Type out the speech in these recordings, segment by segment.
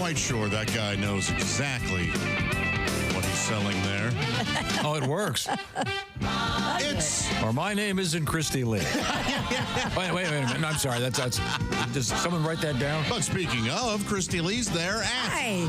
quite sure that guy knows exactly what he's selling there. Oh, it works. Or my name isn't Christy Lee. Wait a minute. I'm sorry. That's. Does someone write that down? But speaking of, Christy Lee's there at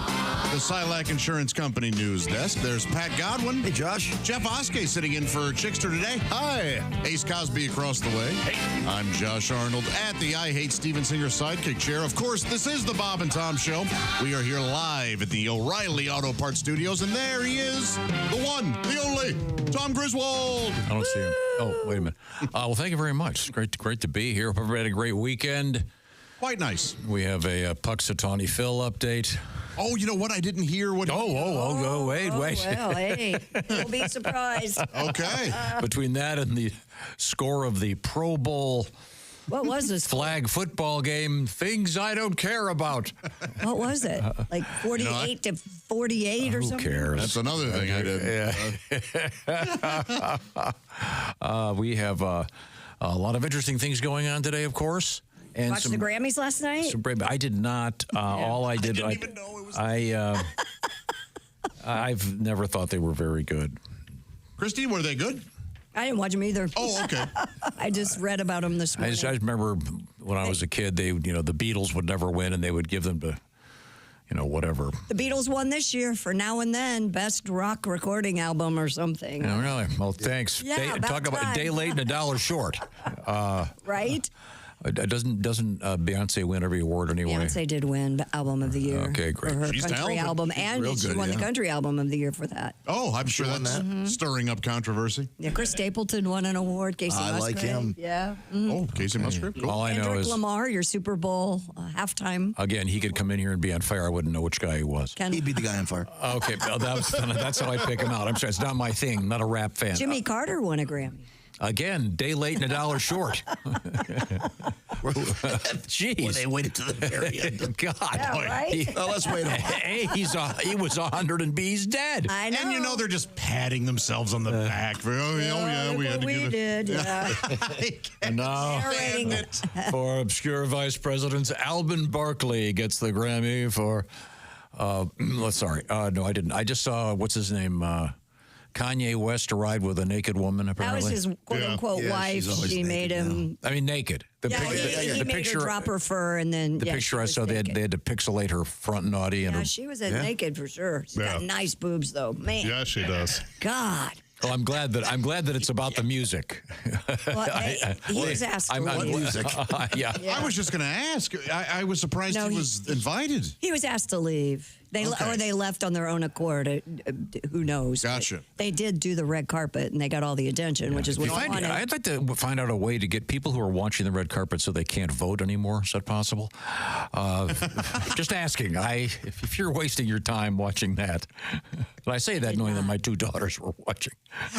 the Silac Insurance Company news desk. There's Pat Godwin. Hey, Josh. Jeff Oskey sitting in for Chickster today. Hi. Ace Cosby across the way. Hey. I'm Josh Arnold at the I Hate Steven Singer sidekick chair. Of course, this is the Bob and Tom Show. We are here live at the O'Reilly Auto Parts Studios, and there he is, the one, the only, Tom Griswold. I don't see him. Oh, wait a minute. Well, thank you very much. It's great to be here. Hope everybody had a great weekend. Quite nice. We have a Puxatawny Phil update. Oh, you know what? I didn't hear what... Wait. Well, hey, you'll be surprised. Okay. Between that and the score of the Pro Bowl... What was this? Flag football game, things I don't care about. What was it? Like 48 to 48 or something? Who cares? That's another thing I did. We have a lot of interesting things going on today, of course. And Watched the Grammys last night? I did not. All I did... I didn't even know it was... I've never thought they were very good. Christy, were they good? I didn't watch them either. Oh, okay. I just read about them this morning. I remember when I was a kid, the Beatles would never win, and they would give them to, whatever. The Beatles won this year for Now and Then, best rock recording album or something. Oh, really? Well, thanks. Yeah, Talk about a day late and a dollar short. Right? Doesn't Beyonce win every award anyway? Beyonce did win Album of the Year. Okay, great. For her She's country talented. album, She's and real she good, won the Country Album of the Year for that. Oh, I'm sure that's stirring up controversy. Yeah, Chris Stapleton won an award. Casey Musgrave. like him. Yeah. Oh, Casey Musgrave. Cool. All I know Kendrick is, Lamar, your Super Bowl halftime. again, he could come in here and be on fire. I wouldn't know which guy he was. He'd be the guy on fire. Okay, well, that's how I pick him out. I'm sorry, it's not my thing. I'm not a rap fan. Jimmy Carter won a Grammy. Again, day late and a dollar short. Jeez. Well, they waited to the very end. God. Yeah, right? Well, let's wait. Hey, he was 100 and B's dead. I know. And they're just patting themselves on the back. For, we had to we give it. did, yeah. And now, Narrating it. for obscure vice presidents, Alban Barkley gets the Grammy for... no, I didn't. I just saw, what's his name? Kanye West to ride with a naked woman, That apparently. was his quote-unquote Yeah, wife. she's always She made naked, him... I mean, naked. He made her drop her fur, and then... The picture I saw, they had to pixelate her front naughty. And Yeah, her, she was naked for sure. She's got nice boobs, though. Man. Yeah, she does. God. well, I'm glad that it's about the music. Well, he was asked to leave. music. Yeah. I was just going to ask. I was surprised No, he was invited. He was asked to leave. Or they left on their own accord. Who knows? Gotcha. But they did do the red carpet, and they got all the attention, which is what I wanted. I'd like to find out a way to get people who are watching the red carpet so they can't vote anymore. Is that possible? Just asking. If you're wasting your time watching that, and I say that knowing that my two daughters were watching.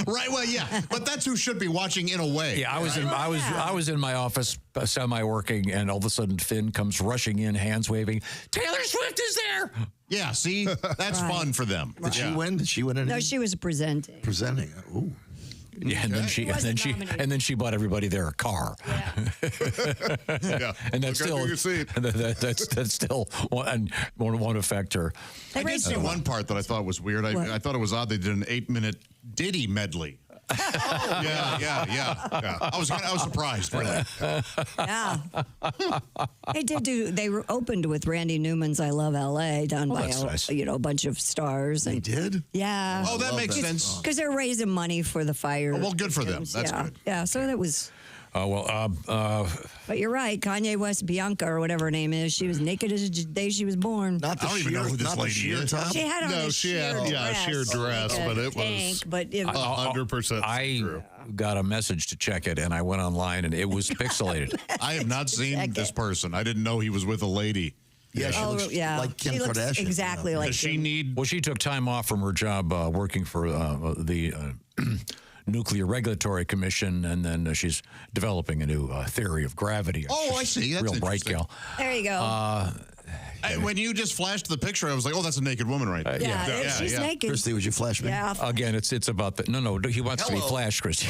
Right. Well, yeah. But that's who should be watching in a way. Yeah, I was in my office semi-working, and all of a sudden Finn comes rushing in, hands waving. Taylor Swift is there. Yeah. See, that's fun for them. Did she win? Did she win anything? No, she was presenting. Presenting. Ooh. Yeah, and then she bought everybody there a car. Yeah. Yeah. And that's still won't affect her. I did see one part that I thought was weird. I thought it was odd they did an 8-minute Diddy medley. Yeah. I was surprised by that. Yeah. They opened with Randy Newman's I Love L.A. done by nice. a bunch of stars. They did? Yeah. Oh, that makes sense. Because they're raising money for the fire. Oh, well, good for them. That's good. Yeah, so that was... But you're right. Kanye West, Bianca, or whatever her name is, she was naked as the day she was born. Not the I don't even know who this lady is. top? She had on a sheer dress, but it tank, was but it was 100% true. I got a message to check it, and I went online, and it was pixelated. I have not seen this person. I didn't know he was with a lady. Yeah, she looks like Kim she looks Kardashian. exactly like Does she Kim. need... Well, she took time off from her job working for the Nuclear Regulatory Commission, and then she's developing a new theory of gravity. Oh, I see. That's real bright interesting. gal. There you go. When you just flashed the picture, I was like, oh, that's a naked woman right there. She's naked. Christy, would you flash me? Yeah. Again, it's about the no. He wants to be flashed, Christy.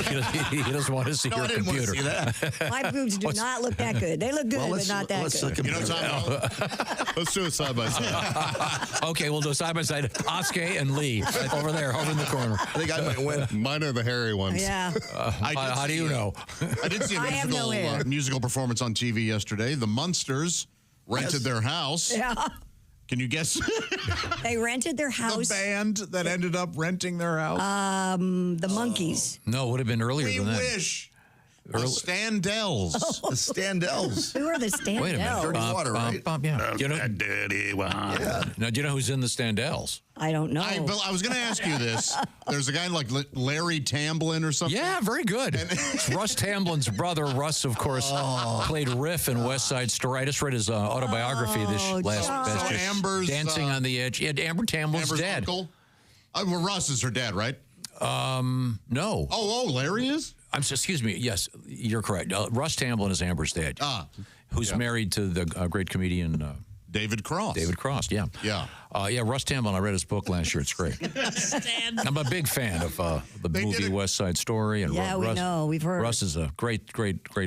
He doesn't want to see your computer. See that. My boobs do not look that good. They look good, but not that good. You know what I'm talking about? Let's do it side by side. Okay, we'll do side by side. Oscar and Lee over there, over in the corner. I think I might win. Mine are the hairy ones. Yeah. How do you know? I did see a musical performance on TV yesterday. The Munsters rented their house. Yeah. Can you guess? They rented their house. The band that ended up renting their house? The Monkees. No, it would have been earlier We than that. wish. The Standells. The Standells. Who are the Standells? Wait a minute. Dirty water, right? Yeah. Do you know, Dirty one. now, do you know who's in the Standells? I don't know. I was going to ask you this. There's a guy like Larry Tamblyn or something. Yeah, very good. It's Russ Tamblin's brother. Russ, of course, played Riff in West Side Story. I just read his autobiography this last So Amber's Dancing on the Edge. Yeah, Amber Tamblin's Amber's dead. uncle. Well, Russ is her dad, right? No. Oh, Larry is? Excuse me. Yes, you're correct. Russ Tamblyn is Amber's dad. Who's married to the great comedian David Cross. David Cross, yeah. Yeah. Russ Tamblyn, I read his book last year. It's great. I'm a big fan of the movie West Side Story. And we know. We've heard. Russ is a great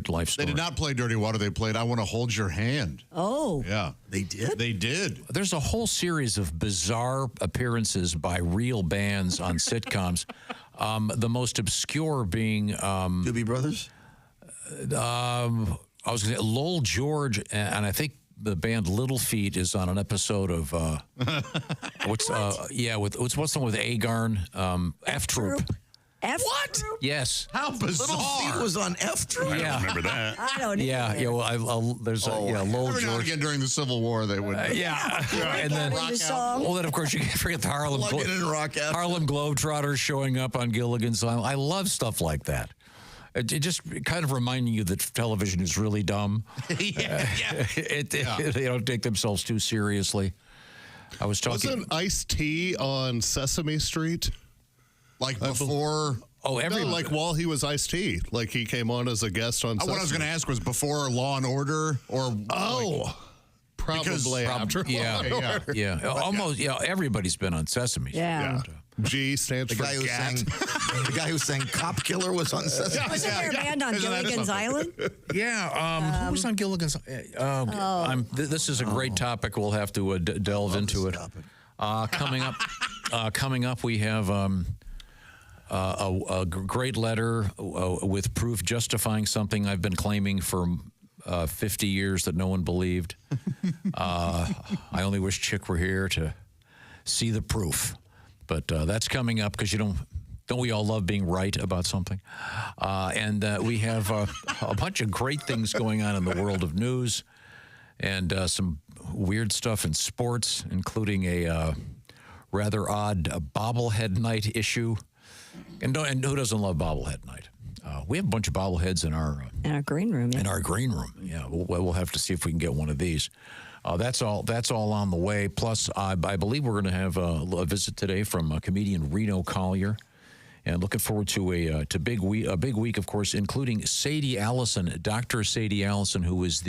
life story. They did not play Dirty Water. They played I Want to Hold Your Hand. Oh. Yeah. They did? They did. There's a whole series of bizarre appearances by real bands on sitcoms. The most obscure being... Doobie Brothers? I was going to say Lowell George, and I think the band Little Feat is on an episode of what's the one with Agarn? F Troop. What? Yes. How bizarre. Little Feet was on F Troop. Yeah. I remember that. I don't know. Yeah. Well, there's Lowell Every now and George. again during the Civil War, they would. And then, then of course you can't forget the Harlem Globetrotters showing up on Gilligan's Island. I love stuff like that. It just kind of reminding you that television is really dumb. They don't take themselves too seriously. I was talking. Wasn't Ice-T on Sesame Street? Like before. No, like while he was Ice-T. Like he came on as a guest on Sesame. What I was going to ask was before Law and Order or. Probably after. Yeah. Almost. Yeah. Everybody's been on Sesame Street. Yeah. G stands for Gat. The guy who sang Cop Killer was on Sesame. Wasn't there a band on Gilligan's Island? Yeah. Who was on Gilligan's? This is a great topic. We'll have to delve into it. Coming up, we have a great letter with proof justifying something I've been claiming for 50 years that no one believed. I only wish Chick were here to see the proof. But that's coming up because don't we all love being right about something? And we have a bunch of great things going on in the world of news and some weird stuff in sports, including a rather odd bobblehead night issue. And who doesn't love bobblehead night? We have a bunch of bobbleheads in our green room. Yeah. In our green room, yeah. We'll have to see if we can get one of these. That's all on the way. Plus, I believe we're going to have a visit today from comedian Reno Collier, and looking forward to a big week, of course, including Sadie Allison, Dr. Sadie Allison, who is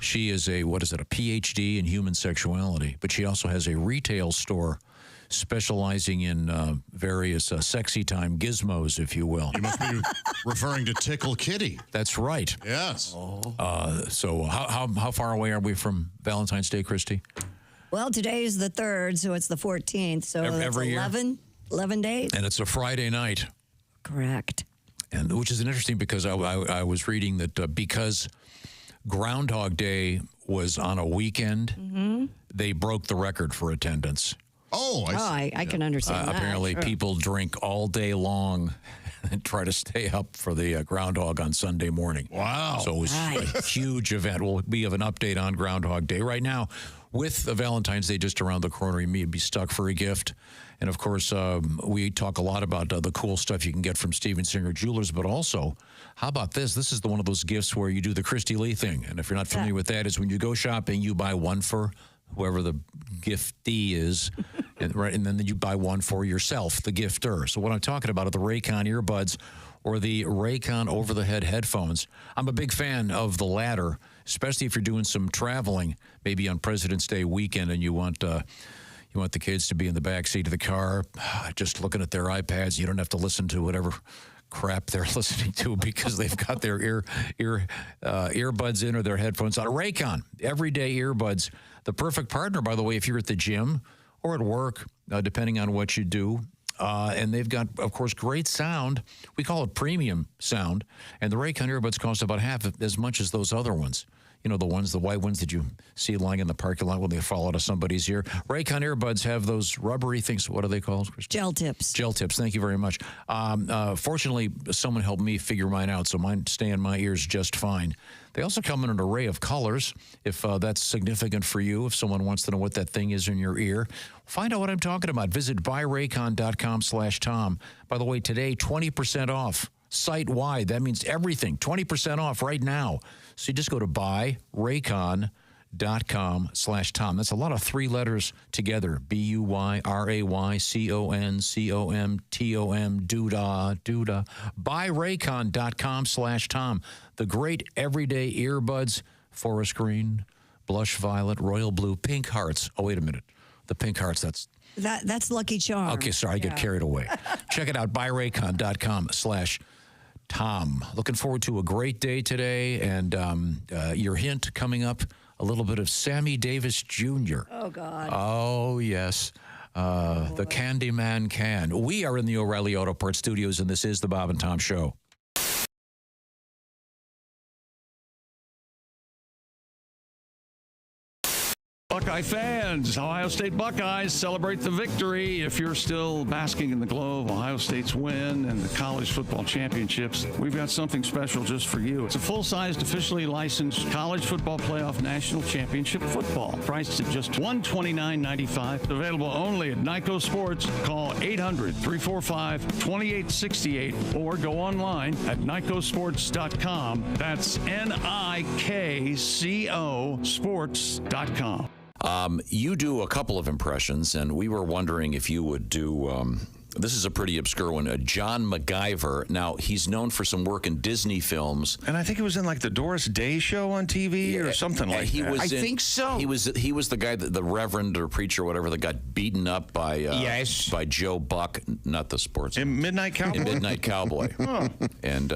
she is a PhD in human sexuality, but she also has a retail store specializing in various sexy time gizmos, if you will. You must be referring to Tickle Kitty. That's right. Yes. So how far away are we from Valentine's Day, Christy? Well, today is the 3rd, so it's the 14th. So every year? 11 days. And it's a Friday night. Correct. And which is interesting because I was reading that because Groundhog Day was on a weekend, they broke the record for attendance. Oh, I can understand that. Apparently, sure. people drink all day long and try to stay up for the Groundhog on Sunday morning. Wow. So it was a huge event. We'll have an update on Groundhog Day. Right now, with the Valentine's Day just around the corner, you may be stuck for a gift. And, of course, we talk a lot about the cool stuff you can get from Steven Singer Jewelers, but also, how about this? This is one of those gifts where you do the Christy Lee thing. And if you're not familiar with that, is when you go shopping, you buy one for whoever the giftee is, and then you buy one for yourself, the gifter. So what I'm talking about are the Raycon earbuds or the Raycon over-the-head headphones. I'm a big fan of the latter especially if you're doing some traveling, maybe on President's Day weekend, and you want the kids to be in the back seat of the car, just looking at their iPads. You don't have to listen to whatever crap they're listening to because they've got their earbuds in or their headphones on. Raycon, everyday earbuds. The perfect partner, by the way, if you're at the gym or at work, depending on what you do. And they've got, of course, great sound. We call it premium sound. And the Raycon earbuds cost about half as much as those other ones. You know, the white ones that you see lying in the parking lot when they fall out of somebody's ear. Raycon earbuds have those rubbery things. What are they called, Christine? Gel tips. Gel tips. Thank you very much. Fortunately, someone helped me figure mine out, so mine stay in my ears just fine. They also come in an array of colors, if that's significant for you, if someone wants to know what that thing is in your ear. Find out what I'm talking about. Visit buyraycon.com/Tom. By the way, today, 20% off. Site-wide. That means everything. 20% off right now. So you just go to buyraycon.com/Tom. That's a lot of three letters together. BUYRAYCONCOMTOM, doodah. Buyraycon.com/Tom. The great everyday earbuds, forest green, blush violet, royal blue, pink hearts. Oh, wait a minute. The pink hearts, That's Lucky Charm. okay, sorry, I get carried away. Check it out, buyraycon.com/Tom. Looking forward to a great day today, and your hint coming up, a little bit of Sammy Davis Jr. Oh, God. Oh, yes. The Candyman can. We are in the O'Reilly Auto Parts Studios, and this is the Bob and Tom Show. Buckeye fans, Ohio State Buckeyes celebrate the victory. If you're still basking in the glow of Ohio State's win and the college football championships, we've got something special just for you. It's a full-sized, officially licensed college football playoff national championship football, priced at just $129.95. Available only at Nyco Sports. Call 800-345-2868 or go online at nycosports.com. That's NIKCO sports.com. You do a couple of impressions, and we were wondering if you would do, this is a pretty obscure one, John MacGyver. Now, he's known for some work in Disney films. And I think it was in like the Doris Day show on TV or something like that. I think so. He was the guy, the reverend or preacher or whatever, that got beaten up by by Joe Buck, not the sports. In Midnight Cowboy? In Midnight Cowboy. And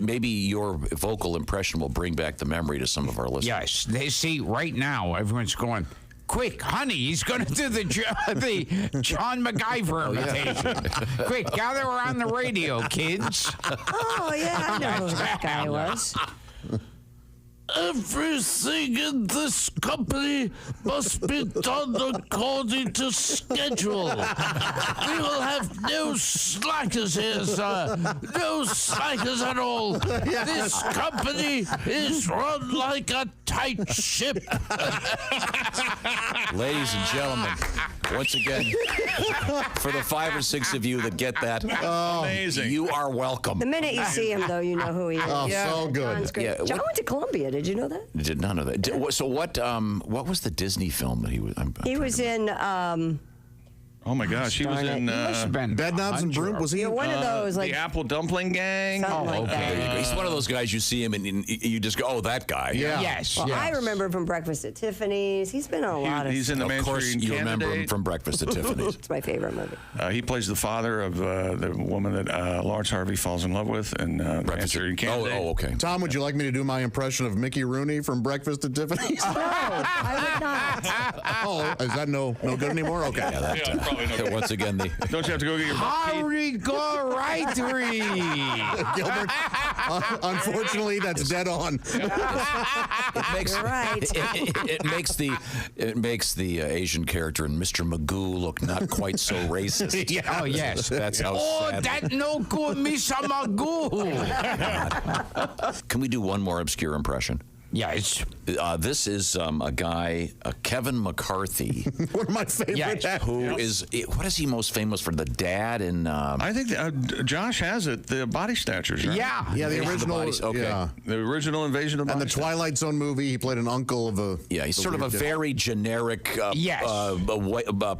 maybe your vocal impression will bring back the memory to some of our listeners. Yes. They see right now, everyone's going, quick, honey, he's going to do the John MacGyver imitation. Quick, gather around the radio, kids. Oh, yeah, I know who that guy was. Everything in this company must be done according to schedule. We will have no slackers here, sir. No slackers at all. This company is run like a tight ship. Ladies and gentlemen, once again, for the 5 or 6 of you that get that, amazing. You are welcome. The minute you see him, though, you know who he is. Oh, so good. John's great. Yeah, John what- went to Columbia. Did you know that? Did not know that. So what was the Disney film that he was? He was in. Oh my gosh, he was Darn it. in Must have been Bed Knobs and Broom. Was he? One of those, like the Apple Dumpling Gang. something like There you that. go. He's one of those guys you see him and you just go, oh, that guy. Yeah. Yes. Well, yes. I remember him from Breakfast at Tiffany's. He's been in a lot of. He's in the Of course, Manchurian you remember him Candidate. from Breakfast at Tiffany's. It's my favorite movie. He plays the father of the woman that Lawrence Harvey falls in love with in Manchurian Candidate. Oh, okay. Tom, would you like me to do my impression of Mickey Rooney from Breakfast at Tiffany's? No, I would not. Oh, is that no good anymore? Okay. Yeah, that, Yeah, probably not. once again, Don't you have to go get your butt teeth? Howdy, go right Gilbert, unfortunately, that's dead on. it makes You're right. it makes the Asian character in Mr. Magoo look not quite so racist. Oh, yes. That's how Oh, sad. that no good, Mr. Magoo. Can we do one more obscure impression? Yes. This is a guy, Kevin McCarthy, One of my favorite Yes. actors. who is, what is he most famous for? The dad in... I think Josh has it. The Body Snatchers, right? Yeah. Yeah, the Invasion of the original. Bodies, okay. Yeah. The original Invasion of the And the Body Twilight Zone movie, he played an uncle of a. Yeah, he's sort of a weird- very generic, Yes.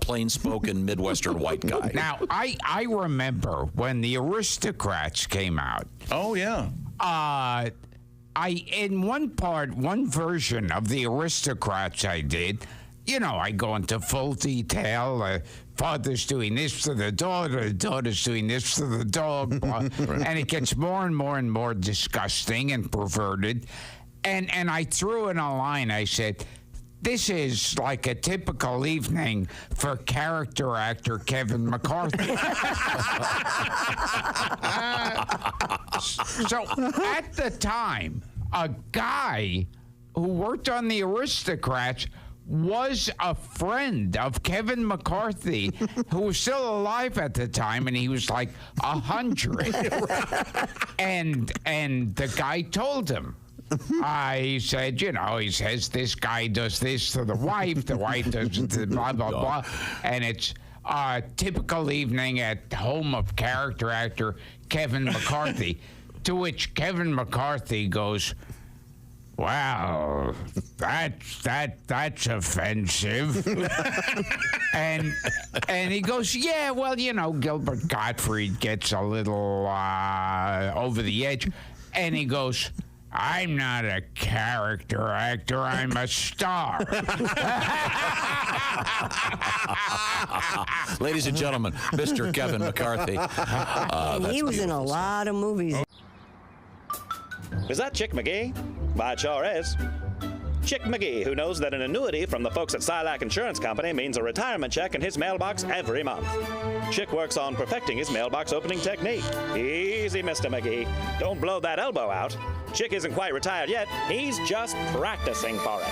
plain-spoken Midwestern white guy. Now, I remember when the Aristocrats came out. Oh, yeah. in one version of the Aristocrats I did, I go into full detail. Father's doing this to the daughter's doing this to the dog, and it gets more and more and more disgusting and perverted. And I threw in a line. I said, this is like a typical evening for character actor Kevin McCarthy. So at the time, a guy who worked on the Aristocrats was a friend of Kevin McCarthy, who was still alive at the time, and he was like 100. And the guy told him, I said, he says this guy does this to the wife does the blah, blah, blah. And it's a typical evening at home of character actor Kevin McCarthy. To which Kevin McCarthy goes, wow, that's offensive. and he goes, yeah, well, Gilbert Gottfried gets a little over the edge. And he goes, I'm not a character actor, I'm a star. Ladies and gentlemen, Mr. Kevin McCarthy. He was in a lot of movies. Is that Chick McGee? Why, it sure is. Chick McGee, who knows that an annuity from the folks at Silac Insurance Company means a retirement check in his mailbox every month. Chick works on perfecting his mailbox opening technique. Easy, Mr. McGee. Don't blow that elbow out. Chick isn't quite retired yet. He's just practicing for it.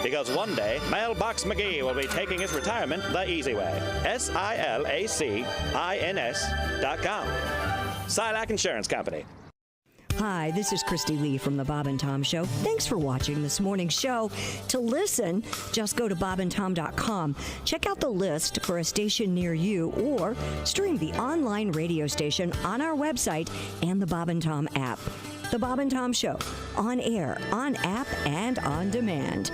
Because one day, Mailbox McGee will be taking his retirement the easy way. SILACINS.com. Silac Insurance Company. Hi, this is Christy Lee from The Bob and Tom Show. Thanks for watching this morning's show. To listen, just go to bobandtom.com. Check out the list for a station near you or stream the online radio station on our website and the Bob and Tom app. The Bob and Tom Show, on air, on app, and on demand.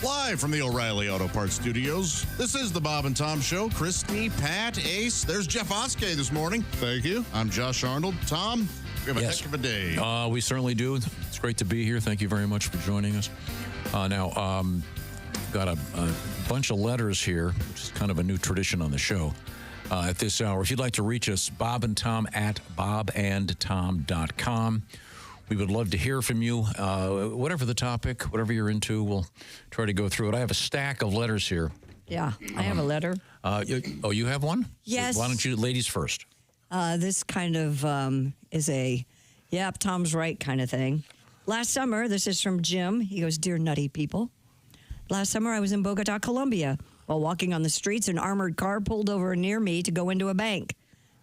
Live from the O'Reilly Auto Parts Studios, this is the Bob and Tom Show. Christy, Pat, Ace. There's Jeff Oskey this morning. Thank you. I'm Josh Arnold. Tom, we have a heck of a day. We certainly do. It's great to be here. Thank you very much for joining us. Now, got a bunch of letters here, which is kind of a new tradition on the show. At this hour, if you'd like to reach us, Bob and Tom at bobandtom.com. We would love to hear from you. Whatever the topic, whatever you're into, we'll try to go through it. I have a stack of letters here. Yeah, I have a letter. You have one? Yes. Why don't you, ladies first? This kind of is a, yep, Tom's right kind of thing. Last summer, this is from Jim. He goes, Dear Nutty People. Last summer, I was in Bogota, Colombia. While walking on the streets, an armored car pulled over near me to go into a bank.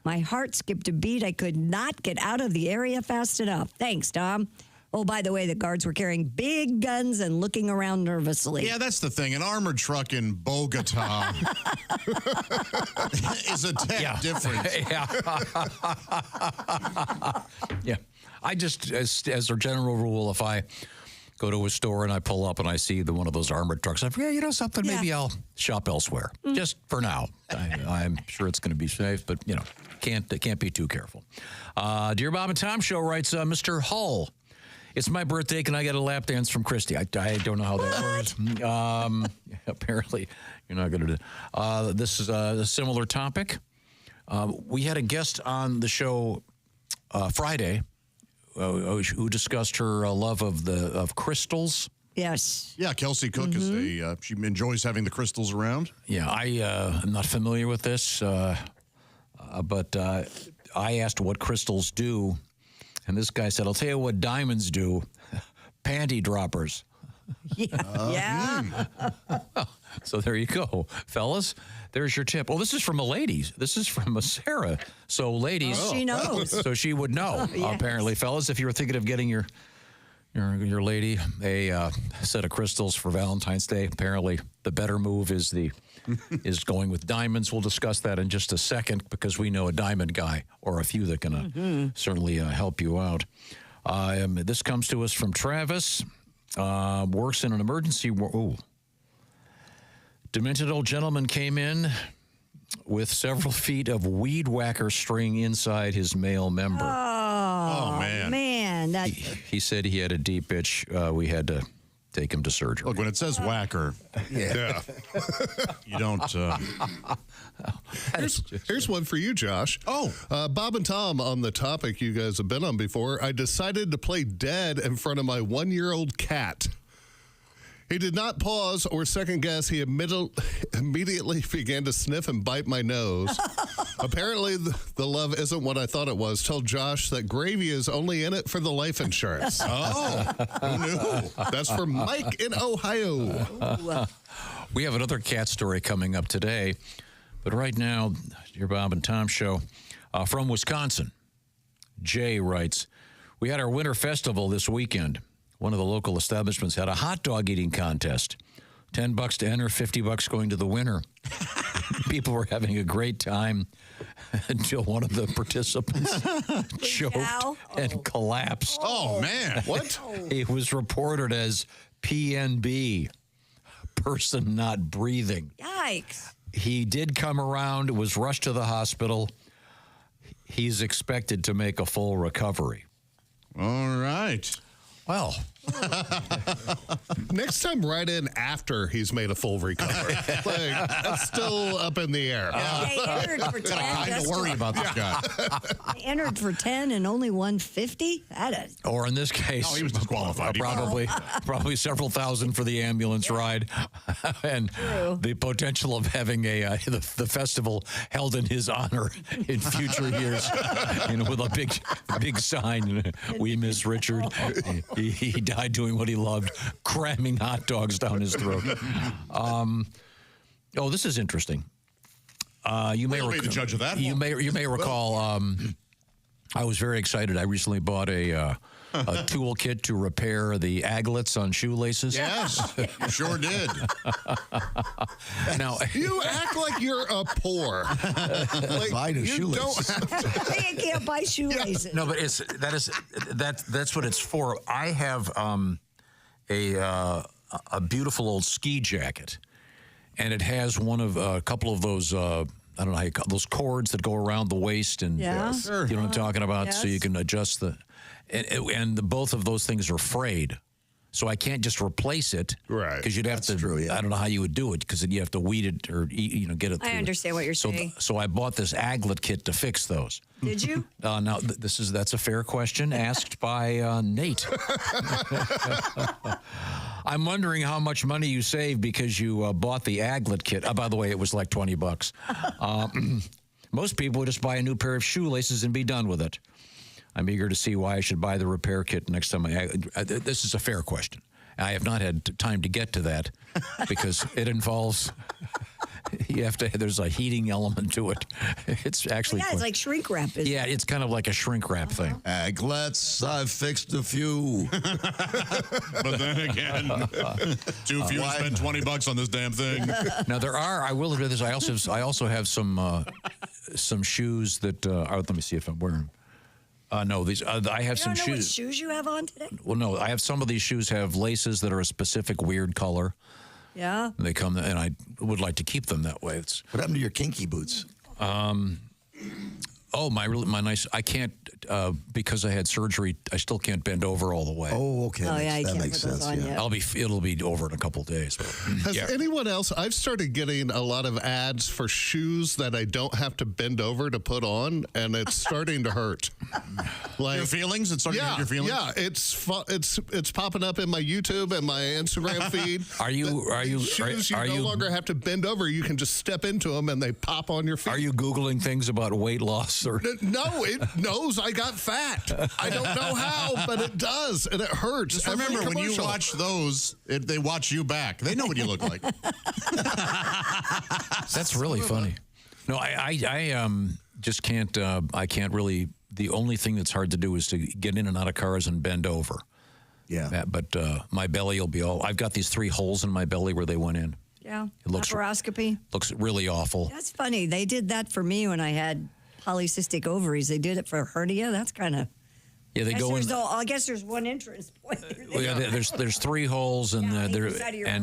My heart skipped a beat. I could not get out of the area fast enough. Thanks, Tom. Oh, by the way, the guards were carrying big guns and looking around nervously. Yeah, that's the thing. An armored truck in Bogota is a tad different. Yeah. I just, as a general rule, if I go to a store and I pull up and I see one of those armored trucks, I forget, you know something, maybe I'll shop elsewhere. Just for now. I'm sure it's going to be safe, but, can't be too careful. Dear Bob and Tom Show writes, Mr. Hull, it's my birthday. Can I get a lap dance from Christy? I don't know how that works. Apparently, you're not going to do this is a similar topic. We had a guest on the show Friday who discussed her love of crystals. Yes. Yeah, Kelsey Cook is she enjoys having the crystals around. Yeah, I'm not familiar with this, but I asked what crystals do, and this guy said, I'll tell you what diamonds do. Panty droppers. Yeah. So there you go, fellas. There's your tip. Well, this is from a lady. This is from a Sarah. So, ladies. She knows. So she would know, apparently, fellas, if you were thinking of getting your your lady a set of crystals for Valentine's Day. Apparently, the better move is going with diamonds. We'll discuss that in just a second because we know a diamond guy or a few that can certainly help you out. This comes to us from Travis. Works in an emergency. Demented old gentleman came in with several feet of weed whacker string inside his male member. Oh, man. He said he had a deep itch. We had to take him to surgery. Look, when it says whacker, Yeah. you don't. Here's one for you, Josh. Bob and Tom, on the topic you guys have been on before, I decided to play dead in front of my 1-year-old cat. He did not pause or second guess. He immediately began to sniff and bite my nose. Apparently, the love isn't what I thought it was. Tell Josh that gravy is only in it for the life insurance. Who knew? That's from Mike in Ohio. We have another cat story coming up today. But right now, your Bob and Tom show from Wisconsin. Jay writes, we had our winter festival this weekend. One of the local establishments had a hot dog eating contest. $10 to enter, $50 going to the winner. People were having a great time until one of the participants choked and collapsed. Oh, man. What? He was reported as PNB, person not breathing. Yikes. He did come around, was rushed to the hospital. He's expected to make a full recovery. All right. Well, Next time, write in after he's made a full recovery. That's still up in the air. They entered for 10. I kind of worry about this guy. They entered for 10 and only won 50? That is. or in this case, No, he was disqualified. probably several thousand for the ambulance ride, and the potential of having the festival held in his honor in future years, with a big sign. We miss Richard. He died doing what he loved, cramming hot dogs down his throat. This is interesting. You may be the judge of that. You may recall. I was very excited. I recently bought a toolkit to repair the aglets on shoelaces. Yes, sure did. Now You act like you're a poor. Buy new you shoelaces. don't have to. They can't buy shoelaces. no, but that's what it's for. I have a beautiful old ski jacket, and it has a couple of those. I don't know how you call those cords that go around the waist, and you know what I'm talking about. So you can adjust both of those things are frayed, so I can't just replace it, Right. Because you'd have to. true, yeah. I don't know how you would do it because you have to weed it or get it. I understand what you're saying. So I bought this aglet kit to fix those. Did you? Now that's a fair question asked by Nate. I'm wondering how much money you saved because you bought the aglet kit. By the way, it was like $20. Most people would just buy a new pair of shoelaces and be done with it. I'm eager to see why I should buy the repair kit next time. This is a fair question. I have not had time to get to that because it involves. There's a heating element to it. It's actually. It's like shrink wrap. Yeah, it's kind of like a shrink wrap thing. Aglets, I've fixed a few. But then again, too few to spend $20 on this damn thing. Now I will admit this. I also have some shoes that let me see if I'm wearing. No, these. I have some shoes. What shoes you have on today? Well, no, I have some of these shoes have laces that are a specific weird color. Yeah. They come, and I would like to keep them that way. What happened to your kinky boots? My nice. I can't because I had surgery. I still can't bend over all the way. Oh, okay. Oh, yeah, you that can't makes put those sense. on Yeah. yet. It'll be over in a couple of days. But, Has anyone else? I've started getting a lot of ads for shoes that I don't have to bend over to put on, and it's starting to hurt. Like Your feelings? It's starting to hurt your feelings? Yeah, it's popping up in my YouTube and my Instagram feed. Are you shoes? You no longer have to bend over. You can just step into them, and they pop on your feet. Are you Googling things about weight loss or? No, it knows I got fat. I don't know how, but it does, and it hurts. Just remember, when you watch those, they watch you back. They know what you look like. That's really funny. No, I just can't. I can't really. The only thing that's hard to do is to get in and out of cars and bend over. Yeah. But my belly will be all. I've got these 3 holes in my belly where they went in. Yeah. It looks Laparoscopy. Looks really awful. That's funny. They did that for me when I had polycystic ovaries. They did it for hernia. That's kind of. Yeah, they go in. I guess there's one entrance point. Well, yeah, there's 3 holes and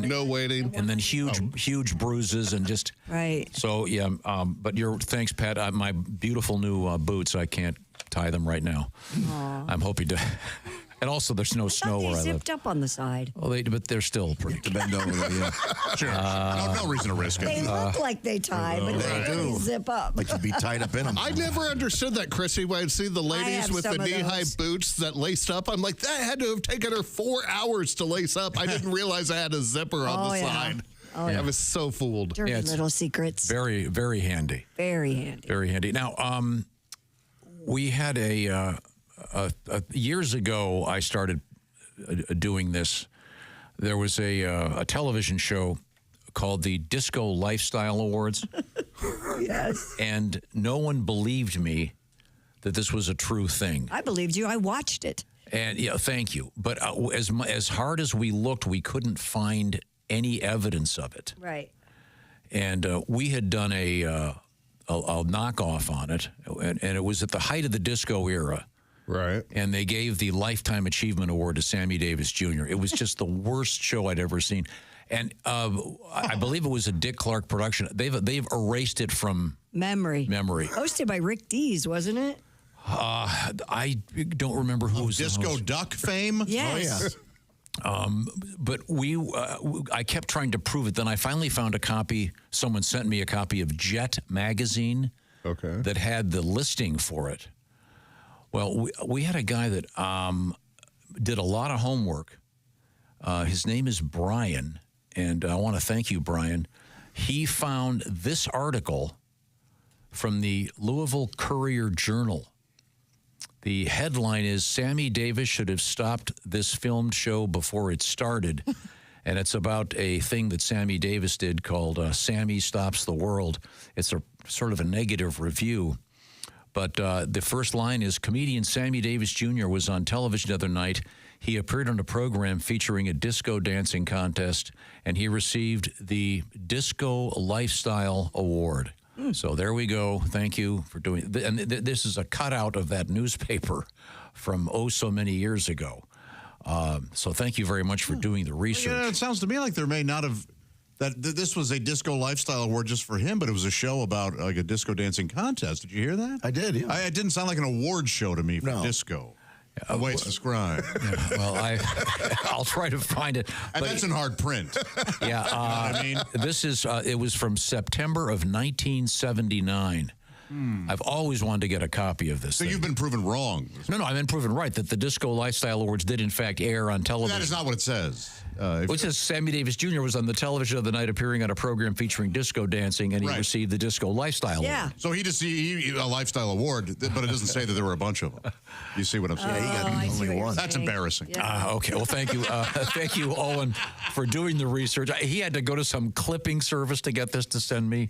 no waiting, and then huge bruises and just right. So yeah, but thanks, Pat. My beautiful new boots. I can't tie them right now. Aww. I'm hoping to. And also, there's no snow where I live. Zipped up on the side. Well, but they're still pretty. To bend over there, yeah. Sure. No reason to risk it. They look like they tie, but they really zip up. Like you'd be tied up in them. I never understood that, Chrissy, when I'd see the ladies with the knee-high boots that laced up. I'm like, that had to have taken her 4 hours to lace up. I didn't realize I had a zipper on the side. Oh, yeah. I was so fooled. Dirty little secrets. Very, very handy. Very handy. Very handy. Now, we had years ago, I started doing this. There was a television show called the Disco Lifestyle Awards. Yes. And no one believed me that this was a true thing. I believed you. I watched it. And yeah, thank you. But as hard as we looked, we couldn't find any evidence of it. Right. And we had done a knockoff on it, and it was at the height of the disco era. Right. And they gave the Lifetime Achievement Award to Sammy Davis Jr. It was just the worst show I'd ever seen. And I believe it was a Dick Clark production. They've erased it from memory. Hosted by Rick Dees, wasn't it? I don't remember who was Disco Duck fame? Yes. Oh, yeah. But I kept trying to prove it. Then I finally found a copy. Someone sent me a copy of Jet magazine that had the listing for it. Well, we had a guy that did a lot of homework. His name is Brian, and I want to thank you, Brian. He found this article from the Louisville Courier-Journal. The headline is, Sammy Davis should have stopped this filmed show before it started. And it's about a thing that Sammy Davis did called Sammy Stops the World. It's a sort of a negative review. But the first line is, comedian Sammy Davis Jr. was on television the other night. He appeared on a program featuring a disco dancing contest, and he received the Disco Lifestyle Award. So there we go. Thank you for doing it. And this is a cutout of that newspaper from so many years ago. So thank you very much for doing the research. Well, yeah, it sounds to me like there may not have... This was a disco lifestyle award just for him, but it was a show about like a disco dancing contest. Did you hear that? I did, yeah. It didn't sound like an award show to me for disco. The way it's described. Yeah, well, I'll try to find it. And that's in hard print. Yeah. You know what I mean? This is, it was from September of 1979. I've always wanted to get a copy of this. So you've been proven wrong. No, I've been proven right that the Disco Lifestyle Awards did in fact air on television. That is not what it says. It says Sammy Davis Jr. was on the television of the night appearing on a program featuring disco dancing, and he received the Disco Lifestyle Award. So he just a lifestyle award, but it doesn't say that there were a bunch of them. You see what I'm saying? Yeah, he got only one. That's embarrassing. Yeah. Okay, well, thank you. Thank you, Owen, for doing the research. He had to go to some clipping service to get this to send me.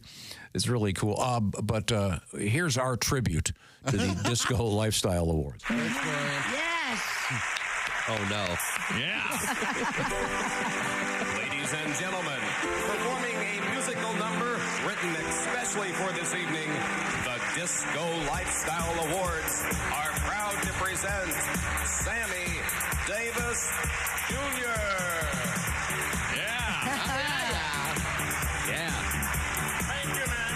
It's really cool. But here's our tribute to the Disco Lifestyle Awards. Yes. Oh, no. Yeah. Ladies and gentlemen, performing a musical number written especially for this evening, the Disco Lifestyle Awards are proud to present Sammy Davis Jr. Yeah. Thank you, man.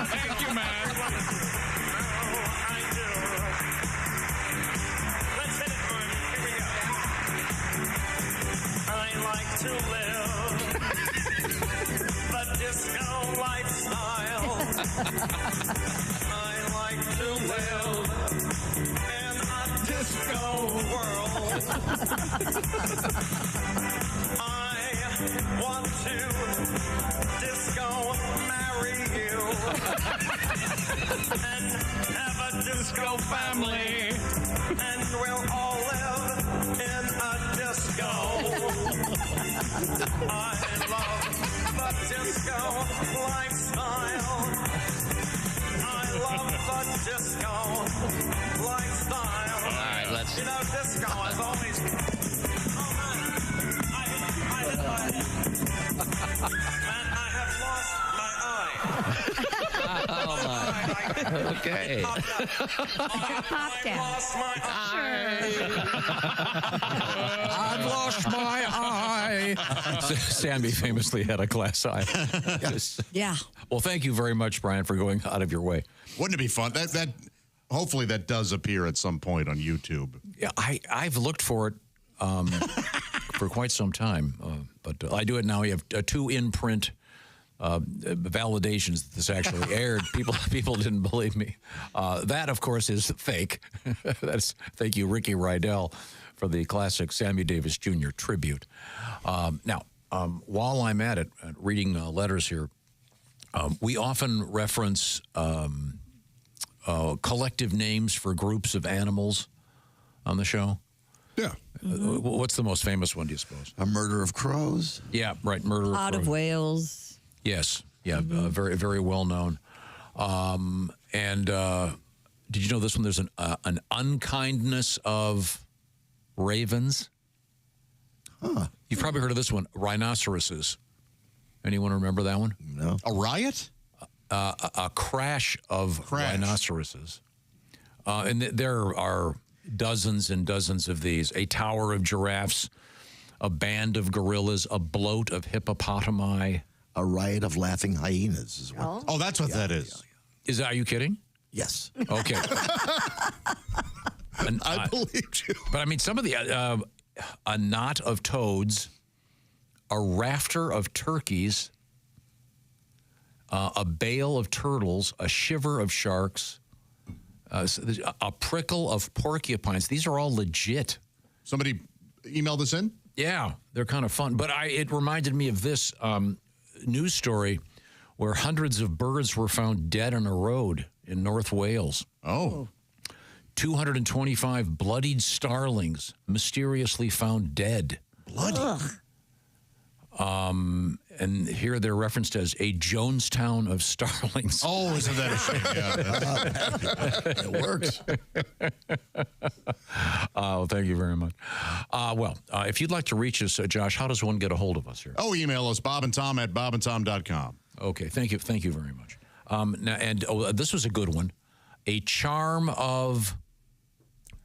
Thank you, man. Let's hit it, man. Here we go. I like to live the disco lifestyle. I like to live in a disco world. Okay. Popped out. I've lost my eye. Sammy famously had a glass eye. Yes. Yeah. Well, thank you very much, Brian, for going out of your way. Wouldn't it be fun? That hopefully that does appear at some point on YouTube. Yeah, I've looked for it for quite some time, but I do it now. We have 2 in-print validations that this actually aired. People didn't believe me. That, of course, is fake. Thank you, Ricky Rydell, for the classic Sammy Davis Jr. tribute. Now, while I'm at it, reading letters here, we often reference collective names for groups of animals on the show. Yeah. What's the most famous one, do you suppose? A murder of crows? Yeah, right, murder of crows. Out of Wales. Yes, yeah, very, very well known. And did you know this one? There's an unkindness of ravens. Huh. You've probably heard of this one, rhinoceroses. Anyone remember that one? No. A riot? A crash of rhinoceroses. And there are dozens and dozens of these. A tower of giraffes, a band of gorillas, a bloat of hippopotami. A riot of laughing hyenas is what. Oh, that's what that is. Is that, are you kidding? Yes. Okay. I believed you. But I mean, some of the, a knot of toads, a rafter of turkeys, a bale of turtles, a shiver of sharks, a prickle of porcupines. These are all legit. Somebody emailed this in? Yeah, they're kind of fun. But it reminded me of this news story where hundreds of birds were found dead on a road in North Wales. Oh. 225 bloodied starlings mysteriously found dead. Bloody. And here they're referenced as a Jonestown of starlings. Oh, isn't that a shame? Yeah. It works. Oh, thank you very much. If you'd like to reach us, Josh, how does one get a hold of us here? Oh, email us, bobandtom at bobandtom.com. Okay, thank you very much. This was a good one. A charm of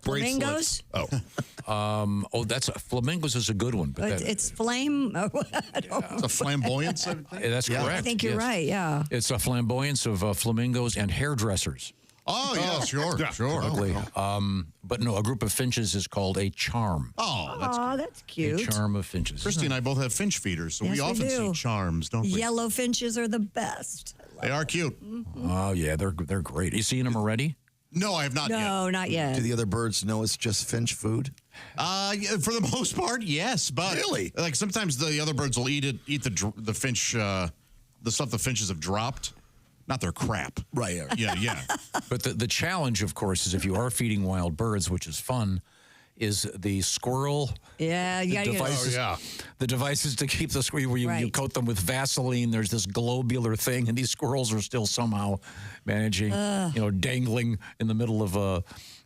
Flamingos? That's flamingos is a good one. But It's flame. It's a flamboyance. That's correct. I think you're right. Yeah. It's a flamboyance of flamingos and hairdressers. Oh, yeah, sure. Ugly. But no, a group of finches is called a charm. Oh, that's cute. A charm of finches. Christy and I both have finch feeders, so Yes, we we often do. see charms, don't we? Yellow finches are the best. They are cute. Oh, yeah, they're great. You seen them already? No, I have not yet. No, not yet. Do the other birds know it's just finch food? Yeah, for the most part, yes. But really, like sometimes the other birds will eat the finch, the stuff the finches have dropped, not their crap. Right. Yeah. But the challenge, of course, is if you are feeding wild birds, which is fun, is the squirrel. Yeah, you gotta devices, the devices to keep the squirrel, where you coat them with Vaseline. There's this globular thing, and these squirrels are still somehow managing, dangling in the middle of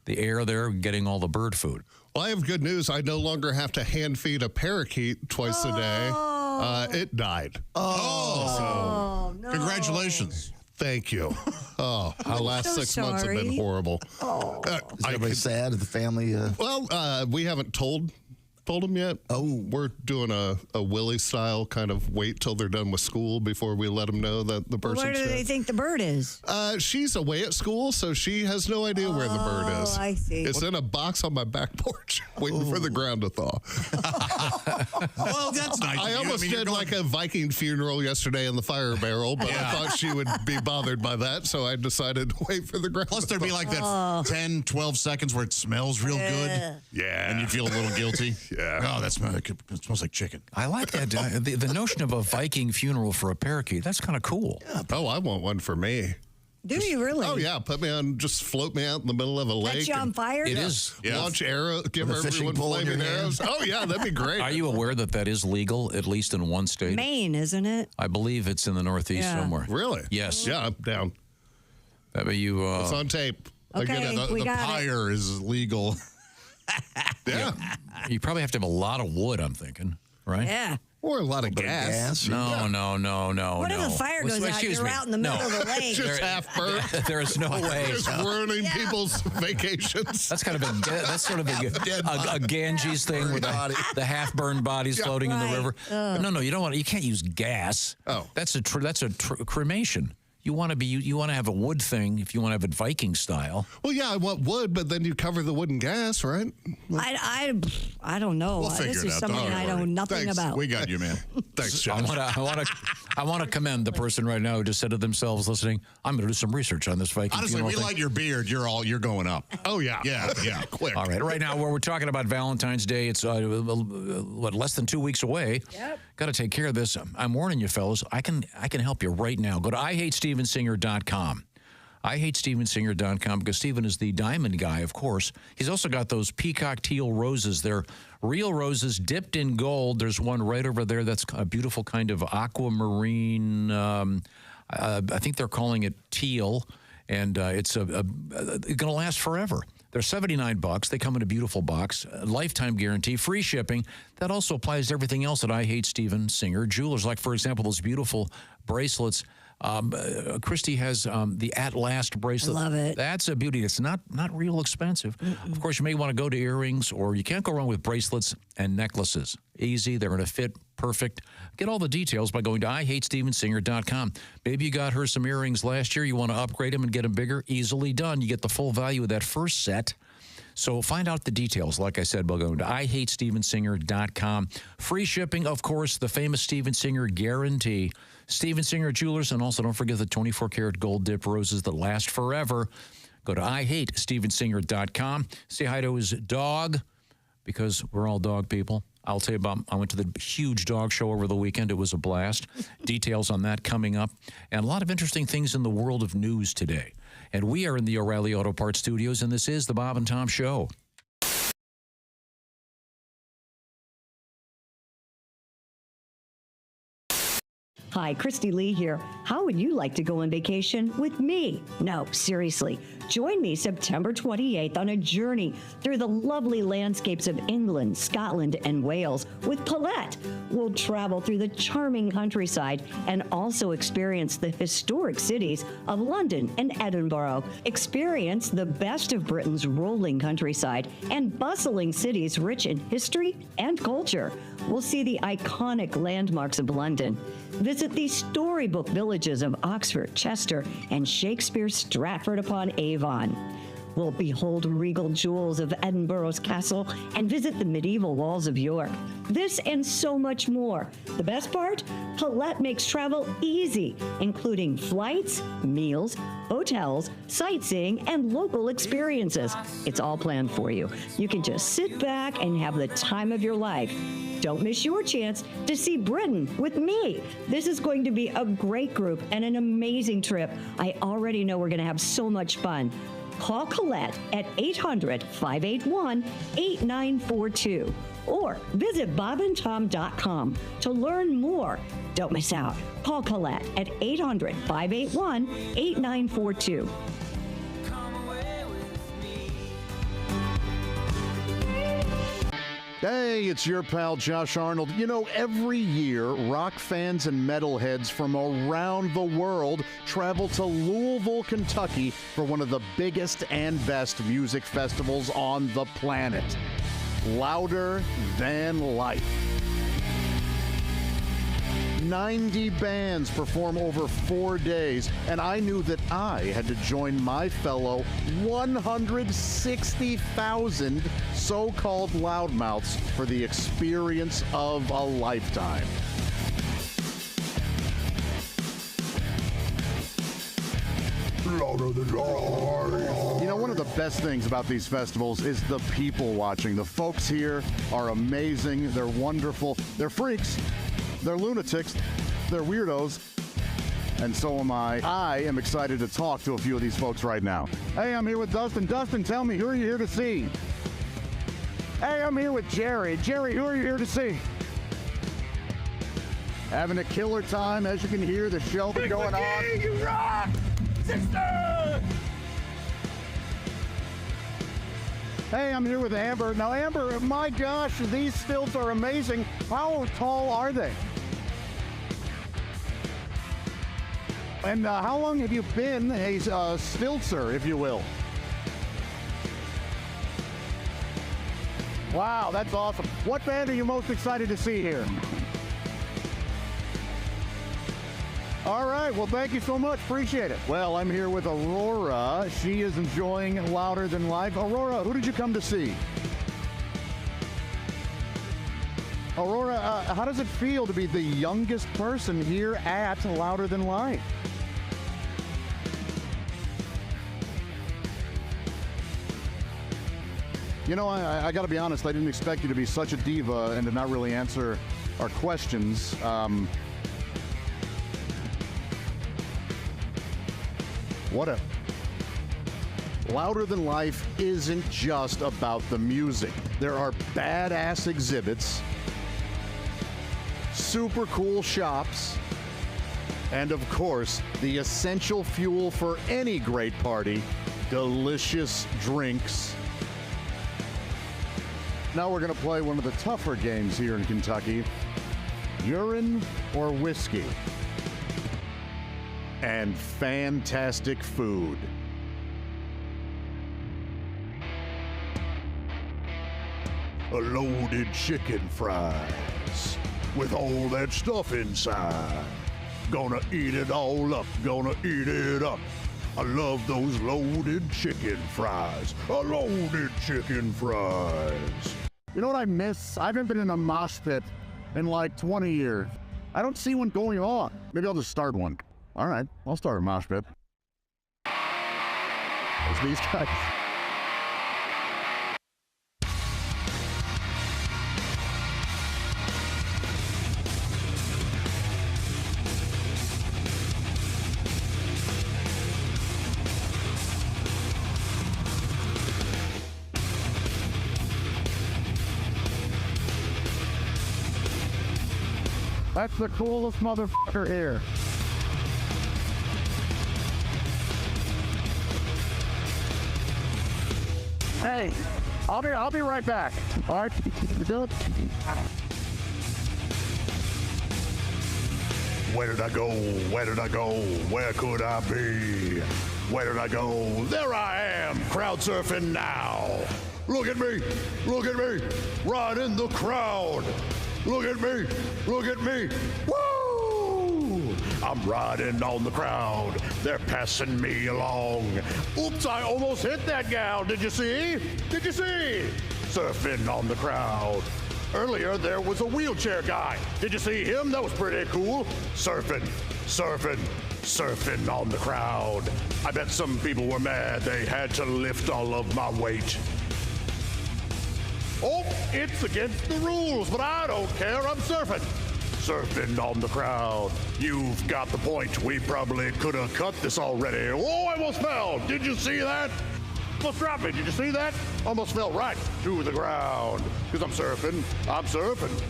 the air there, getting all the bird food. Well, I have good news. I no longer have to hand feed a parakeet twice a day. It died. Oh, no. Congratulations. Thank you. Oh, the last 6 months have been horrible. Is everybody sad? The family? Well, we haven't told them yet. Oh, we're doing a Willie style kind of wait till they're done with school before we let them know that the person's Where do they think the bird is? She's away at school, so she has no idea where the bird is. I see. It's in a box on my back porch, waiting for the ground to thaw. Well, that's nice. I almost did like a Viking funeral yesterday in the fire barrel, but I thought she would be bothered by that, so I decided to wait for the ground. Plus, to there'd be thaw. like that 10, 12 seconds where it smells real good. Yeah. And you'd feel a little guilty. Yeah. Oh, it smells like chicken. I like that. The notion of a Viking funeral for a parakeet, that's kind of cool. Yeah. Oh, I want one for me. Do you really? Oh, yeah. Put me on, just float me out in the middle of a lake. Catch you on fire? It is. Yeah. Launch arrows, give With a fishing everyone pole in your flaming hand. arrows. Oh, yeah, that'd be great. Are you aware that is legal, at least in one state? Maine, isn't it? I believe it's in the Northeast somewhere. Really? Yes. Yeah, I'm down. It's on tape. Okay, the we got pyre is legal. Yeah. You probably have to have a lot of wood, I'm thinking, right? Yeah. Or a lot of gas. No. What if the fire goes out? Excuse You're me. out in the middle of the lake. Just half burnt. There is no way. Just ruining people's vacations. That's kind of a Ganges thing with the half-burned bodies floating in the river. But no, you can't use gas. Oh, that's a cremation. You want to have a wood thing if you want to have it Viking style. Well, yeah, I want wood, but then you cover the wood and gas, right? I don't know. We'll figure this it is out. something Don't I know worry. nothing Thanks. about. We got you, man. Thanks, John. I want to commend the person right now who just said to themselves, listening, "I'm going to do some research on this Viking." Honestly, we like your beard. You're going up. Oh yeah, yeah. Quick. All right, now where we're talking about Valentine's Day, it's less than 2 weeks away. Yep. Got to take care of this. I'm warning you, fellas. I can help you right now. Go to IHateStevenSinger.com. IHateStevenSinger.com because Steven is the diamond guy, of course. He's also got those peacock teal roses. They're real roses dipped in gold. There's one right over there that's a beautiful kind of aquamarine. I think they're calling it teal, and it's going to last forever. They're $79. They come in a beautiful box, a lifetime guarantee, free shipping. That also applies to everything else at I Hate Steven Singer Jewelers. Like, for example, those beautiful bracelets. Christy has the At Last bracelet. I love it. That's a beauty. It's not real expensive. Of course, you may want to go to earrings, or you can't go wrong with bracelets and necklaces. Easy. They're going to fit perfect. Get all the details by going to IHateStevenSinger.com. Maybe you got her some earrings last year. You want to upgrade them and get them bigger. Easily done. You get the full value of that first set. So find out the details, like I said, by going to IHateStevenSinger.com. Free shipping, of course, the famous Steven Singer guarantee. Steven Singer Jewelers, and also don't forget the 24-karat gold dip roses that last forever. Go to IHateStevenSinger.com. Say hi to his dog, because we're all dog people. I'll tell you about, I went to the huge dog show over the weekend. It was a blast. Details on that coming up. And a lot of interesting things in the world of news today. And we are in the O'Reilly Auto Parts studios, and this is the Bob and Tom Show. Hi, Christy Lee here. How would you like to go on vacation with me? No, seriously. Join me September 28th on a journey through the lovely landscapes of England, Scotland, and Wales with Paulette. We'll travel through the charming countryside and also experience the historic cities of London and Edinburgh. Experience the best of Britain's rolling countryside and bustling cities rich in history and culture. We'll see the iconic landmarks of London. Visit the storybook villages of Oxford, Chester, and Shakespeare's Stratford-upon-Avon. We'll behold regal jewels of Edinburgh's castle and visit the medieval walls of York. This and so much more. The best part? Paulette makes travel easy, including flights, meals, hotels, sightseeing, and local experiences. It's all planned for you. You can just sit back and have the time of your life. Don't miss your chance to see Britain with me. This is going to be a great group and an amazing trip. I already know we're going to have so much fun. Call Colette at 800-581-8942 or visit bobandtom.com to learn more. Don't miss out. Call Colette at 800-581-8942. Hey, it's your pal Josh Arnold. You know, every year, rock fans and metalheads from around the world travel to Louisville, Kentucky for one of the biggest and best music festivals on the planet. Louder Than Life. 90 bands perform over 4 days, and I knew that I had to join my fellow 160,000 so-called loudmouths for the experience of a lifetime. Louder than life. You know, one of the best things about these festivals is the people watching. The folks here are amazing. They're wonderful. They're freaks. They're lunatics, they're weirdos, and so am I. I am excited to talk to a few of these folks right now. Hey, I'm here with Dustin. Dustin, tell me, who are you here to see? Hey, I'm here with Jerry. Jerry, who are you here to see? Having a killer time, as you can hear, the show is going on. You rock! Sister! Hey, I'm here with Amber. Now, Amber, my gosh, these stilts are amazing. How tall are they? And how long have you been a stiltzer, if you will? Wow, that's awesome. What band are you most excited to see here? All right, well, thank you so much. Appreciate it. Well, I'm here with Aurora. She is enjoying Louder Than Life. Aurora, who did you come to see? Aurora, how does it feel to be the youngest person here at Louder Than Life? You know, I got to be honest, I didn't expect you to be such a diva and to not really answer our questions. Louder Than Life isn't just about the music. There are badass exhibits, super cool shops, and of course, the essential fuel for any great party, delicious drinks. Now we're going to play one of the tougher games here in Kentucky, urine or whiskey. And fantastic food. A loaded chicken fries with all that stuff inside. Gonna eat it all up, gonna eat it up. I love those loaded chicken fries. A loaded chicken fries. You know what I miss? I haven't been in a mosh pit in like 20 years. I don't see one going on. Maybe I'll just start one. All right, I'll start a mosh pit. There's these guys. That's the coolest motherfucker here. Hey, I'll be right back. All right. Where did I go? Where did I go? Where could I be? Where did I go? There I am, crowd surfing now. Look at me, right in the crowd. Look at me, woo! I'm riding on the crowd, they're passing me along. Oops, I almost hit that gal, did you see? Surfing on the crowd. Earlier, there was a wheelchair guy. Did you see him? That was pretty cool. Surfing on the crowd. I bet some people were mad they had to lift all of my weight. Oh, it's against the rules, but I don't care. I'm surfing on the crowd. You've got the point. We probably could have cut this already. Oh, I almost fell. Did you see that? Almost dropped me. Did you see that? Almost fell right to the ground. Because I'm surfing.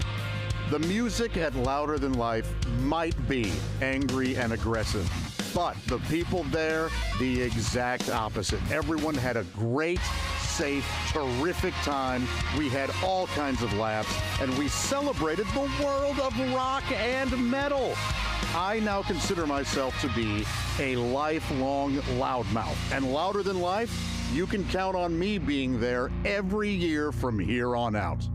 The music at Louder Than Life might be angry and aggressive, but the people there, the exact opposite. Everyone had a great, safe, terrific time. We had all kinds of laughs, and we celebrated the world of rock and metal. I now consider myself to be a lifelong loudmouth, and Louder Than Life, you can count on me being there every year from here on out.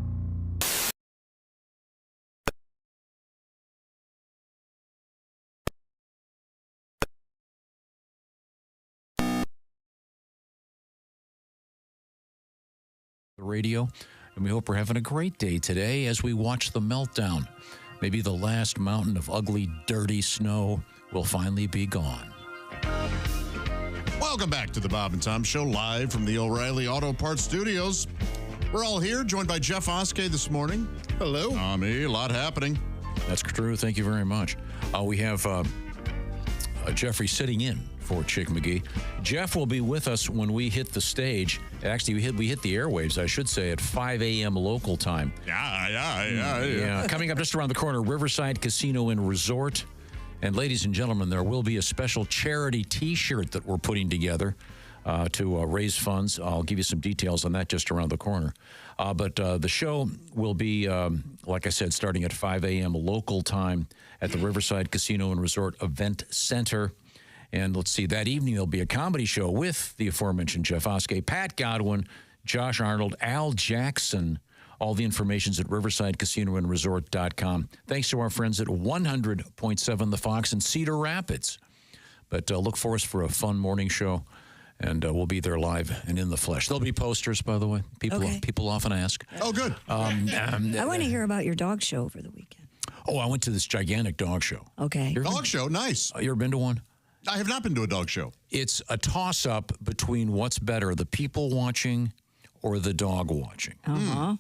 The radio, and we hope we're having a great day today as we watch the meltdown. Maybe the last mountain of ugly, dirty snow will finally be gone. Welcome back to the Bob and Tom Show, live from the O'Reilly Auto Parts Studios. We're all here, joined by Jeff Oskey this morning. Hello. Tommy, a lot happening. That's true. Thank you very much. We have Jeffrey sitting in for Chick McGee. Jeff will be with us when we hit the stage. Actually, we hit the airwaves, I should say, at 5 a.m. local time. Yeah. Coming up just around the corner, Riverside Casino and Resort. And ladies and gentlemen, there will be a special charity T-shirt that we're putting together. to raise funds. I'll give you some details on that just around the corner. But the show will be, like I said, starting at 5 a.m. local time at the Riverside Casino and Resort Event Center. And let's see, that evening there'll be a comedy show with the aforementioned Jeff Oskey, Pat Godwin, Josh Arnold, Al Jackson. All the information's at riversidecasinoandresort.com. Thanks to our friends at 100.7 The Fox in Cedar Rapids. But look for us for a fun morning show, and we'll be there live and in the flesh. There'll be posters, by the way. People often ask. Oh, good. I want to hear about your dog show over the weekend. Oh, I went to this gigantic dog show. Okay. Dog show, nice. You ever been to one? I have not been to a dog show. It's a toss-up between what's better, the people watching or the dog watching. Uh-huh.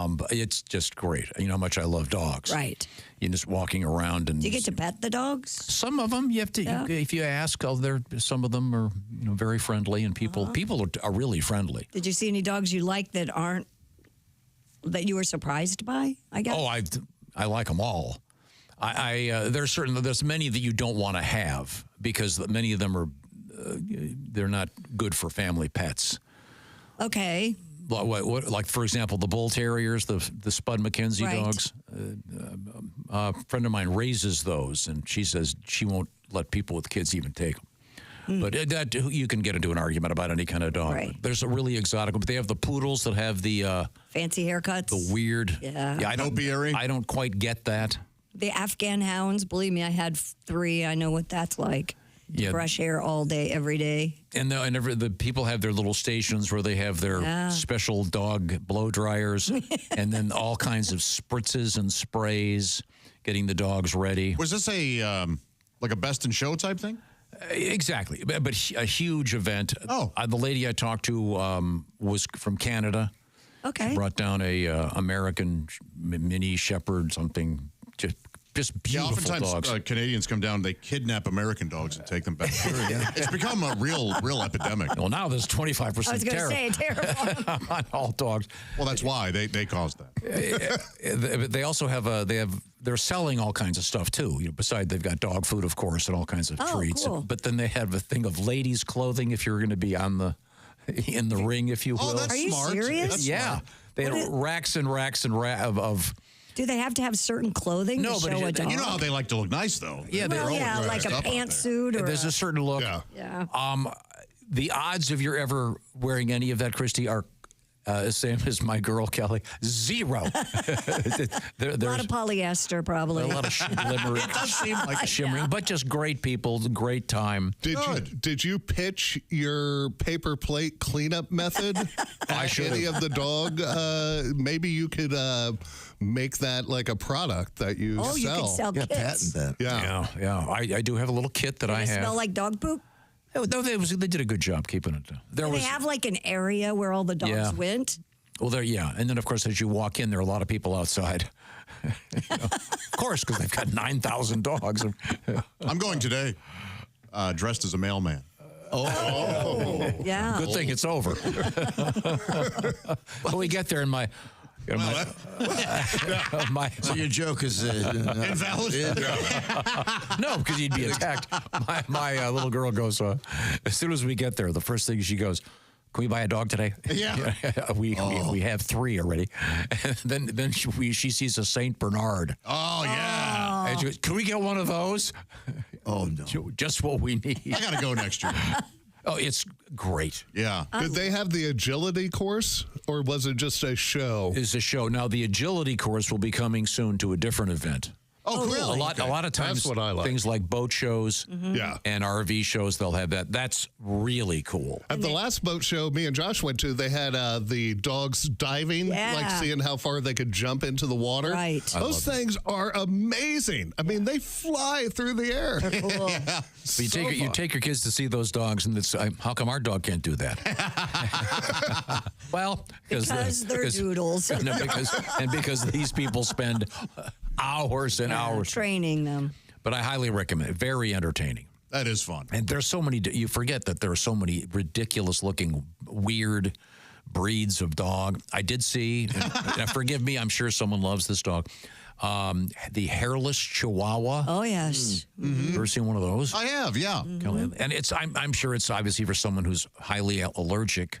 But it's just great. You know how much I love dogs. Right. You're just walking around and Do you get to pet the dogs? Some of them you have to. If you ask, some of them are very friendly, and people are really friendly. Did you see any dogs you like that you were surprised by? I guess. Oh, I like them all. There's many that you don't want to have because many of them are they're not good for family pets. Okay. Like, for example, the Bull Terriers, the Spud McKenzie dogs. A friend of mine raises those, and she says she won't let people with kids even take them. But that you can get into an argument about any kind of dog. Right. There's a really exotic, but they have the poodles that have the fancy haircuts, the weird. Yeah, I don't quite get that. The Afghan hounds. Believe me, I had 3. I know what that's like. Yeah. Brush hair all day, every day. And the people have their little stations where they have their special dog blow dryers and then all kinds of spritzes and sprays, getting the dogs ready. Was this like a best in show type thing? Exactly, but a huge event. Oh. The lady I talked to was from Canada. Okay. She brought down a American mini shepherd, something just beautiful oftentimes, dogs. Canadians come down, they kidnap American dogs and take them back. It's become a real epidemic. Well, now there's 25% I was going to say, terrible. on all dogs. Well, that's why they caused that. They also have they're selling all kinds of stuff too. Besides, they've got dog food, of course, and all kinds of treats. Cool. But then they have a thing of ladies' clothing if you're going to be in the ring, if you will. Oh, that's smart. Are you serious? That's yeah. smart. They had racks and racks and of. Do they have to have certain clothing to show a dog? You know how they like to look nice, though. Yeah, like a pantsuit or there's a certain look. Yeah. The odds of you ever wearing any of that, Christy, are same as my girl Kelly. 0. A lot of polyester, probably. A lot of shimmering. It does seem like shimmering, but just great people, great time. Did you pitch your paper plate cleanup method? I should any of the dog? Maybe you could make that like a product that you sell. You could sell kits. Patent that. Yeah. I do have a little kit that I have. Smell like dog poop? No, they did a good job keeping it. Do they have like an area where all the dogs went? Well, and then of course as you walk in, there are a lot of people outside. Of course, because they've got 9,000 dogs. I'm going today, dressed as a mailman. Yeah. Good thing it's over. When we get there, in my. So your joke is invalid? No, because you'd be attacked. My little girl goes, as soon as we get there, the first thing she goes, can we buy a dog today? Yeah. we have 3 already. And then she sees a Saint Bernard. Oh, yeah. And she goes, can we get one of those? Oh, no. Just what we need. I got to go next year. Oh, it's great. Yeah. Did they have the agility course, or was it just a show? It's a show. Now, the agility course will be coming soon to a different event. Oh, cool. really? A lot of times, That's what I like. things like boat shows and RV shows, they'll have that. That's really cool. At the last boat show me and Josh went to, they had the dogs diving, like seeing how far they could jump into the water. Right. Those things are amazing. I mean, they fly through the air. They're cool. But you take your kids to see those dogs, and it's how come our dog can't do that? Well, because they're doodles. because these people spend hours and hours training them. But I highly recommend it. Very entertaining. That is fun. And there's so many. You forget that there are so many ridiculous-looking, weird breeds of dog. I did see. And forgive me, I'm sure someone loves this dog. The hairless Chihuahua. Oh, yes. Ever seen one of those? I have, yeah. And it's I'm sure it's obviously for someone who's highly allergic.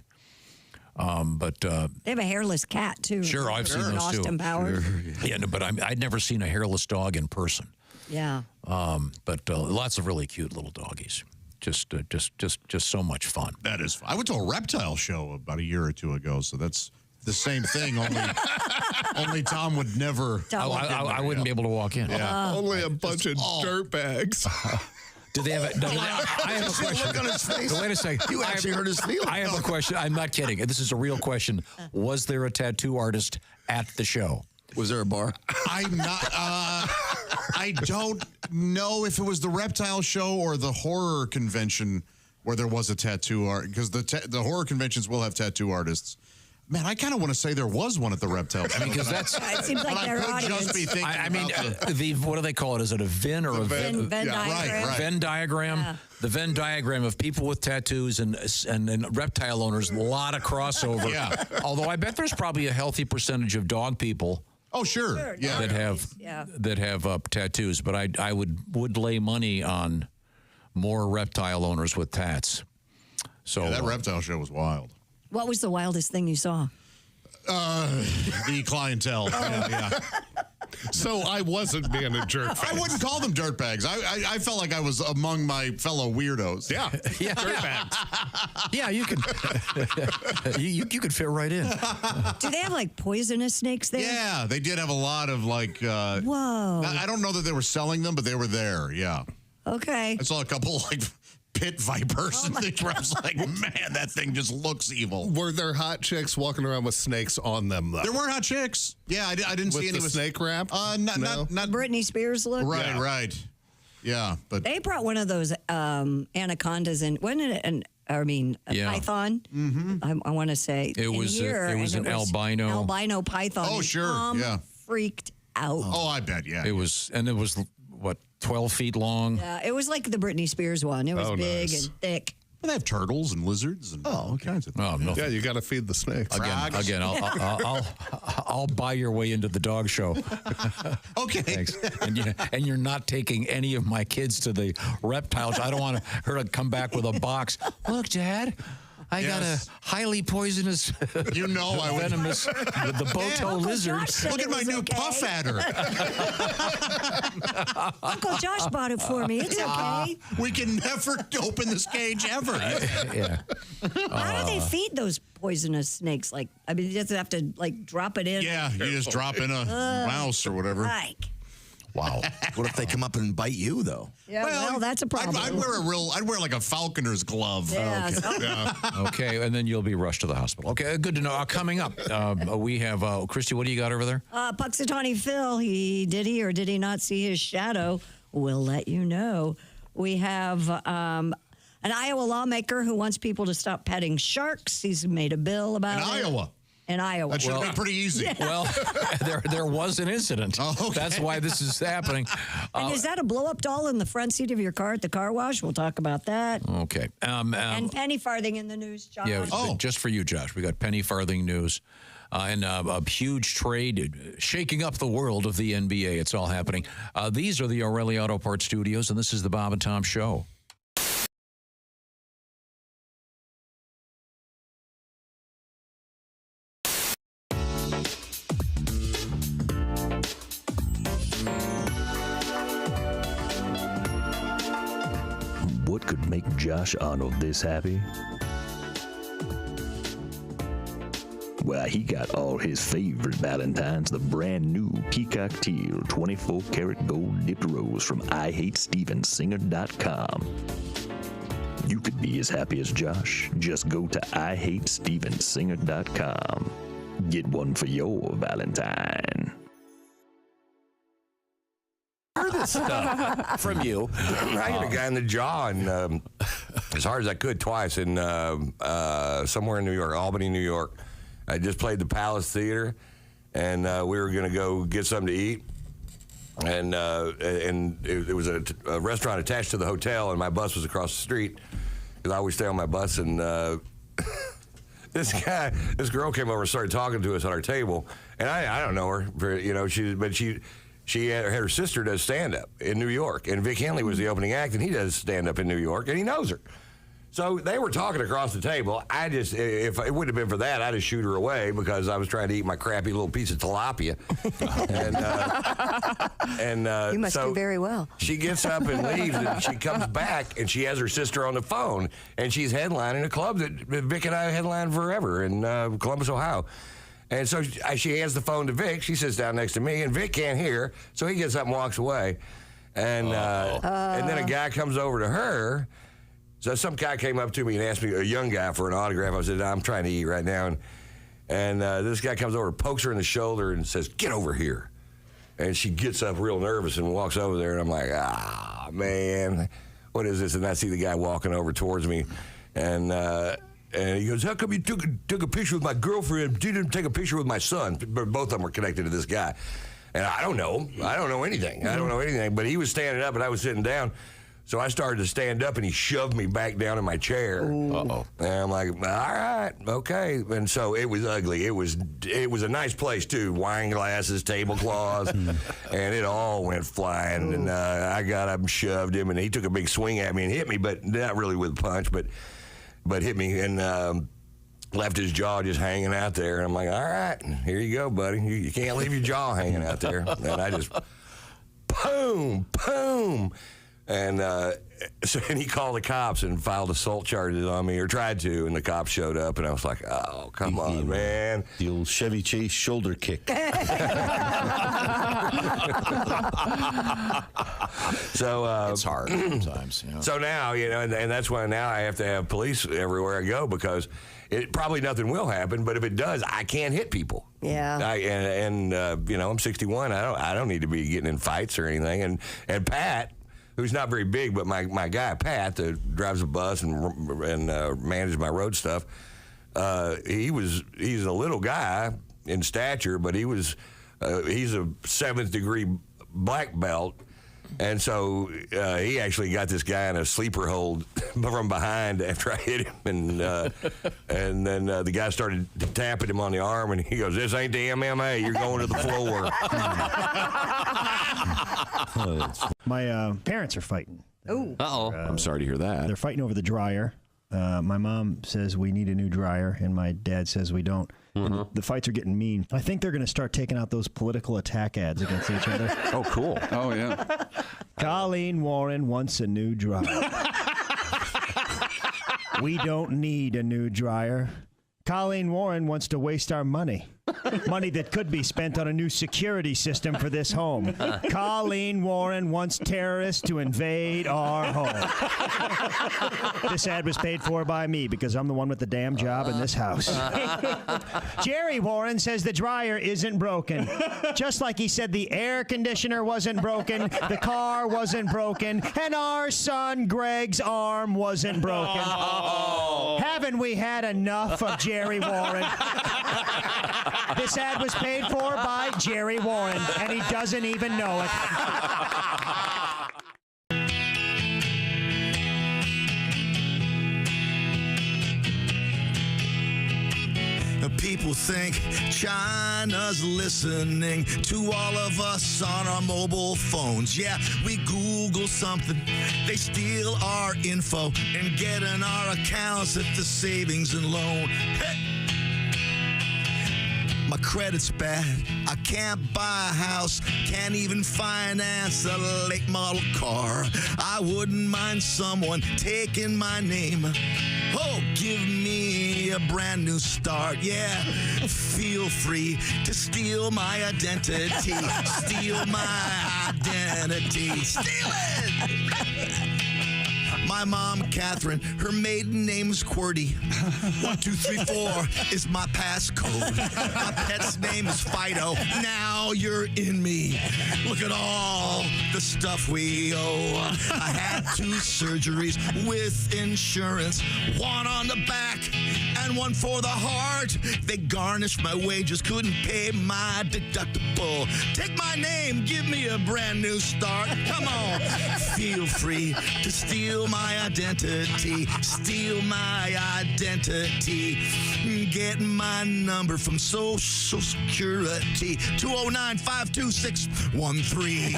But they have a hairless cat, too. Sure, I've seen those, too. Austin Powers. Yeah, no, but I'd never seen a hairless dog in person. Yeah. But lots of really cute little doggies. Just so much fun. That is fun. I went to a reptile show about a year or two ago, so that's the same thing, only Tom would never. I wouldn't be able to walk in. Yeah. Only a bunch of dirt bags. Do they have a... I have a question. Look on his face. Wait a second. You actually hurt his feelings. I have a question. I'm not kidding. This is a real question. Was there a tattoo artist at the show? Was there a bar? I'm not... I don't know if it was the reptile show or the horror convention where there was a tattoo art, because the horror conventions will have tattoo artists. Man, I kind of want to say there was one at the reptile show. I mean, because that's... It seems like their audience. Just be thinking what do they call it? Is it a Venn or a Venn diagram? Right. Venn diagram? Yeah. The Venn diagram of people with tattoos and reptile owners, a lot of crossover. Yeah. Although I bet there's probably a healthy percentage of dog people. Oh, sure. Yeah. That have tattoos, but I would lay money on more reptile owners with tats. So that reptile show was wild. What was the wildest thing you saw? The clientele. Yeah. So I wasn't being a jerk. I wouldn't call them dirtbags. I felt like I was among my fellow weirdos. Yeah. Dirtbags. Yeah, you could you could fit right in. Do they have like poisonous snakes there? Yeah, they did have a lot of like whoa. I don't know that they were selling them, but they were there. Yeah. Okay. I saw a couple like pit vipers and things where I was like, man, that thing just looks evil. Were there hot chicks walking around with snakes on them, though? There were hot chicks. Yeah, I didn't see any with snake wrap? Not Britney Spears look? Right. Yeah, but they brought one of those anacondas in. Wasn't it a python? Mm-hmm. I want to say it was an albino python. Oh, sure. Yeah. Freaked out. Oh, I bet. Yeah. It was what, 12 feet long? Yeah, it was like the Britney Spears one. It was big and thick. Well, they have turtles and lizards and all kinds of things. Oh, no. Yeah, you got to feed the snakes. Again, I'll buy your way into the dog show. Okay. Thanks. And you're not taking any of my kids to the reptiles. I don't want her to come back with a box. Look, Dad, I got a highly poisonous, venomous, the Boto lizard. Look at my new puff adder. Uncle Josh bought it for me. It's okay. We can never open this cage ever. Yeah. How do they feed those poisonous snakes? Like, I mean, you just have to like drop it in. Yeah, you just drop in a mouse or whatever. Like. Wow. What if they come up and bite you, though? Yeah, well that's a problem. I'd wear like a falconer's glove. Yeah. Okay, and then you'll be rushed to the hospital. Okay, good to know. Coming up, we have, Christy, what do you got over there? Puxatawny Phil, did he or did he not see his shadow? We'll let you know. We have an Iowa lawmaker who wants people to stop petting sharks. He's made a bill about it. Iowa. In Iowa. That should have been pretty easy. Yeah. Well, there was an incident. Oh, okay. That's why this is happening. And is that a blow-up doll in the front seat of your car at the car wash? We'll talk about that. Okay. And penny farthing in the news, Josh. Yeah, just for you, Josh. We got penny farthing news. And a huge trade shaking up the world of the NBA. It's all happening. These are the O'Reilly Auto Parts Studios, and this is the Bob and Tom Show. What could make Josh Arnold this happy? Well, he got all his favorite Valentines, the brand new Peacock Teal 24-karat gold dipped rose from IHateStevensinger.com. You could be as happy as Josh. Just go to IHateStevensinger.com. Get one for your Valentine. Heard this stuff from you. I hit a guy in the jaw and as hard as I could twice in somewhere in New York, Albany, New York. I just played the Palace Theater, and we were going to go get something to eat. And it was a restaurant attached to the hotel, and my bus was across the street because I always stay on my bus. And this girl came over and started talking to us at our table, and I don't know her, she she had her sister does stand-up in New York, and Vic Henley was the opening act, and he does stand-up in New York, and he knows her. So they were talking across the table. If it wouldn't have been for that, I'd just shoot her away because I was trying to eat my crappy little piece of tilapia. You must do very well. She gets up and leaves, and she comes back, and she has her sister on the phone, and she's headlining a club that Vic and I headlined forever in Columbus, Ohio. And so she hands the phone to Vic. She sits down next to me, and Vic can't hear, so he gets up and walks away. And then a guy comes over to her. So some guy came up to me and asked me, a young guy, for an autograph. I said, I'm trying to eat right now. And this guy comes over, pokes her in the shoulder, and says, get over here. And she gets up real nervous and walks over there. And I'm like, man, what is this? And I see the guy walking over towards me. And he goes, how come you took a picture with my girlfriend? You didn't take a picture with my son. Both of them were connected to this guy. And I don't know. I don't know anything. But he was standing up and I was sitting down. So I started to stand up, and he shoved me back down in my chair. Uh-oh. And I'm like, all right, okay. And so it was ugly. It was a nice place, too. Wine glasses, tablecloths, and it all went flying. And I got up and shoved him, and he took a big swing at me and hit me, but not really with a punch, but hit me and left his jaw just hanging out there. And I'm like, all right, here you go, buddy. You can't leave your jaw hanging out there. And I just, boom. And he called the cops and filed assault charges on me, or tried to, and the cops showed up, and I was like, oh, come on, man. The old Chevy Chase shoulder kick. So it's hard sometimes. You know. So now, and that's why now I have to have police everywhere I go, because probably nothing will happen, but if it does, I can't hit people. Yeah. I'm 61. I don't need to be getting in fights or anything. And Pat, who's not very big, but my guy, Pat, that drives a bus and manages my road stuff, he's a little guy in stature, but he's a 7th degree black belt. And so he actually got this guy in a sleeper hold from behind after I hit him. And then the guy started tapping him on the arm, and he goes, this ain't the MMA. You're going to the floor. My parents are fighting. Oh. Uh-oh. I'm sorry to hear that. They're fighting over the dryer. My mom says we need a new dryer, and my dad says we don't. Mm-hmm. The fights are getting mean. I think they're going to start taking out those political attack ads against each other. Oh, cool. Oh, yeah. Colleen Warren wants a new dryer. We don't need a new dryer. Colleen Warren wants to waste our money. Money that could be spent on a new security system for this home. Colleen Warren wants terrorists to invade our home. This ad was paid for by me because I'm the one with the damn job in this house. Jerry Warren says the dryer isn't broken. Just like he said the air conditioner wasn't broken, the car wasn't broken, and our son Greg's arm wasn't broken. Oh. Haven't we had enough of Jerry Warren? This ad was paid for by Jerry Warren, and he doesn't even know it. People think China's listening to all of us on our mobile phones. Yeah, we Google something, they steal our info and get in our accounts at the savings and loan. Hey! My credit's bad, I can't buy a house, can't even finance a late model car. I wouldn't mind someone taking my name. Oh, give me a brand new start, yeah. Feel free to steal my identity. Steal my identity. Steal it! My mom, Catherine, her maiden name's QWERTY. 1, 2, 3, 4 is my passcode. My pet's name is Fido. Now you're in me. Look at all the stuff we owe. I had 2 surgeries with insurance. One on the back find one for the heart. They garnished my wages, couldn't pay my deductible. Take my name, give me a brand new start. Come on, feel free to steal my identity. Steal my identity. Get my number from Social Security. 209-526-13.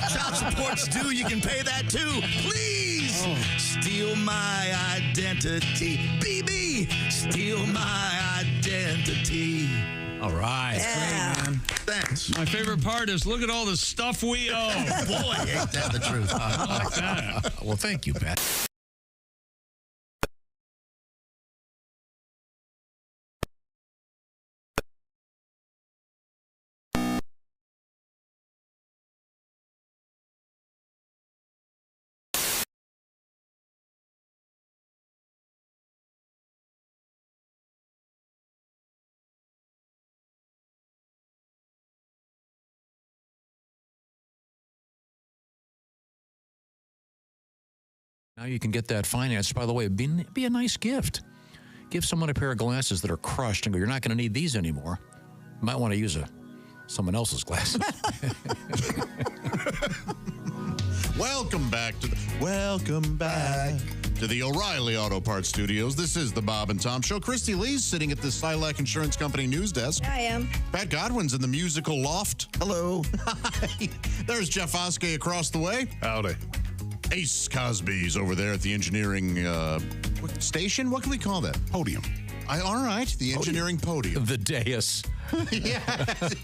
Child support's due, you can pay that too. Please steal my identity. BB, steal my identity. All right. Yeah. Great, man. Thanks. My favorite part is look at all the stuff we owe. Boy, ain't that the truth. I like that. Well, thank you, Pat. Now you can get that financed. By the way, be a nice gift. Give someone a pair of glasses that are crushed and go, you're not going to need these anymore. You might want to use someone else's glasses. Welcome back to the O'Reilly Auto Parts Studios. This is the Bob and Tom Show. Christy Lee's sitting at the Silac Insurance Company news desk. I am. Pat Godwin's in the musical loft. Hello. There's Jeff Oskey across the way. Howdy. Ace Cosby's over there at the engineering station. What can we call that? Podium. All right, the engineering podium. The dais. Yes.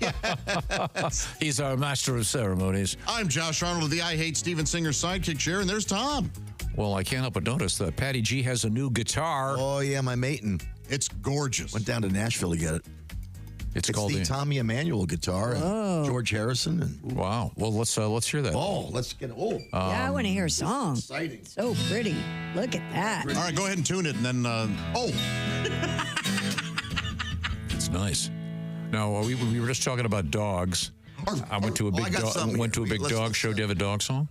He's our master of ceremonies. I'm Josh Arnold of the I Hate Steven Singer sidekick chair, and there's Tom. Well, I can't help but notice that Patty G has a new guitar. Oh, yeah, my mating. It's gorgeous. Went down to Nashville to get it. It's It's called the Tommy Emmanuel guitar. And George Harrison. And wow. Well, let's hear that. oh, let's get Yeah, I want to hear a song. Exciting. So pretty. Look at that. All right, go ahead and tune it, and then, It's nice. Now, we were just talking about dogs. I went to a big dog show. Do you have a dog song?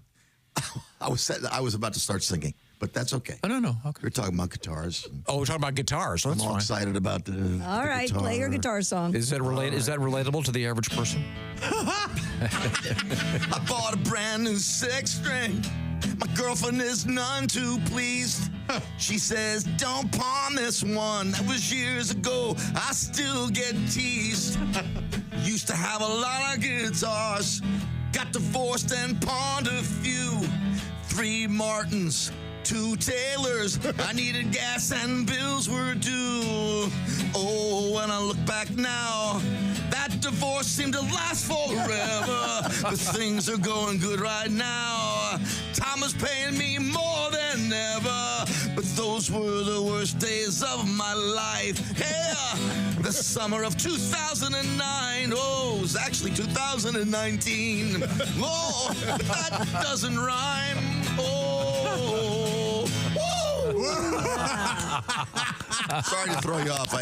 I was about to start singing, but that's okay. Oh, no. Okay. We're talking about guitars. Oh, we're talking about guitars. I'm all excited about the All right, guitar. play your guitar song. Is that relatable to the average person? I bought a brand new six string. My girlfriend is none too pleased. She says, don't pawn this one. That was years ago. I still get teased. Used to have a lot of guitars. Got divorced and pawned a few. 3 Martins, 2 Taylors. I needed gas and bills were due. Oh, when I look back now, that divorce seemed to last forever. But things are going good right now. Tom is paying me more than ever. But those were the worst days of my life. Yeah, the summer of 2009. Oh, it was actually 2019. Oh, that doesn't rhyme. Oh, sorry to throw you off.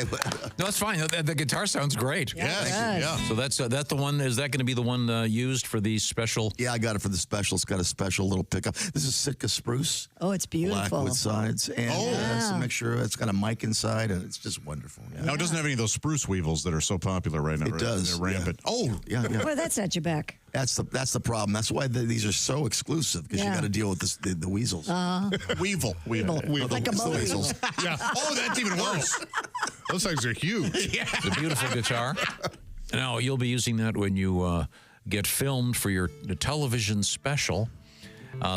No, it's fine. The guitar sounds great. Yes. Yeah. So that's that the one. Is that going to be the one used for these special? Yeah, I got it for the special. It's got a special little pickup. This is Sitka spruce. Oh, it's beautiful. Black with sides. And it's a mixture. It's got a mic inside, and it's just wonderful. Yeah. No, it doesn't have any of those spruce weevils that are so popular right now. It does. They're rampant. Yeah. Oh, yeah. Well, that set you back. That's the problem. That's why these are so exclusive, because you got to deal with the weasels. Weevil. Like a the weasels. Yeah. Oh, that's even worse. Those things are huge. Yeah. It's a beautiful guitar. Now, you'll be using that when you get filmed for your television special,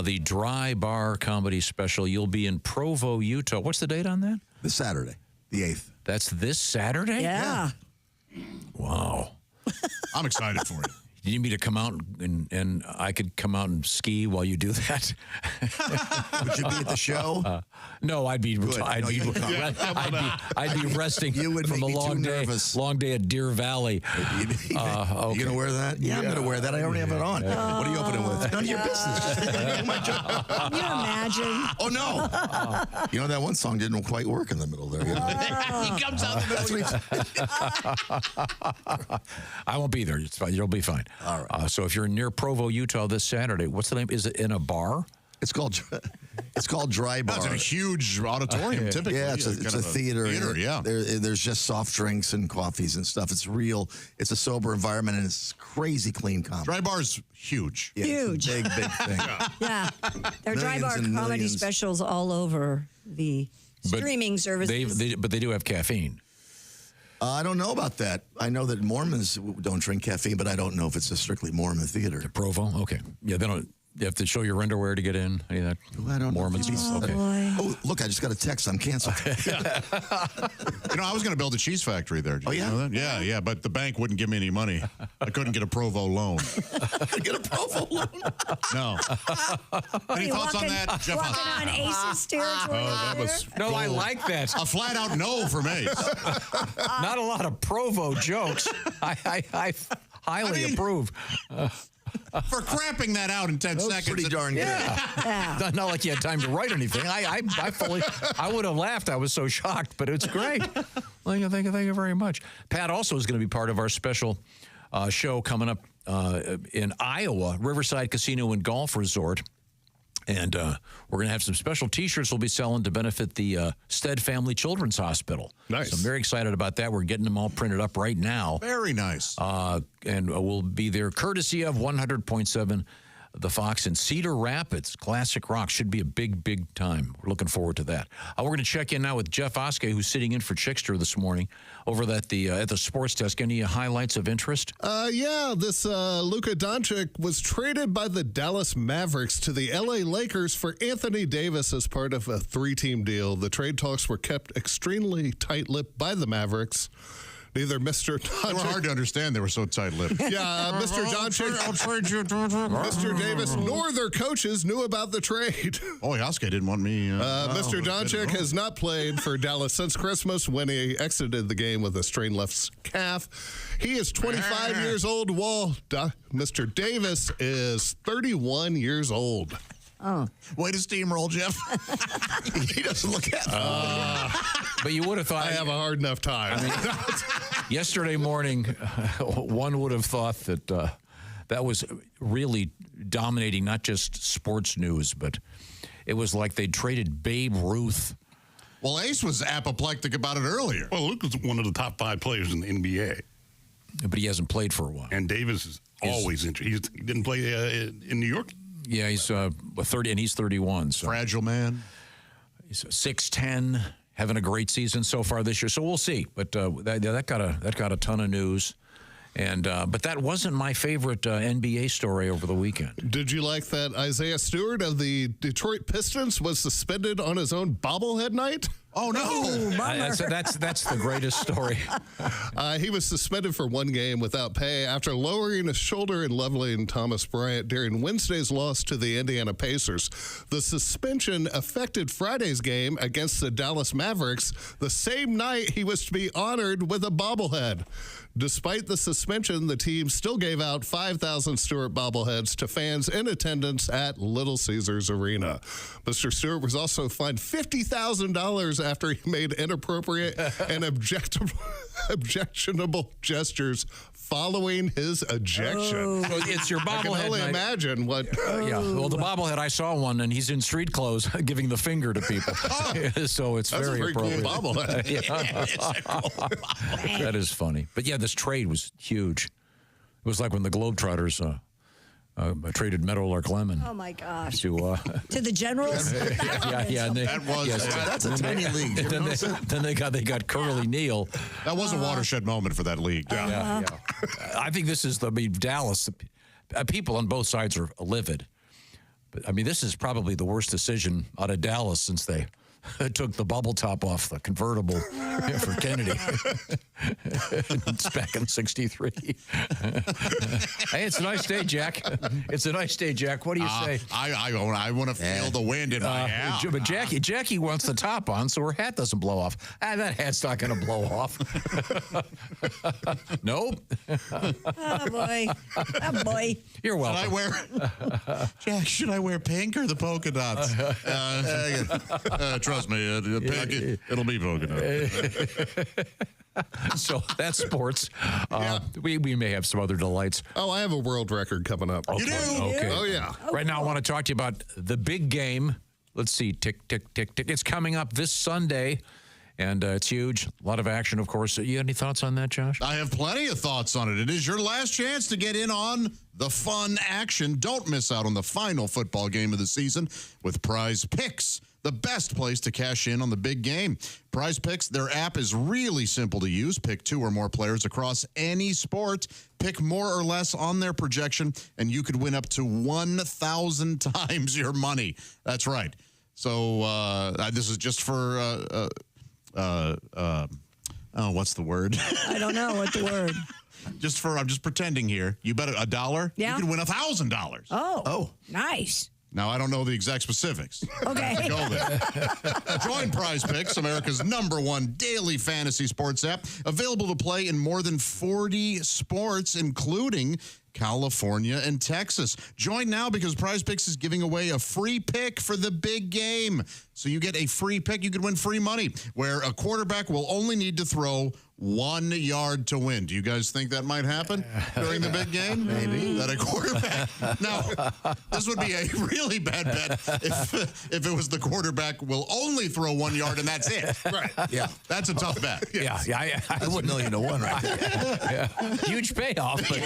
the Dry Bar Comedy Special. You'll be in Provo, Utah. What's the date on that? This Saturday, the 8th. That's this Saturday? Yeah. Wow. I'm excited for it. You need me to come out and I could come out and ski while you do that? Would you be at the show? No, I'd be resting from a long day at Deer Valley. You gonna wear that? Yeah, I'm gonna wear that. I already have it on. What are you opening with? None of your business. My job. Can you imagine? Oh no! You know that one song didn't quite work in the middle there. You know? He comes out the middle. I won't be there. It's fine. You'll be fine. All right. So if you're near Provo, Utah this Saturday, what's the name? Is it in a bar? It's called Dry Bar. It's in a huge auditorium, typically. Yeah, it's a theater. Yeah. There's just soft drinks and coffees and stuff. It's real. It's a sober environment, and it's crazy clean comedy. Dry Bar's huge. Yeah, Huge. It's a big thing. Yeah. There are dry bar Millions and comedy millions. specials all over the streaming services. But they do have caffeine. I don't know about that. I know that Mormons don't drink caffeine, but I don't know if it's a strictly Mormon theater. Provo? Okay. Yeah, they don't. You have to show your underwear to get in. Any of that? I don't Mormons. know. Okay. Oh, look, I just got a text. I'm canceled. I was going to build a cheese factory there. Did you know that? Yeah, but the bank wouldn't give me any money. I couldn't get a Provo loan. Get a Provo loan? No. Any thoughts on that, Jeff? Walking on Ace's territory. No, I like that. A flat out no from Ace. Not a lot of Provo jokes. I highly approve. For crapping that out in 10 seconds. Pretty darn good. Yeah. Not like you had time to write anything. I would have laughed. I was so shocked, but it's great. Well, thank you very much. Pat also is going to be part of our special show coming up in Iowa, Riverside Casino and Golf Resort. And we're going to have some special T-shirts we'll be selling to benefit the Stead Family Children's Hospital. Nice. So I'm very excited about that. We're getting them all printed up right now. Very nice. And we'll be there courtesy of 100.7 The Fox in Cedar Rapids. Classic rock. Should be a big, big time. We're looking forward to that. We're going to check in now with Jeff Oskey, who's sitting in for Chickster this morning over at the sports desk. Any highlights of interest? This Luka Doncic was traded by the Dallas Mavericks to the LA Lakers for Anthony Davis as part of a 3-team deal. The trade talks were kept extremely tight-lipped by the Mavericks. Neither Mr. Doncic... They were hard to understand. They were so tight-lipped. Yeah, Mr. Doncic, Mr. Davis, nor their coaches knew about the trade. Oh, Oskey didn't want me... Mr. Doncic has not played for Dallas since Christmas when he exited the game with a strained left calf. He is 25 years old, while Mr. Davis is 31 years old. Oh. Way to steamroll, Jeff. He doesn't look happy. But you would have thought... I have a hard enough time. Yesterday morning, one would have thought that that was really dominating not just sports news, but it was like they traded Babe Ruth. Well, Ace was apoplectic about it earlier. Well, Luke was one of the top 5 players in the NBA. But he hasn't played for a while. And Davis is always injured. He didn't play in New York? Yeah, he's 30, and he's 31. So. Fragile man. He's 6'10", having a great season so far this year. So we'll see. But that got a ton of news. And but that wasn't my favorite NBA story over the weekend. Did you like that Isaiah Stewart of the Detroit Pistons was suspended on his own bobblehead night? Oh, no. That's the greatest story. He was suspended for 1 game without pay after lowering his shoulder and leveling Thomas Bryant during Wednesday's loss to the Indiana Pacers. The suspension affected Friday's game against the Dallas Mavericks, the same night he was to be honored with a bobblehead. Despite the suspension, the team still gave out 5,000 Stewart bobbleheads to fans in attendance at Little Caesars Arena. Mr. Stewart was also fined $50,000 after he made inappropriate and objectionable gestures following his ejection. So it's your bobblehead. I can only imagine what... Yeah, well, the bobblehead, I saw one, and he's in street clothes giving the finger to people. So it's That's very a pretty appropriate. cool bobblehead. That is funny. But yeah, this trade was huge. It was like when the Globetrotters traded Meadowlark Lemon. Oh, my gosh. To the Generals? yeah. That's a tiny league. Then they got Curly Neal. That was a watershed moment for that league. Yeah. I think this is Dallas. People on both sides are livid. But I mean, this is probably the worst decision out of Dallas since they took the bubble top off the convertible for Kennedy. It's back in '63. Hey, it's a nice day, Jack. It's a nice day, Jack. What do you say? I want to feel the wind in my hat. But Jackie wants the top on so her hat doesn't blow off. That hat's not going to blow off. Nope. Oh, boy. Oh, boy. You're welcome. Jack, should I wear pink or the polka dots? Trust me, pink, it'll be polka dot. So that's sports. We may have some other delights. Oh, I have a world record coming up. Okay. You do? Okay. Oh, yeah. Right now, I want to talk to you about the big game. Let's see. Tick, tick, tick, tick. It's coming up this Sunday, and it's huge. A lot of action, of course. You have any thoughts on that, Josh? I have plenty of thoughts on it. It is your last chance to get in on the fun action. Don't miss out on the final football game of the season with Prize Picks, the best place to cash in on the big game. Prize Picks, their app is really simple to use. Pick 2 or more players across any sport. Pick more or less on their projection, and you could win up to 1,000 times your money. That's right. So this is just for, what's the word? I don't know what the word. I'm just pretending here. You bet $1, Yeah. you can win $1,000. Oh, nice. Now, I don't know the exact specifics. Okay. Go there. Join Prize Picks, America's #1 daily fantasy sports app, available to play in more than 40 sports, including California and Texas. Join now because Prize Picks is giving away a free pick for the big game. So you get a free pick, you could win free money, where a quarterback will only need to throw 1 yard to win. Do you guys think that might happen during the big game? Maybe. That a quarterback... Now, this would be a really bad bet if it was the quarterback will only throw 1 yard and that's it. Right. Yeah. That's a tough bet. Yeah. That's $1 million to 1 right there. Huge payoff, but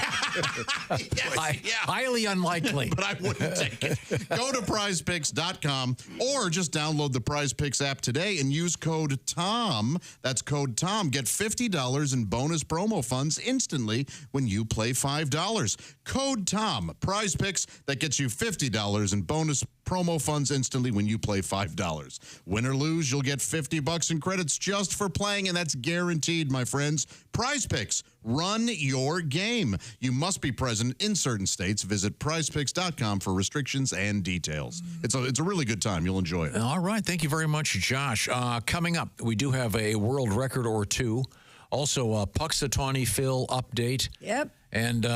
highly unlikely. But I wouldn't take it. Go to prizepicks.com or just download the Prize Picks app today and use code TOM. That's code TOM. Get $50 in bonus promo funds instantly when you play $5. Code TOM. Prize Picks, that gets you $50 in bonus promo funds instantly when you play $5. Win or lose, you'll get $50 in credits just for playing, and that's guaranteed, my friends. Prize Picks. Run your game. You must be present in certain states. Visit prizepicks.com for restrictions and details. It's a really good time. You'll enjoy it. All right. Thank you very much, Josh. Coming up, we do have a world record or two. Also, a Puxatawny Phil update. Yep. And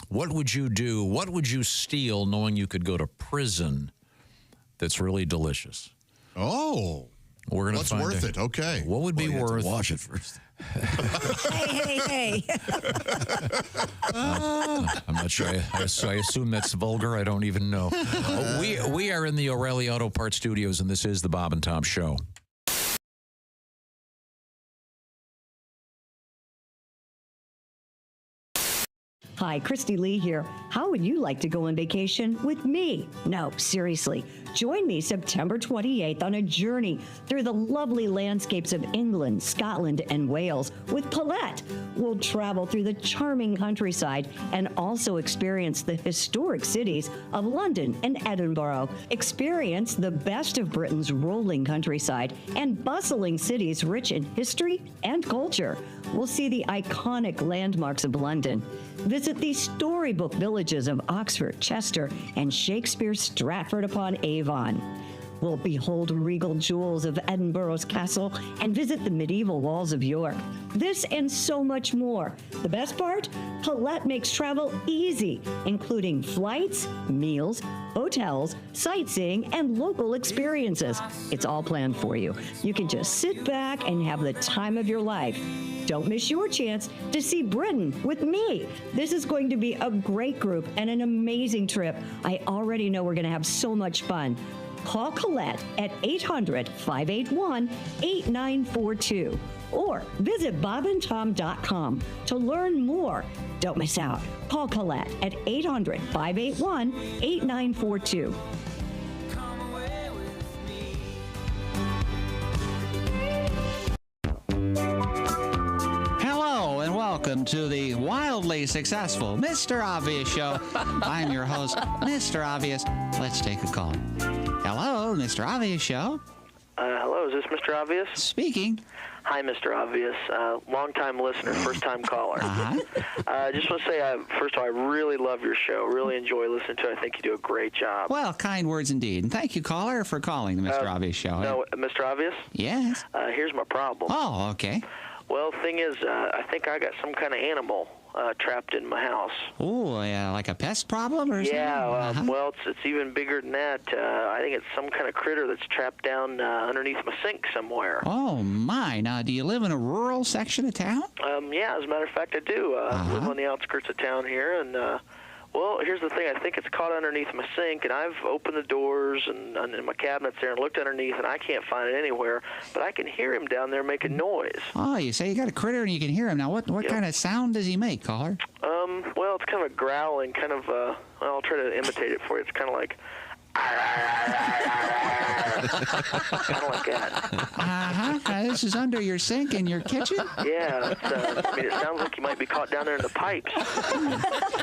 what would you do? What would you steal knowing you could go to prison that's really delicious? Oh. We're gonna What's find worth out. it? Okay. What would be You have worth? to wash it first. Hey. I'm not sure. I assume that's vulgar. I don't even know. We are in the O'Reilly Auto Parts Studios, and this is the Bob and Tom Show. Hi, Christy Lee here. How would you like to go on vacation with me? No, seriously. Join me September 28th on a journey through the lovely landscapes of England, Scotland, and Wales with Paulette. We'll travel through the charming countryside and also experience the historic cities of London and Edinburgh. Experience the best of Britain's rolling countryside and bustling cities rich in history and culture. We'll see the iconic landmarks of London. Visit the storybook villages of Oxford, Chester, and Shakespeare's Stratford-upon-Avon. We'll behold regal jewels of Edinburgh's castle and visit the medieval walls of York. This and so much more. The best part? Paulette makes travel easy, including flights, meals, hotels, sightseeing, and local experiences. It's all planned for you. You can just sit back and have the time of your life. Don't miss your chance to see Britain with me. This is going to be a great group and an amazing trip. I already know we're going to have so much fun. Call Colette at 800-581-8942 or visit bobandtom.com to learn more. Don't miss out. Call Colette at 800-581-8942. Hello and welcome to the wildly successful Mr. Obvious Show. I'm your host, Mr. Obvious. Let's take a call. Hello, Mr. Obvious Show. Hello, is this Mr. Obvious? Speaking. Hi, Mr. Obvious. Long-time listener, first-time caller. Just want to say, first of all, I really love your show. Really enjoy listening to it. I think you do a great job. Well, kind words indeed. And thank you, caller, for calling the Mr. Obvious Show. No, Mr. Obvious? Yes? Here's my problem. Oh, okay. Well, the thing is, I think I got some kind of animal trapped in my house. Ooh, yeah, like a pest problem or something? Yeah, well, it's even bigger than that. I think it's some kind of critter that's trapped down underneath my sink somewhere. Oh, my. Now, do you live in a rural section of town? Yeah, as a matter of fact, I do. I live on the outskirts of town here, and well, here's the thing. I think it's caught underneath my sink, and I've opened the doors and my cabinets there and looked underneath, and I can't find it anywhere. But I can hear him down there making noise. Oh, you say you got a critter and you can hear him. Now, what kind of sound does he make, caller? Well, it's kind of a growling, kind of, I'll try to imitate it for you. It's kind of like... kind of like that. This is under your sink in your kitchen? Yeah, I mean, it sounds like you might be caught down there in the pipes.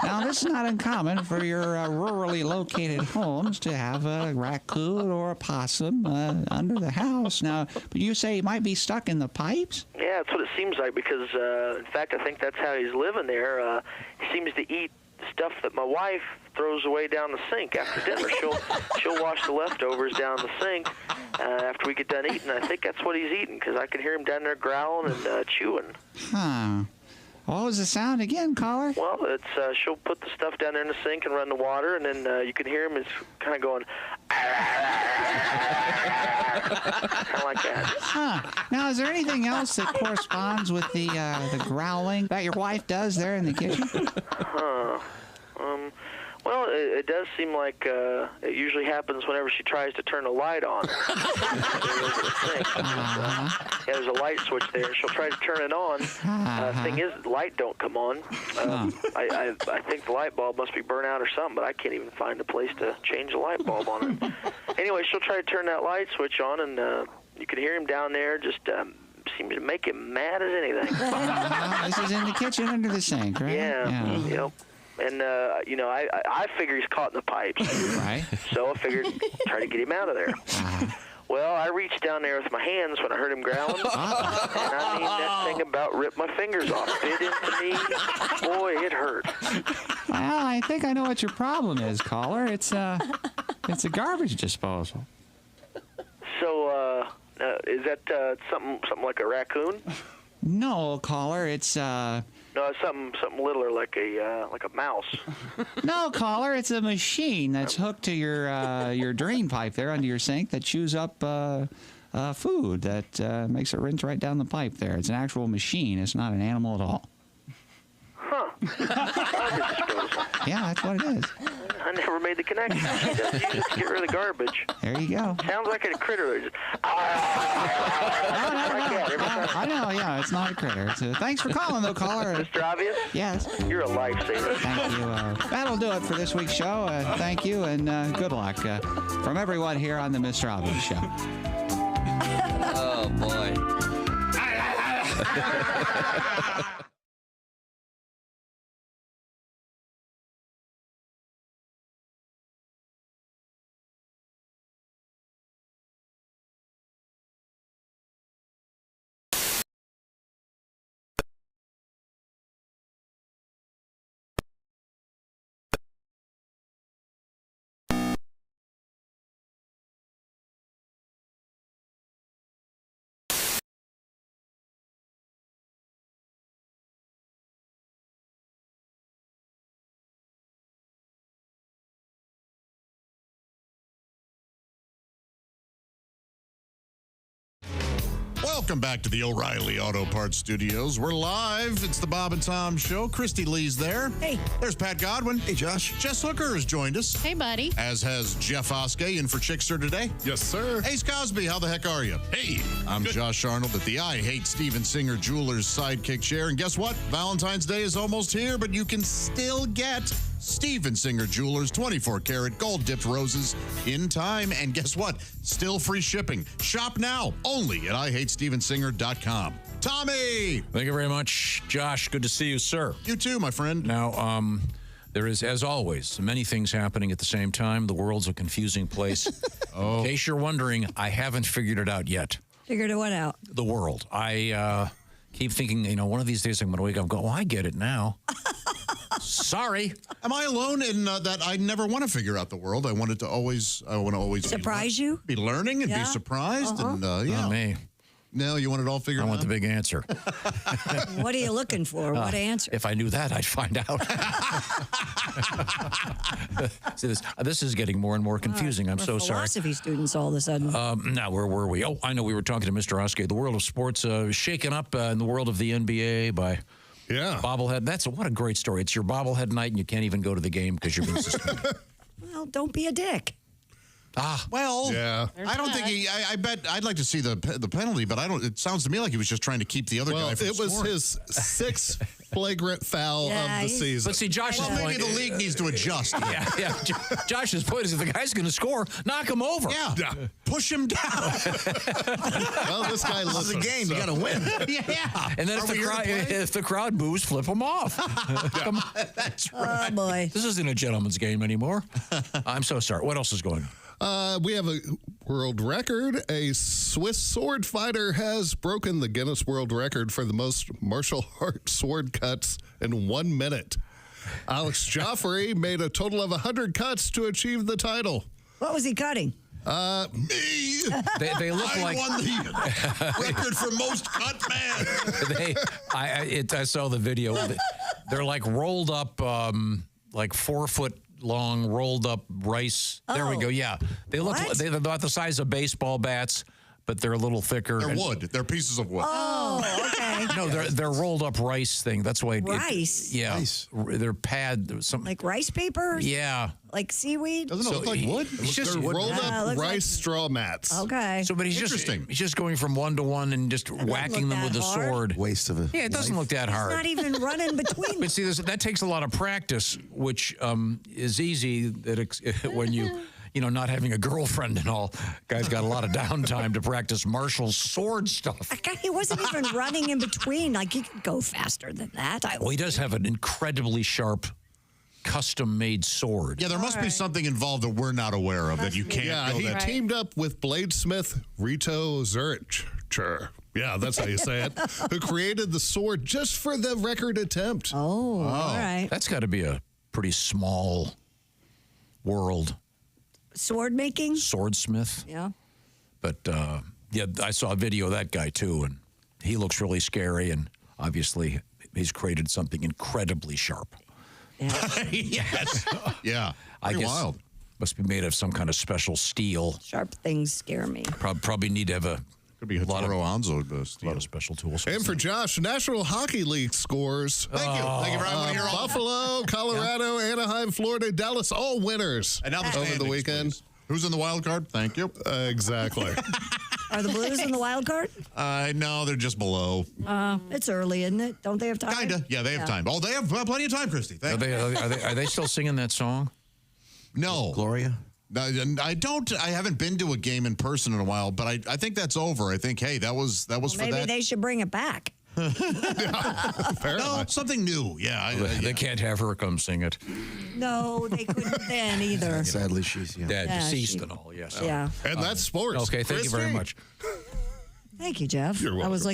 Now, this is not uncommon for your rurally located homes to have a raccoon or a possum under the house. Now, but you say he might be stuck in the pipes? Yeah, that's what it seems like because, in fact, I think that's how he's living there. He seems to eat stuff that my wife throws away down the sink after dinner. She'll wash the leftovers down the sink after we get done eating. I think that's what he's eating because I can hear him down there growling and chewing. Huh. What was the sound again, caller? Well, it's she'll put the stuff down there in the sink and run the water, and then you can hear him. It's kind of going, kind of like that. Huh. Now, is there anything else that corresponds with the growling that your wife does there in the kitchen? Well, it does seem like it usually happens whenever she tries to turn the light on. Yeah, there's a light switch there, and she'll try to turn it on. Thing is, the light don't come on. I think the light bulb must be burnt out or something, but I can't even find a place to change the light bulb on it. Anyway, she'll try to turn that light switch on, and you can hear him down there just seems to make him mad as anything. This is in the kitchen under the sink, right? Yeah. Yep. And, I figure he's caught in the pipes. Right. So I figured try to get him out of there. Well, I reached down there with my hands when I heard him growling. And I mean, that thing about ripped my fingers off. Bit into me. Boy, it hurt. Well, I think I know what your problem is, caller. It's a garbage disposal. So, is that something like a raccoon? No, caller. It's No, it's something littler like a mouse. No, caller, it's a machine that's hooked to your drain pipe there under your sink that chews up food that makes it rinse right down the pipe there. It's an actual machine. It's not an animal at all. Huh. Yeah, that's what it is. I never made the connection. She does use it to get rid of the garbage. There you go. Sounds like a critter. Just, I know, yeah, it's not a critter. Thanks for calling, though, caller. Mr. Obvious? Yes. You're a lifesaver. Thank you. That'll do it for this week's show. Thank you, and good luck from everyone here on the Mr. Obvious Show. Oh, boy. Welcome back to the O'Reilly Auto Parts Studios. We're live. It's the Bob and Tom Show. Christy Lee's there. Hey. There's Pat Godwin. Hey, Josh. Jess Hooker has joined us. Hey, buddy. As has Jeff Oskey in for Chickster today. Yes, sir. Ace Cosby, how the heck are you? Hey. I'm Josh Arnold at the I Hate Steven Singer Jewelers Sidekick Chair. And guess what? Valentine's Day is almost here, but you can still get Steven Singer Jewelers 24-karat gold-dipped roses in time. And guess what? Still free shipping. Shop now only at IHateStevenSinger.com. Tommy! Thank you very much, Josh. Good to see you, sir. You too, my friend. Now, there is, as always, many things happening at the same time. The world's a confusing place. In case you're wondering, I haven't figured it out yet. Figured what out? The world. I keep thinking, one of these days I'm going to wake up and go, oh, I get it now. Sorry. Am I alone in that I never want to figure out the world? I want to always surprise you? Be learning and be surprised. And Not me. No, you want it all figured out? I want the big answer. What are you looking for? What answer? If I knew that, I'd find out. See, this is getting more and more confusing. I'm so sorry. Philosophy students all of a sudden. Now, where were we? Oh, I know we were talking to Mr. Oskey. The world of sports shaken up in the world of the NBA by bobblehead. What a great story. It's your bobblehead night, and you can't even go to the game because you've been suspended. Well, don't be a dick. Well, yeah. I don't think I bet I'd like to see the penalty, but I don't. It sounds to me like he was just trying to keep the other guy from it was scoring. his sixth flagrant foul of the season. But see, Josh's point. Maybe the league needs to adjust. Yeah. Josh's point is if the guy's going to score, knock him over. Yeah. Push him down. Well, this guy loves the game. You got to win. Yeah. And then if the crowd boos, flip him off. Come on. That's right. Oh, boy. This isn't a gentleman's game anymore. I'm so sorry. What else is going on? We have a world record. A Swiss sword fighter has broken the Guinness World Record for the most martial art sword cuts in 1 minute. Alex Joffrey made a total of 100 cuts to achieve the title. What was he cutting? Me. They look I like won the record for most cut man. I saw the video. They're like rolled up, like 4 foot long rolled up rice. There we go. Yeah, they look. They're about the size of baseball bats, but they're a little thicker. They're wood. They're pieces of wood. Oh, okay. No, they're rolled up rice thing. That's why. Rice? They're like rice paper? Yeah. Like seaweed? Doesn't it look like wood? They're rolled up rice straw mats. Okay. So, but he's just going from one to one and just whacking them with a sword. Waste of it. Yeah, it doesn't look that hard. It's not even running between. But see, that takes a lot of practice, which is easy when you not having a girlfriend and all. Guy's got a lot of downtime to practice martial sword stuff. He wasn't even running in between. Like, you could go faster than that. Well, he does have an incredibly sharp, custom-made sword. Yeah, there must be something involved that we're not aware of that you can't. Yeah, he teamed up with bladesmith Rito Zurich. Yeah, that's how you say it. Who created the sword just for the record attempt. Oh, all right. That's got to be a pretty small world. Sword making? Swordsmith. Yeah. But, I saw a video of that guy, too, and he looks really scary, and obviously he's created something incredibly sharp. Yes. Yeah. I guess wild. Must be made of some kind of special steel. Sharp things scare me. Probably need to have a lot of special tools. And for Josh, National Hockey League scores. Thank you. Thank you very much. Buffalo, Colorado, Anaheim, Florida, Dallas, all winners and now over the weekend. Please. Who's in the wild card? Thank you. Exactly. Are the Blues in the wild card? No, they're just below. It's early, isn't it? Don't they have time? Kinda. Yeah, they have time. Oh, they have plenty of time, Christy. Are they still singing that song? No. Gloria? I haven't been to a game in person in a while, but I think that's over. I think, hey, that was for that. Maybe they should bring it back. No, something new. Yeah. They can't have her come sing it. No, they couldn't then either. Sadly, she's deceased and all, yes. Yeah. And that's sports. Okay, thank you very much. Thank you, Jeff. You're welcome. I was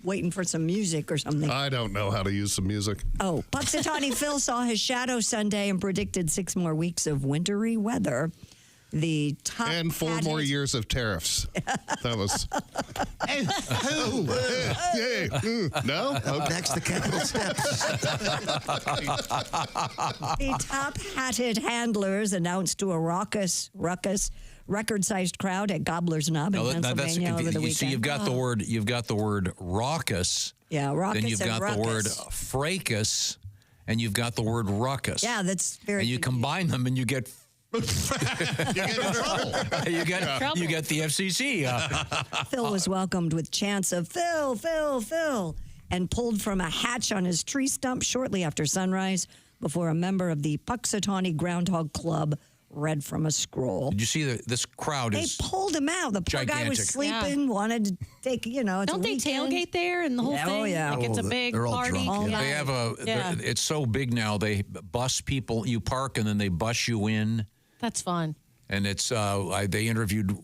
waiting for some music or something. I don't know how to use some music. Oh, Punxsutawney Phil saw his shadow Sunday and predicted 6 more weeks of wintry weather. The top and 4 more years of tariffs. That was. No? Okay. Next, the Capitol steps. The top hatted handlers announced to a ruckus record-sized crowd at Gobbler's Knob in Pennsylvania over the weekend. So you've got the word raucous. Yeah, raucous. Then you've got ruckus. the word fracas, and you've got the word ruckus. Yeah, that's very. And you combine them, and you get. You get in trouble. You get the FCC. Phil was welcomed with chants of Phil, Phil, Phil, and pulled from a hatch on his tree stump shortly after sunrise before a member of the Punxsutawney Groundhog Club read from a scroll. Did you see this crowd? They pulled him out. The poor guy was sleeping, wanted to take, it's Don't they tailgate there and the whole thing? Oh, yeah. Like it's a big party. They have it's so big now, they bus people, you park and then they bus you in. That's fun. And it's, they interviewed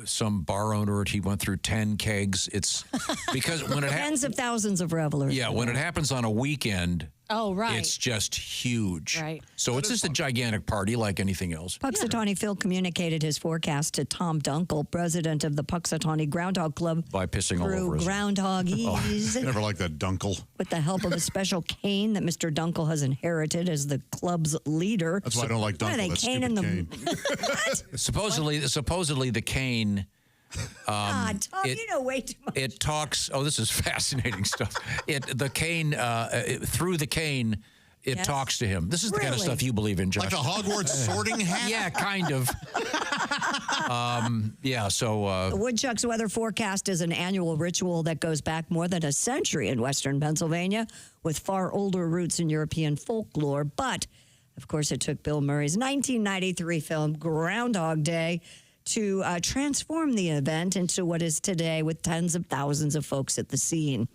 some bar owner. He went through 10 kegs. It's because when it tens of thousands of revelers. Yeah, when it happens on a weekend, Oh, right. It's just huge. Right. So it's just a gigantic party like anything else. Punxsutawney Phil communicated his forecast to Tom Dunkel, president of the Punxsutawney Groundhog Club, By pissing all over through us. Groundhoggies. Never liked that Dunkel. With the help of a special cane that Mr. Dunkel has inherited as the club's leader. That's why I don't like What are Dunkel. they That caning stupid them? Supposedly the cane. Tom, you know way too much. It talks. Oh, this is fascinating stuff. The cane through the cane. It Yes. talks to him. This is the kind of Really? stuff you believe in, Josh. Like a Hogwarts sorting hat? Yeah, kind of. Yeah, so... The Woodchuck's weather forecast is an annual ritual that goes back more than a century in western Pennsylvania, with far older roots in European folklore. But, of course, it took Bill Murray's 1993 film Groundhog Day to transform the event into what is today, with tens of thousands of folks at the scene.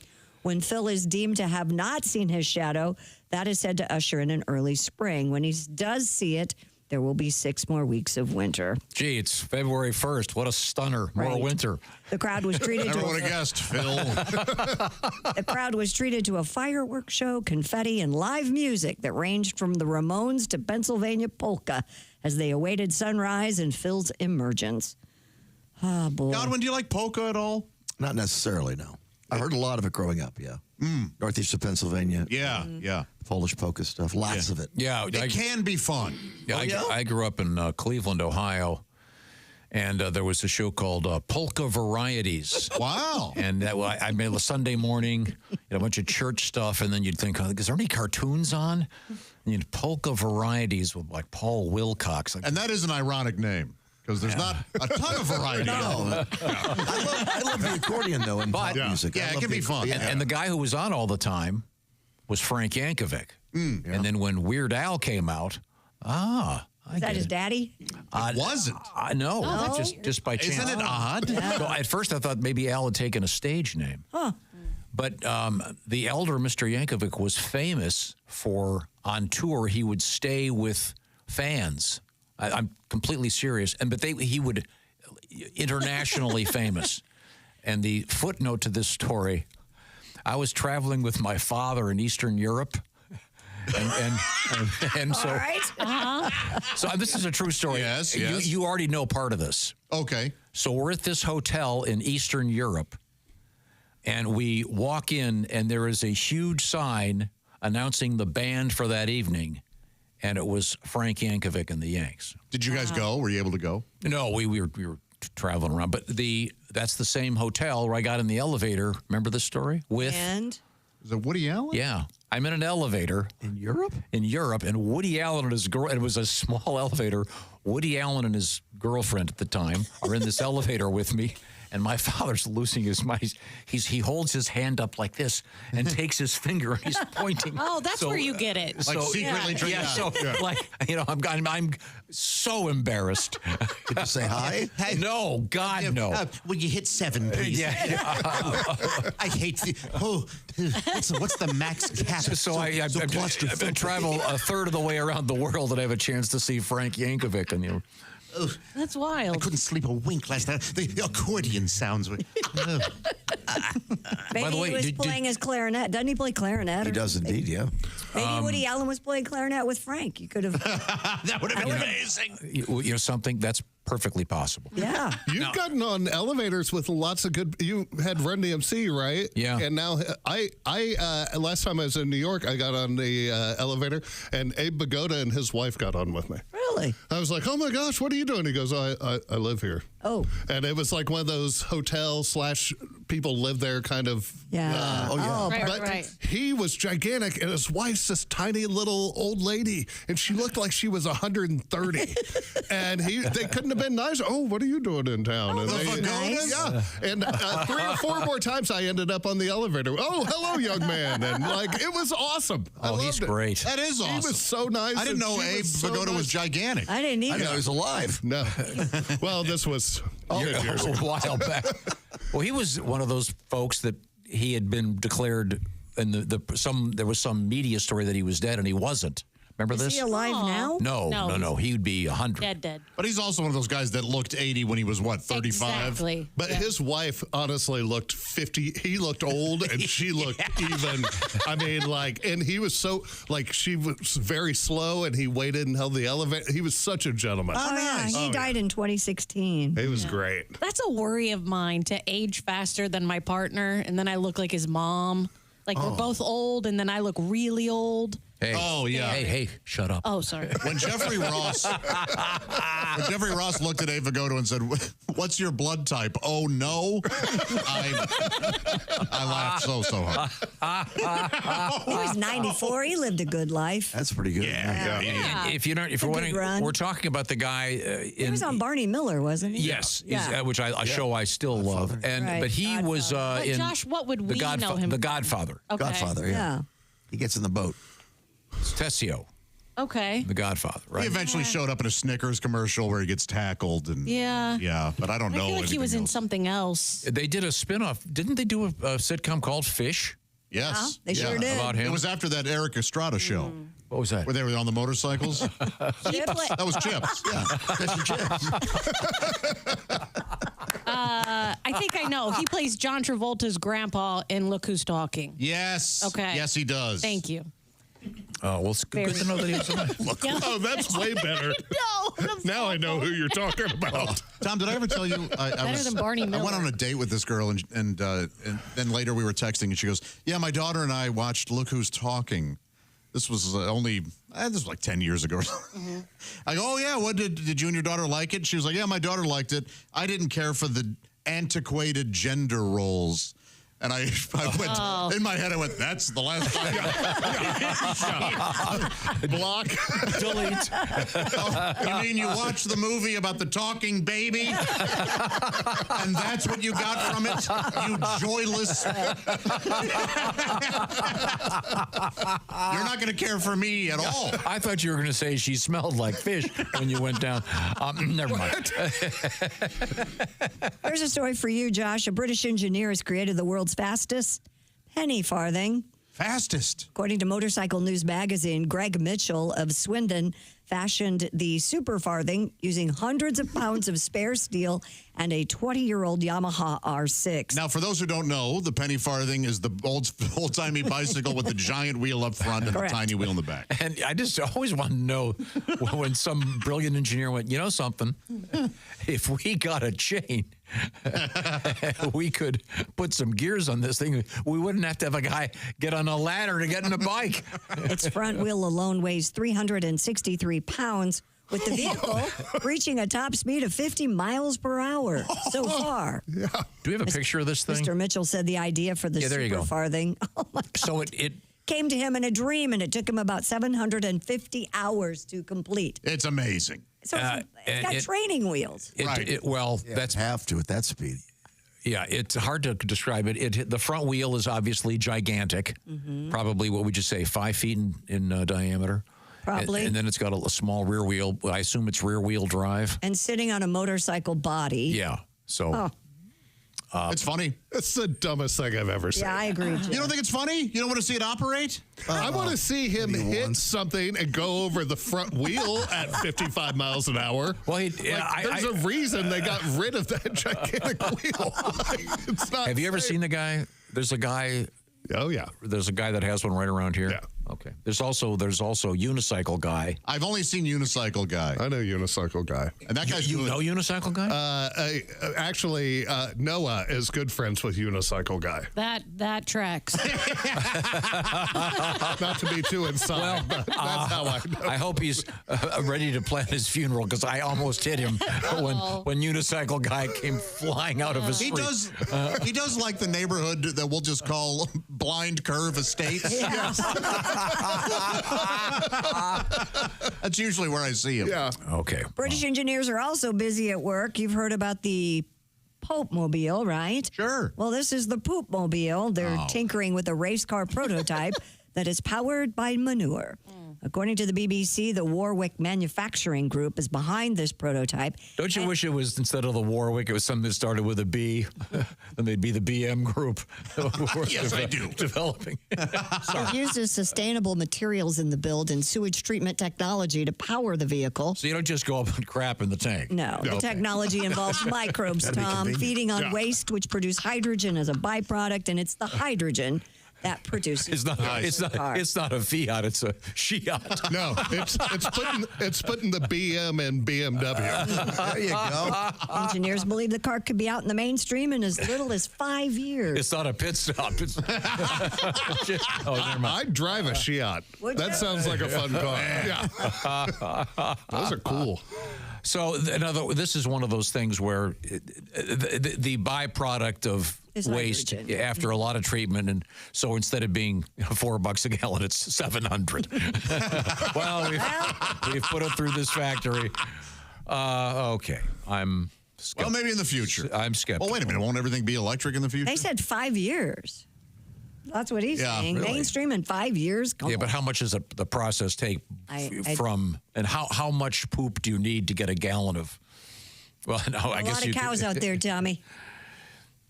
When Phil is deemed to have not seen his shadow, that is said to usher in an early spring. When he does see it, there will be 6 more weeks of winter. Gee, it's February 1st. What a stunner. More Right. winter. The crowd was treated Never to would have guessed, Phil. The crowd was treated to a fireworks show, confetti, and live music that ranged from the Ramones to Pennsylvania polka as they awaited sunrise and Phil's emergence. Oh, boy. Godwin, do you like polka at all? Not necessarily, no. I heard a lot of it growing up, yeah. Northeast of Pennsylvania. Yeah, yeah. Polish polka stuff, lots of it. Yeah. It can be fun. Yeah, I grew up in Cleveland, Ohio, and there was a show called Polka Varieties. Wow. And I made a Sunday morning, a bunch of church stuff, and then you'd think, is there any cartoons on? And you'd Polka Varieties with like Paul Wilcox. And that is an ironic name. Because there's not a ton of variety. No. I love the accordion, though, in pop music. Yeah, I it love can be fun. And the guy who was on all the time was Frank Yankovic. And then when Weird Al came out, I Is that get his it. daddy? It wasn't. No, No? just by chance. Isn't it odd? So at first I thought maybe Al had taken a stage name. Huh. But the elder Mr. Yankovic was famous for, on tour, he would stay with fans. I'm completely serious. But he would, internationally famous. And the footnote to this story, I was traveling with my father in Eastern Europe. And so, All right. so this is a true story. Yes. You already know part of this. Okay. So we're at this hotel in Eastern Europe, and we walk in, and there is a huge sign announcing the band for that evening, and it was Frank Yankovic and the Yanks. Did you guys go? Were you able to go? No, we were traveling around, but that's the same hotel where I got in the elevator. Remember this story? And? Is it Woody Allen? Yeah. I'm in an elevator. In Europe? In Europe, and Woody Allen and his girl, it was a small elevator. Woody Allen and his girlfriend at the time are in this elevator with me, and my father's losing his mind. He holds his hand up like this and takes his finger and he's pointing. Oh, that's where you get it. Like secretly trying to... like, I'm so embarrassed. Did you say hi? Hey. No, God, no. Will you hit 7, please? Yeah. I hate the... Oh, what's the max cap? So I travel a third of the way around the world and I have a chance to see Frank Yankovic. And That's wild. I couldn't sleep a wink last night. The accordion sounds were... Maybe By the way, he was playing his clarinet. Doesn't he play clarinet? He does indeed, yeah. Maybe Woody Allen was playing clarinet with Frank. You could have... That would have been amazing. you know something? That's perfectly possible. Yeah. You've gotten on elevators with lots of good. You had Run DMC, right? Yeah. And now I last time I was in New York, I got on the elevator, and Abe Vigoda and his wife got on with me. Really? I was like, oh my gosh, what are you doing? He goes, I live here. Oh. And it was like one of those hotel / people live there kind of. Yeah. Oh, yeah. Right, But right. he was gigantic, and his wife's this tiny little old lady, and she looked like she was 130. And they couldn't have been nicer. Oh, what are you doing in town? Oh, and that's nice. Yeah. And 3 or 4 more times I ended up on the elevator. Oh, hello, young man. And it was awesome. I Oh, he's loved it. great. That is awesome. He was so nice. I didn't and know she Abe was so Vigoda was nice. gigantic. I didn't I either. didn't know he was alive. No. Well, this was years a ago. while back. Well, he was one of those folks that he had been declared, and there was some media story that he was dead, and he wasn't. Remember Is this? he alive now? No. He would be 100. Dead. But he's also one of those guys that looked 80 when he was, 35? Exactly. But his wife honestly looked 50. He looked old, and she looked even. I mean, and he was so, she was very slow, and he waited and held the elevator. He was such a gentleman. Oh, yeah. He died in 2016. It was great. That's a worry of mine, to age faster than my partner, and then I look like his mom. We're both old, and then I look really old. Hey. Oh, yeah. Hey, shut up. Oh, sorry. When Jeffrey Ross looked at Ava Godo and said, "What's your blood type?" Oh, no. I laughed so hard. He was 94. He lived a good life. That's pretty good. Yeah. If you're wondering, we're talking about the guy. He was on Barney Miller, wasn't he? Yes, which a show I still love. Right. But he was in Josh, what would we know him? The Godfather. Okay. Godfather, yeah. He gets in the boat. Tessio, Okay. the Godfather, right? He eventually showed up in a Snickers commercial where he gets tackled. And Yeah, but I don't know. I feel like he was in else. something else. They did a spin-off. Didn't they do a sitcom called Fish? Yes. They sure did. About him? It was after that Eric Estrada show. What was that? Where they were on the motorcycles? That was Chips. Yeah, that's your Chips. I think I know. He plays John Travolta's grandpa in Look Who's Talking. Yes. Okay. Yes, he does. Thank you. Oh, well, it's good to know that he was alive. Oh, that's way better. Now I know who you're talking about. Tom, did I ever tell you? Better than Barney Miller. I went on a date with this girl, and then later we were texting, and she goes, "Yeah, my daughter and I watched Look Who's Talking." This was this was like 10 years ago. Mm-hmm. I go, "Oh yeah, what did you and your daughter like it?" She was like, "Yeah, my daughter liked it. I didn't care for the antiquated gender roles." And I went, in my head, I went, "That's the last time." Block. Delete. You mean you watched the movie about the talking baby? And that's what you got from it? You joyless. You're not going to care for me at all. I thought you were going to say she smelled like fish when you went down. Never mind. Here's a story for you, Josh. A British engineer has created the world's fastest penny farthing. Fastest. According to Motorcycle News Magazine, Greg Mitchell of Swindon fashioned the super farthing using hundreds of pounds of spare steel and a 20-year-old Yamaha R6. Now, for those who don't know, the penny farthing is the old-timey bicycle with the giant wheel up front and Correct. the tiny wheel in the back. And I just always want to know when some brilliant engineer went, you know something? If we got a chain, we could put some gears on this thing. We wouldn't have to have a guy get on a ladder to get in a bike. Its front wheel alone weighs 363 pounds, with the vehicle reaching a top speed of 50 miles per hour so far. Yeah. Do we have a picture of this thing? Mr. Mitchell said the idea for the there you super go. farthing So it came to him in a dream, and it took him about 750 hours to complete. It's amazing. So it's got training wheels. That's have to at that speed. Yeah, it's hard to describe it. The front wheel is obviously gigantic, probably what would you say, 5 feet in diameter. Probably. And then it's got a small rear wheel. I assume it's rear wheel drive. And sitting on a motorcycle body. Yeah. So it's funny. It's the dumbest thing I've ever seen. Yeah, I agree. You don't think it's funny? You don't want to see it operate? I want to see him hit something and go over the front wheel at 55 miles an hour. Well, there's a reason they got rid of that gigantic wheel. It's not have you ever seen the guy? There's a guy. Oh yeah. There's a guy that has one right around here. Yeah. Okay. There's also unicycle guy. I've only seen unicycle guy. I know unicycle guy. And that guy's you know unicycle guy? Actually, Noah is good friends with unicycle guy. That tracks. Not to be too inside, but that's how I know. I hope he's ready to plan his funeral because I almost hit him when unicycle guy came flying out of his He street. he does like the neighborhood that we'll just call Blind Curve Estates. Yeah. That's usually where I see him. Yeah. Okay. British engineers are also busy at work. You've heard about the Pope-mobile, right? Sure. Well, this is the Poop-mobile. They're tinkering with a race car prototype that is powered by manure. According to the BBC, the Warwick Manufacturing Group is behind this prototype. Don't you wish it was, instead of the Warwick, it was something that started with a B, and they'd be the BM Group? Yes, I do. Developing. It uses sustainable materials in the build and sewage treatment technology to power the vehicle. So you don't just go up and crap in the tank. No, the technology involves microbes, That'd be Tom, convenient. feeding on Yeah. waste, which produce hydrogen as a byproduct, and it's the hydrogen that produces It's not a Fiat, it's a Shiat. No, it's putting the BM in BMW. There you go. Engineers believe the car could be out in the mainstream in as little as 5 years. It's not a pit stop. It's I'd drive a Shiat. That sounds like a fun car. Yeah. Those are cool. So, this is one of those things where the byproduct of It's waste hydrogen. after a lot of treatment, and so instead of being $4 a gallon, it's $700. Well, we've put it through this factory. Okay, I'm skeptical. Well, maybe in the future. I'm skeptical. Well, wait a minute. Won't everything be electric in the future? They said 5 years. That's what he's saying. really. Mainstream in 5 years? Come Yeah, on. but how much does the process take I- and how much poop do you need to get a gallon of? Well, no, I a guess lot of cows out there, Tommy.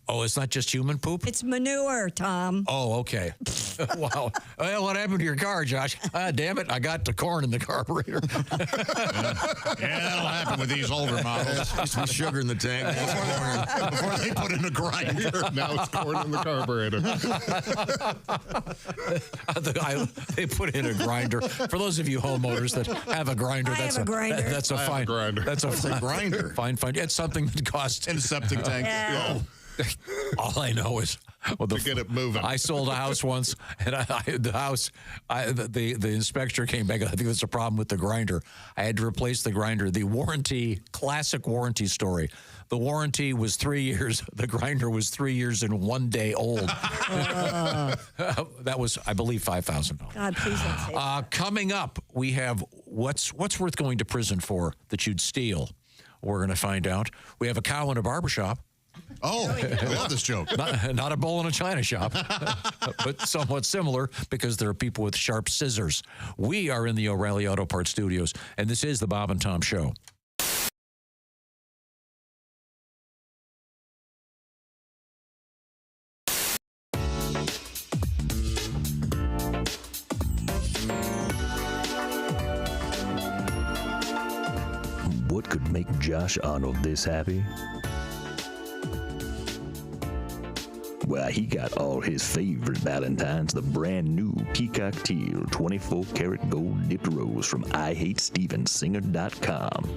Oh, it's not just human poop? It's manure, Tom. Oh, okay. Wow. Well, what happened to your car, Josh? Damn it, I got the corn in the carburetor. Yeah, that'll happen with these older models. Used to be sugar in the tank before they put in a grinder. Now it's corn in the carburetor. They put in a grinder. For those of you homeowners that have a grinder, that's have a grinder. That's a I have a fine grinder. That's What's a grinder? Fine. It's something that costs In a septic tank. Yeah. All I know is To get it moving. I sold a house once, and the inspector came back. I think there's a problem with the grinder. I had to replace the grinder. The classic warranty story. The warranty was 3 years. The grinder was 3 years and 1 day old. That was, I believe, $5,000. God, please don't say that. Coming up, we have what's worth going to prison for that you'd steal. We're going to find out. We have a cow in a barbershop. Oh, I love this joke. Not a bowl in a china shop, but somewhat similar because there are people with sharp scissors. We are in the O'Reilly Auto Parts Studios, and this is the Bob and Tom Show. What could make Josh Arnold this happy? Well, he got all his favorite Valentines, the brand new Peacock Teal 24 karat gold dipped rose from IHateStevensinger.com.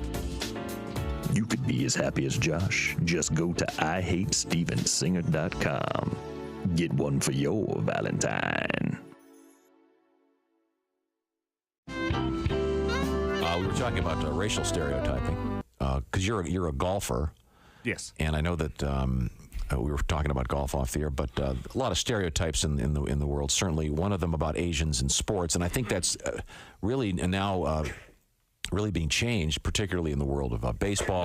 You could be as happy as Josh. Just go to IHateStevensinger.com. Get one for your Valentine. We were talking about racial stereotyping because you're a golfer. Yes. And I know that we were talking about golf off the air, but a lot of stereotypes in the world. Certainly, one of them about Asians in sports, and I think that's really now really being changed, particularly in the world of baseball,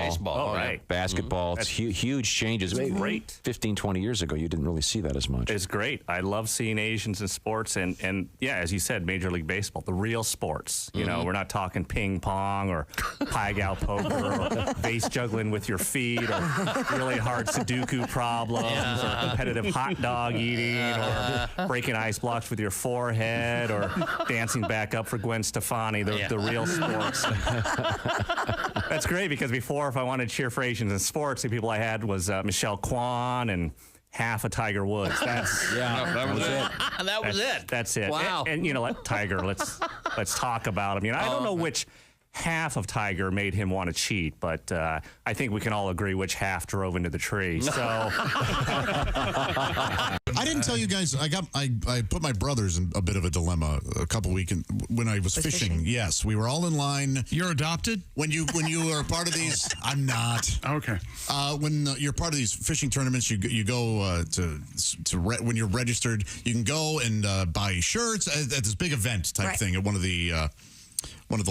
basketball. It's huge changes. It's Maybe great. 15, 20 years ago, you didn't really see that as much. It's great. I love seeing Asians in sports, and yeah, as you said, Major League Baseball, the real sports. You know, we're not talking ping pong or pie gal poker or vase juggling with your feet or really hard Sudoku problems or competitive hot dog eating or breaking ice blocks with your forehead or dancing back up for Gwen Stefani. The real sports. That's great because before, if I wanted to cheer for Asians in sports, the people I had was Michelle Kwan and half of Tiger Woods. That was it. That was it. That's it. Wow. And you know, Tiger. Let's talk about him. You know, I don't know which half of Tiger made him want to cheat, but I think we can all agree which half drove into the tree. So I didn't tell you guys. I put my brothers in a bit of a dilemma a couple weekends when I was fishing. Yes, we were all in line. You're adopted? When you are part of these, I'm not. Okay. When you're part of these fishing tournaments, you go when you're registered, you can go and buy shirts at this big event type thing at one of the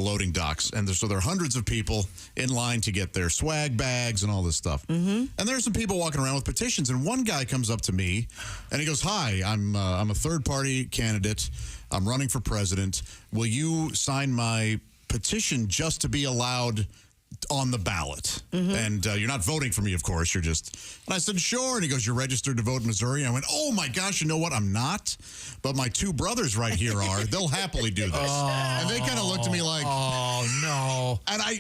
loading docks. And so there are hundreds of people in line to get their swag bags and all this stuff. Mm-hmm. And there's some people walking around with petitions. And one guy comes up to me and he goes, "Hi, I'm a third party candidate. I'm running for president. Will you sign my petition just to be allowed on the ballot? And you're not voting for me, of course. You're just... And I said, sure. And he goes, you're registered to vote in Missouri. And I went, oh, my gosh, you know what? I'm not. But my two brothers right here are. They'll happily do this. And they kind of looked at me like... Oh, no. And I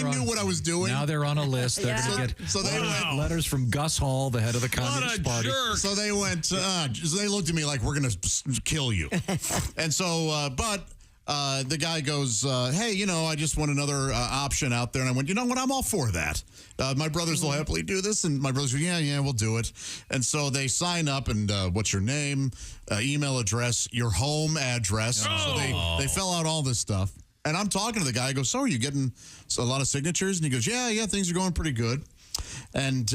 knew what I was doing. Now they're on a list. They're going to get went, letters from Gus Hall, the head of the Communist Party. Jerk. So they went... so they looked at me like, we're going to kill you. And so... the guy goes, hey, you know, I just want another option out there. And I went, you know what? I'm all for that. My brothers will happily do this. And my brothers go, yeah, we'll do it. And so they sign up and what's your name, email address, your home address. So they fill out all this stuff. And I'm talking to the guy. I go, so are you getting a lot of signatures? And he goes, yeah, things are going pretty good. And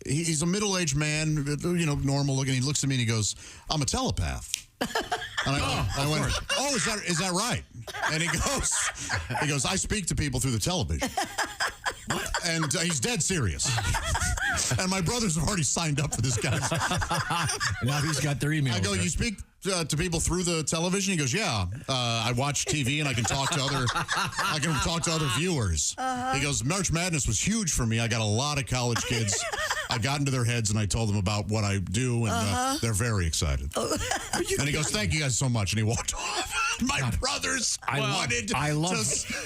he's a middle-aged man, you know, normal looking. He looks at me and he goes, I'm a telepath. And I went, oh, is that right? And he goes, I speak to people through the television. And he's dead serious. And my brothers have already signed up for this guy. Now he's got their email. I go, you speak to people through the television? He goes, yeah. I watch TV and I can talk to other viewers. He goes, March Madness was huge for me. I got a lot of college kids. I got into their heads and I told them about what I do, and they're very excited. And he goes, thank you guys so much. And he walked off. My brothers I love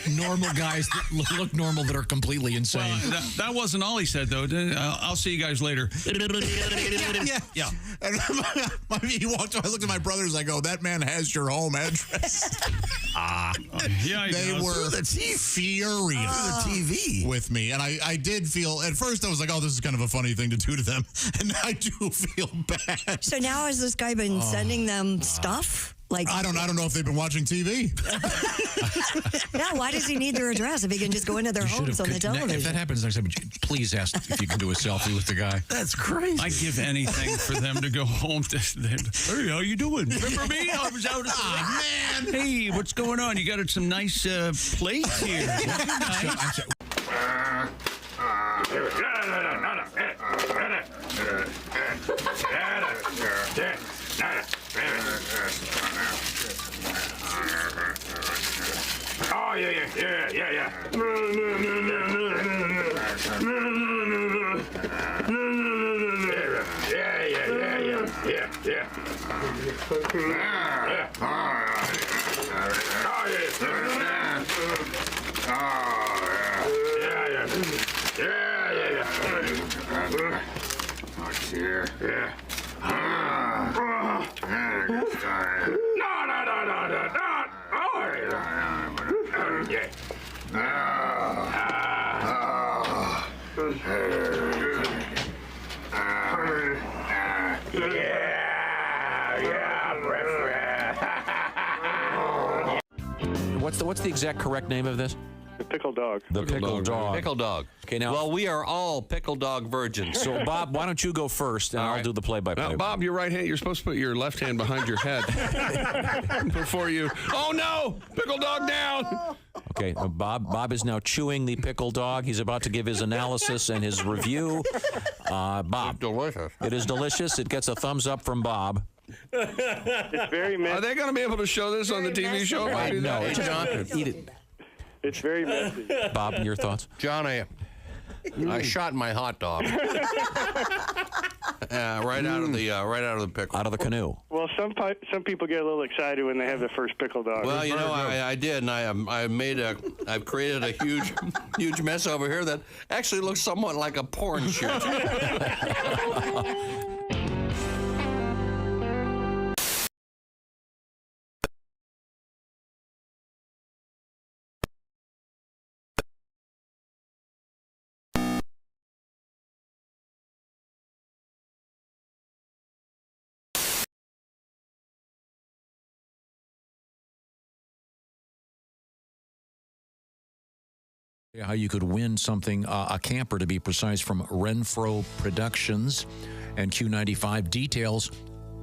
normal guys that look normal that are completely insane. Well, that wasn't all he said, though. I'll see you guys later. Yeah. And he walked off. I looked at my brothers. I go, that man has your home address. Yeah, they were furious with me. And I did feel, at first I was like, oh, this is kind of a funny thing to do to them. And I do feel bad. So now has this guy been sending them stuff? Like, I don't know if they've been watching TV. Yeah, why does he need their address if he can just go into their homes on the television? If that happens next time, please ask if you can do a selfie with the guy. That's crazy. I'd give anything for them to go home. Hey, how you doing? Remember me? I was out at man. Hey, what's going on? You got some nice plates here. Nice. Oh, yeah. What's the exact correct name of this? The Pickle Dog. The Pickle Dog. Pickle Dog. Okay, now. Well, we are all Pickle Dog virgins. So, Bob, why don't you go first, and I'll do the play-by-play. Now, Bob, your right hand, you're supposed to put your left hand behind your head before you. Oh, no! Pickle Dog down! Okay, Bob is now chewing the Pickle Dog. He's about to give his analysis and his review. Bob. Delicious. It is delicious. It gets a thumbs up from Bob. It's very messy. Are they going to be able to show this on the TV show? No, John, eat it. It's very messy. Bob, your thoughts? John, I shot my hot dog right out of the pickle. Out of the canoe. Well, some people get a little excited when they have the first Pickle Dog. Well, you know, I did, and I've created a huge mess over here that actually looks somewhat like a porn shoot. How you could win something, a camper to be precise, from Renfro Productions and Q95. Details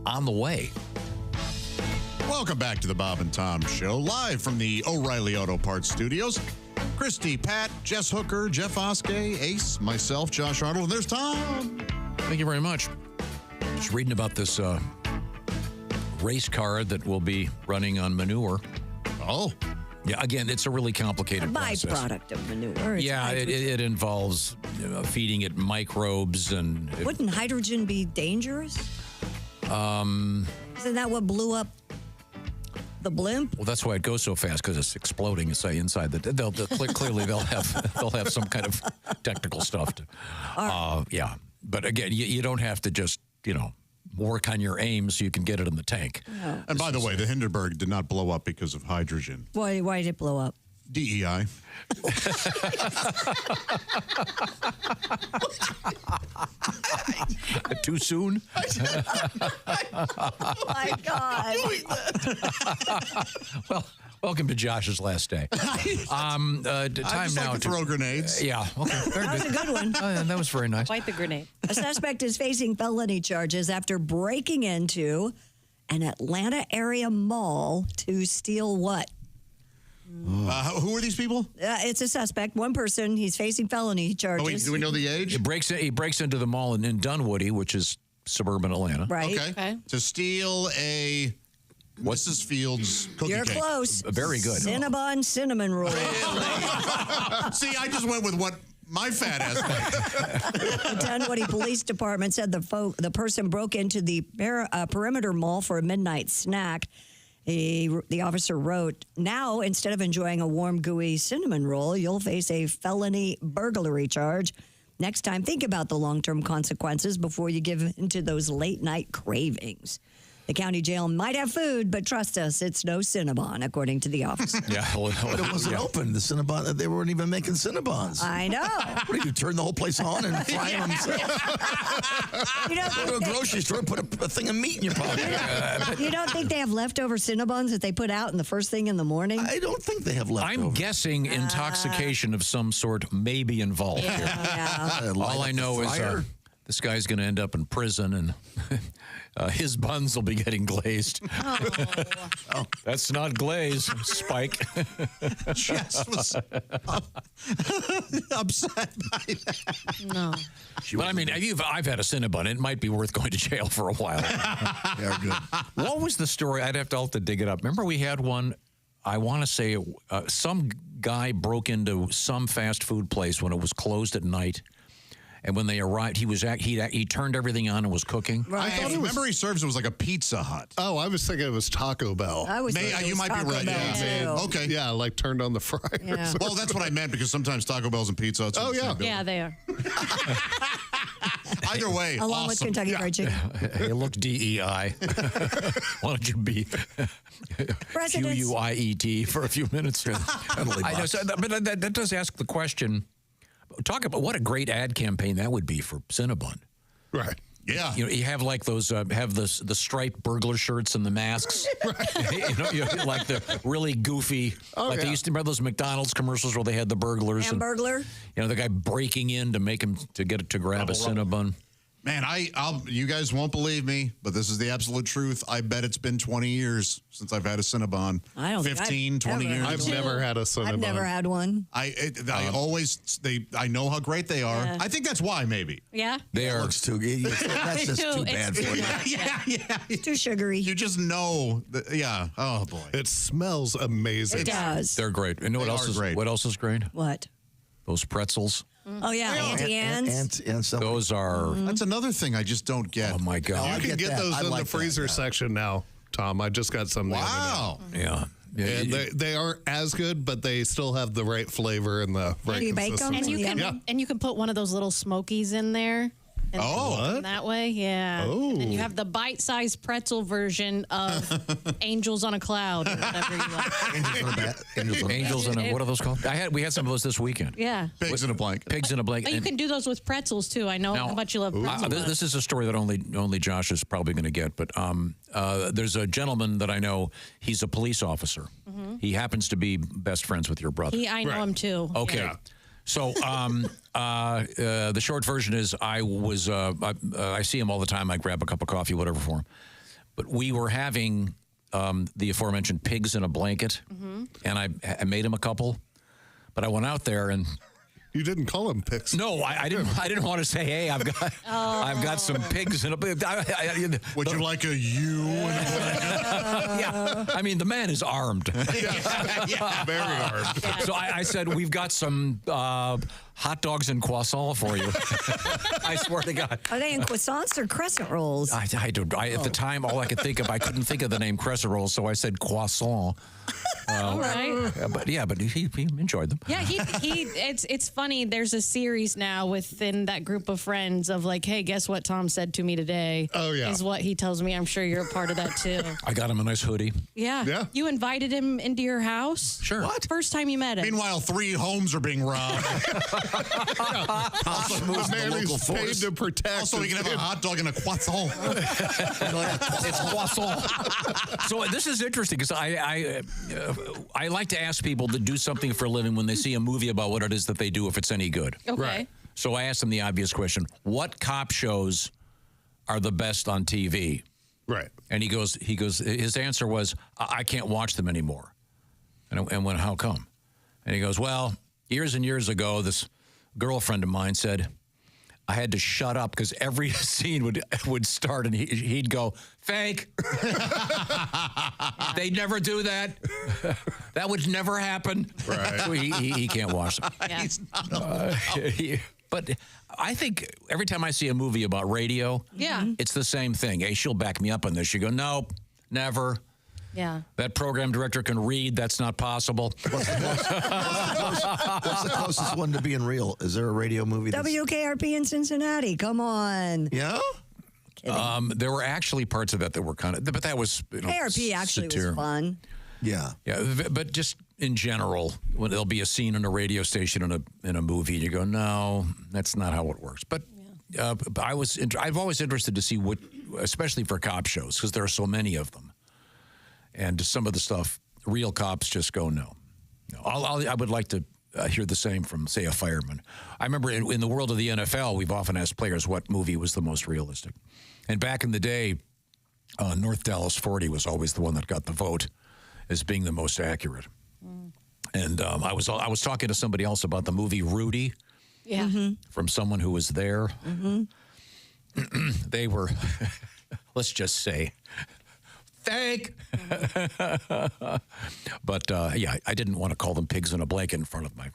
on the way. Welcome back to the Bob and Tom Show, live from the O'Reilly Auto Parts Studios. Christy, Pat, Jess Hooker, Jeff Oskey, Ace, myself, Josh Arnold, and there's Tom. Thank you very much. Just reading about this race car that will be running on manure. Oh. Yeah, again, it's a really complicated process. Byproduct of manure. It's Yeah, it involves feeding it microbes and... Wouldn't hydrogen be dangerous? Isn't that what blew up the blimp? Well, that's why it goes so fast, because it's exploding inside. Clearly, they'll have some kind of technical stuff. Yeah, but again, you don't have to just work on your aim so you can get it in the tank. No. And by the way, the Hindenburg did not blow up because of hydrogen. Why did it blow up? DEI. Too soon? Oh, my God. Well, welcome to Josh's last day. Time now to throw grenades. Yeah, okay. Very That was good. a good one. That was very nice. Quite the grenade. A suspect is facing felony charges after breaking into an Atlanta area mall to steal what? Who are these people? It's a suspect. One person. He's facing felony charges. Oh, wait, do we know the age? He breaks into the mall in Dunwoody, which is suburban Atlanta. Right. Okay. To steal a Mrs. Fields cookie You're cake. close. Very good. Cinnabon cinnamon roll. See, I just went with what my fat ass went. The Dunwoody Police Department said the person broke into the perimeter mall for a midnight snack. The officer wrote, "Now, instead of enjoying a warm, gooey cinnamon roll, you'll face a felony burglary charge. Next time, think about the long-term consequences before you give into those late-night cravings. The county jail might have food, but trust us, it's no Cinnabon," according to the officer. Yeah, But it wasn't open. The Cinnabon, they weren't even making Cinnabons. I know. What do you turn the whole place on and fry them? You don't Go to a grocery store, put a thing of meat in your pocket. You don't think they have leftover Cinnabons that they put out in the first thing in the morning? I don't think they have leftover. I'm guessing intoxication of some sort may be involved here. Yeah. All I know is this guy's going to end up in prison, and his buns will be getting glazed. Oh. That's not glaze, Spike. Jess was upset by that. No. But I mean, I've had a Cinnabon. It might be worth going to jail for a while. They're good. What was the story? I'll have to dig it up. Remember we had one, I want to say some guy broke into some fast food place when it was closed at night. And when they arrived, he turned everything on and was cooking. Right. I thought he serves it was like a Pizza Hut. Oh, I was thinking it was Taco Bell. I was thinking it you was might be Taco right. Bell, Yeah. too. Okay. Yeah, like turned on the fryers. Yeah. Well, that's what I meant, because sometimes Taco Bell's and Pizza Huts. Oh, yeah. Yeah, they are. Either way, Along with Kentucky Fried Chicken. Hey, look, DEI. Why don't you be Presidents. QUIET for a few minutes? I know, but that does ask the question. Talk about what a great ad campaign that would be for Cinnabon. Right. Yeah. You have like those, have the striped burglar shirts and the masks. Right. You like the really goofy, they used to remember those McDonald's commercials where they had the burglars. Hamburglar. And, the guy breaking in to make him, to grab a Cinnabon. Man, you guys won't believe me, but this is the absolute truth. I bet it's been 20 years since I've had a Cinnabon. I don't 15, 20 years. I've never had a Cinnabon. I've never had one. I know how great they are. Yeah. I think that's why, maybe. Yeah. They are. Looks too. That's just too bad for you. Yeah. It's too sugary. You just know. Yeah. Oh, boy. It smells amazing. It does. They're great. And what else is great? What else is great? What? Those pretzels. Oh, yeah. Auntie Anne's. And Those are. That's another thing I just don't get. Oh, my God. You can get those in the freezer section. section now, Tom. I just got some. Wow. Yeah. And they aren't as good, but they still have the right flavor and the right you bake them? consistency. And you can put one of those little smokies in there. And what? That way, yeah. Oh. And you have the bite-sized pretzel version of Angels on a Cloud or whatever you like. Angels in a, what are those called? We had some of those this weekend. Yeah. Pigs in a blanket. Pigs in a blanket. But you can do those with pretzels, too. I know how much you love pretzels. This is a story that only Josh is probably going to get, but there's a gentleman that I know. He's a police officer. Mm-hmm. He happens to be best friends with your brother. I know him, too. Okay. Yeah. So the short version is I see him all the time. I grab a cup of coffee, whatever for him. But we were having the aforementioned pigs in a blanket, and I made him a couple. But I went out there, and You didn't call them pigs. No, I didn't want to say, hey, I've got some pigs in a. Would you like a ewe? Yeah, I mean the man is armed. Yeah, very armed. So I said, we've got some hot dogs and croissant for you. I swear to God. Are they in croissants or crescent rolls? At the time, all I could think of, I couldn't think of the name crescent rolls, so I said croissant. All right. But he enjoyed them. Yeah, it's funny. There's a series now within that group of friends of like, hey, guess what Tom said to me today? Oh, yeah. Is what he tells me. I'm sure you're a part of that too. I got him a nice hoodie. Yeah. Yeah. You invited him into your house? Sure. What? First time you met him. Meanwhile, 3 homes are being robbed. The man who's paid to protect. Also, we can have a hot dog and a croissant. It's croissant. So this is interesting because I like to ask people to do something for a living when they see a movie about what it is that they do, if it's any good. Okay. Right. So I asked them the obvious question: what cop shows are the best on TV? Right. And he goes. His answer was, I can't watch them anymore. And I went, how come? And he goes, well, years and years ago, this girlfriend of mine said I had to shut up because every scene would start and he'd go, fake. They'd never do that. That would never happen. Right. So he can't watch them. Yeah. But I think every time I see a movie about radio, it's the same thing. Hey, she'll back me up on this. You go, nope, never. Yeah. That program director can read. That's not possible. What's the closest one to being real? Is there a radio movie? WKRP in Cincinnati. Come on. Yeah? There were actually parts of it that were kind of, but that was, KRP actually was fun. Yeah. Yeah, but just in general, when there'll be a scene in a radio station in a movie, and you go, no, that's not how it works. But I've always interested to see what, especially for cop shows, because there are so many of them. And some of the stuff, real cops just go, no. I would like to hear the same from, say, a fireman. I remember in the world of the NFL, we've often asked players what movie was the most realistic. And back in the day, North Dallas 40 was always the one that got the vote as being the most accurate. And I was talking to somebody else about the movie Rudy. Yeah. Mm-hmm. From someone who was there. Mm-hmm. They were, let's just say, fake. But yeah, I didn't want to call them pigs in a blanket in front of my.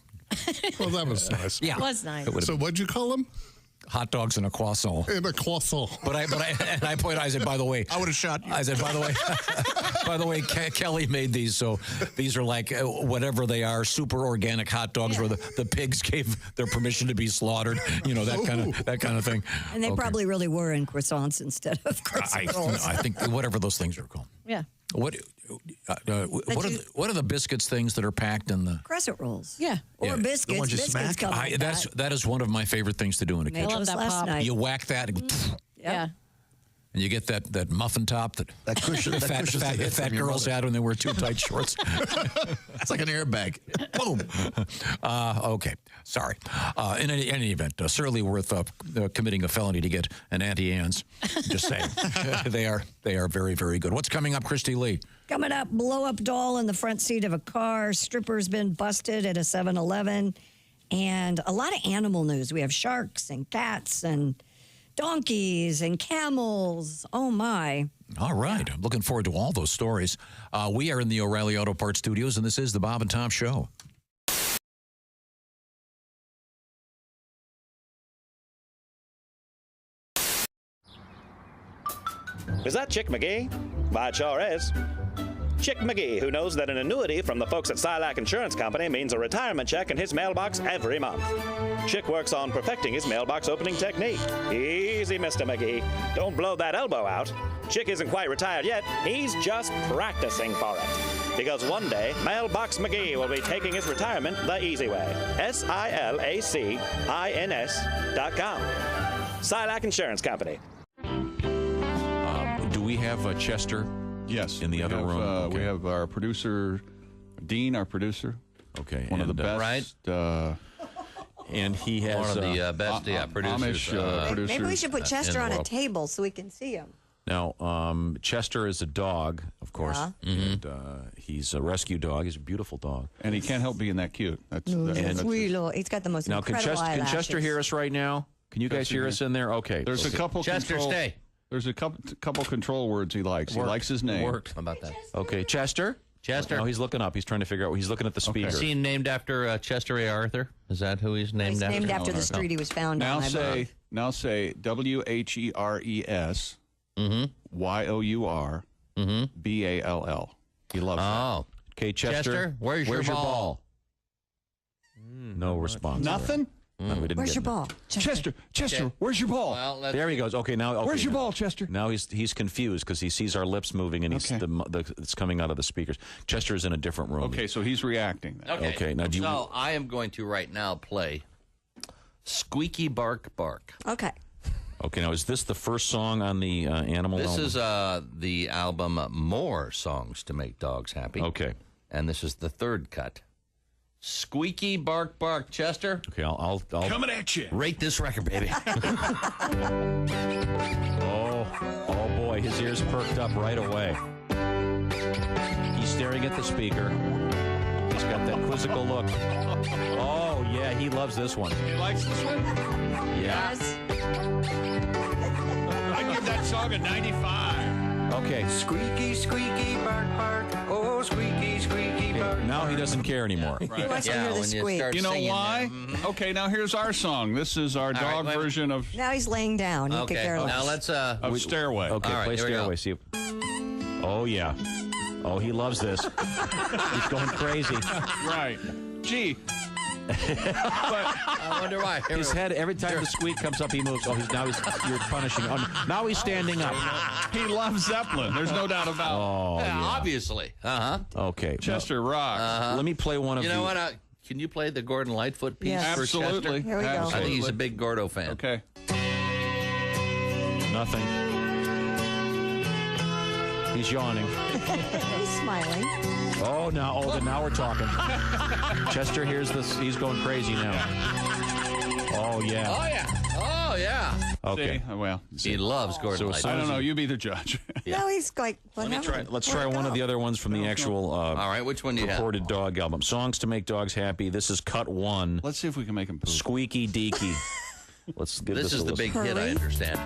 Well, that was nice. Yeah, it was nice. So what'd you call them? Hot dogs and a croissant. And a croissant. But I said, by the way, I would have shot you. I said, by the way, Kelly made these, so these are like whatever they are, super organic hot dogs where the pigs gave their permission to be slaughtered, that kind of thing. And they probably really were in croissants instead of crescent rolls. I think whatever those things are called. Yeah. What are the biscuits things that are packed in the crescent rolls? Yeah. Or biscuits. The ones you Biscuits smack? come with that is one of my favorite things to do in a kitchen. I love that pop. You whack that and go, Yeah. and you get that muffin top that cushion. Fat girls had when they wear too tight shorts. It's like an airbag. Boom. Okay, sorry. In any event, certainly worth committing a felony to get an Auntie Anne's. Just saying, they are very, very good. What's coming up, Christy Lee? Coming up, blow-up doll in the front seat of a car. Stripper's been busted at a 7-Eleven. And a lot of animal news. We have sharks and cats and donkeys and camels. Oh, my. All right. I'm looking forward to all those stories. We are in the O'Reilly Auto Parts Studios, and this is the Bob and Tom Show. Is that Chick McGee? Why, it sure is. Chick McGee, who knows that an annuity from the folks at Silac Insurance Company means a retirement check in his mailbox every month. Chick works on perfecting his mailbox opening technique. Easy, Mr. McGee. Don't blow that elbow out. Chick isn't quite retired yet. He's just practicing for it. Because one day, Mailbox McGee will be taking his retirement the easy way. SILACINS.com. Silac Insurance Company. Do we have Chester? Yes. In the other room? Okay. We have our producer, Dean, our producer. Okay. One of the best. Right. And he has one of the best producers. Amish producers. Maybe we should put Chester on a table so we can see him. Now, Chester is a dog, of course, and he's a rescue dog. He's a beautiful dog. And he can't help being that cute. That's Sweet little. He's got the most now, incredible can eyelashes. Chester hear us right now? Can you guys hear us in there? Okay. There's a couple control, There's a couple control words he likes. He likes his name. How about that? Okay, Chester? Chester. No, he's looking up. He's trying to figure out. He's looking at the speaker. Is he named after Chester A. Arthur? Is that who he's named after? Named after the street he was found on. Now say WHERES YOUR BALL. He loves that. Okay, Chester, where's your ball? No response. Nothing? No, we didn't Where's get your ball? Chester, where's your ball? Well, there he goes. Okay, now. Okay, where's your ball, Chester? Now he's confused because he sees our lips moving and he's it's coming out of the speakers. Chester is in a different room. Okay, so he's reacting. Okay. Now do you? So I am going to right now play Squeaky Bark Bark. Okay. Okay, now is this the first song on the animal This album? is the album More Songs to Make Dogs Happy. Okay. And this is the third cut. Squeaky Bark Bark, Chester. Okay, I'll coming at you. Rate this record, baby. Oh boy, his ears perked up right away. He's staring at the speaker. He's got that quizzical look. Oh yeah, he loves this one. He likes this one? Yeah. I'd give that song a 95. Okay. Squeaky, squeaky, bark, bark. Oh, squeaky, squeaky, bark. Now he doesn't care anymore. He wants to hear the squeak. You know why? Okay, now here's our song. This is our dog version of Now he's laying down. He could care less. Now let's of Stairway. Okay, All right, play here we go. Stairway. See. Oh yeah. Oh, he loves this. He's going crazy. Right. Gee. I wonder why. His head, every time the squeak comes up, he moves. Oh, you're punishing. Oh, now he's standing up. He loves Zeppelin. There's no doubt about it. Oh, Yeah, obviously. Okay. Chester rocks. Let me play one of You know what? Can you play the Gordon Lightfoot piece Yes. for Absolutely. Chester? Here we go. I think he's a big Gordo fan. Okay. Nothing. He's yawning. He's smiling. Oh, now we're talking. Chester hears this. He's going crazy now. Oh, yeah. Oh, yeah. Oh, yeah. Okay. See? Well, He loves Gordon Lightfoot. I don't know. You be the judge. No, he's like, Let's try one of the other ones from the actual All right, which one do you have? recorded dog album. Songs to Make Dogs Happy. This is cut 1. Let's see if we can make him poop. Squeaky Deaky. Let's give This this is a the listen. big hit, I understand.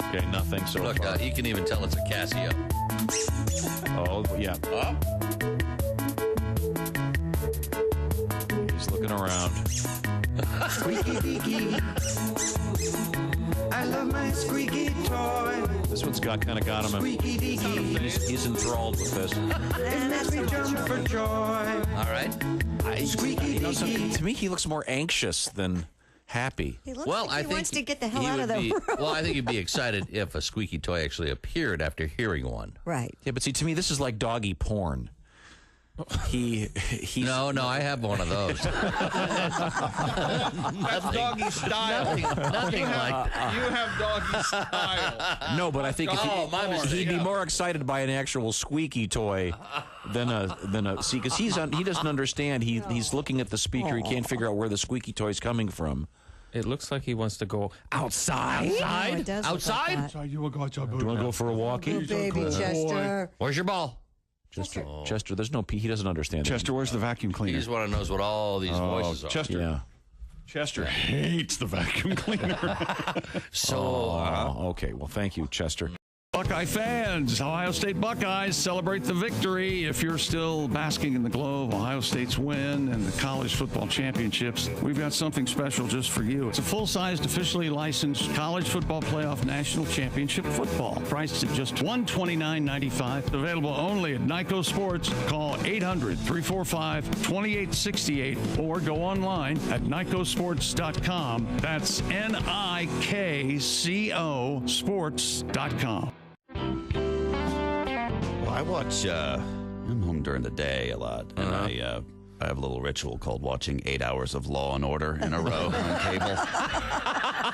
Okay, nothing so Look, far. you can even tell it's a Casio. Oh, yeah. He's looking around. Squeaky deaky. I love my squeaky toy. This one's got him. Squeaky deaky. He's enthralled with this. It makes me jump for joy. All right. Squeaky deaky. To me, he looks more anxious than happy. He looks Well, like I he think wants to get the hell he out of would the be, room. Well, I think he'd be excited if a squeaky toy actually appeared after hearing one. Right. Yeah, but see, to me, this is like doggy porn. He's No, I have one of those. That's doggy style. Nothing like that. You have doggy style. No, but I think my mistake. he'd be more excited by an actual squeaky toy than a see, because he doesn't understand. He's looking at the speaker. He can't figure out where the squeaky toy's coming from. It looks like he wants to go outside. Oh, it does look like that. Do you want to go for a walkie? Oh, baby, Chester. Where's your ball? Chester, there's no P. He doesn't understand. Chester, where's the vacuum He cleaner? just want to knows what all these voices are. Chester. Yeah. Chester hates the vacuum cleaner. Okay. Well, thank you, Chester. Buckeye fans, Ohio State Buckeyes celebrate the victory. If you're still basking in the glow of Ohio State's win and the college football championships, we've got something special just for you. It's a full-sized, officially licensed college football playoff national championship football, priced at just $129.95. Available only at Nyco Sports. Call 800-345-2868 or go online at nycosports.com. That's NIKCO sports.com. Well, I watch, I'm home during the day a lot, and I have a little ritual called watching 8 hours of Law and Order in a row on cable.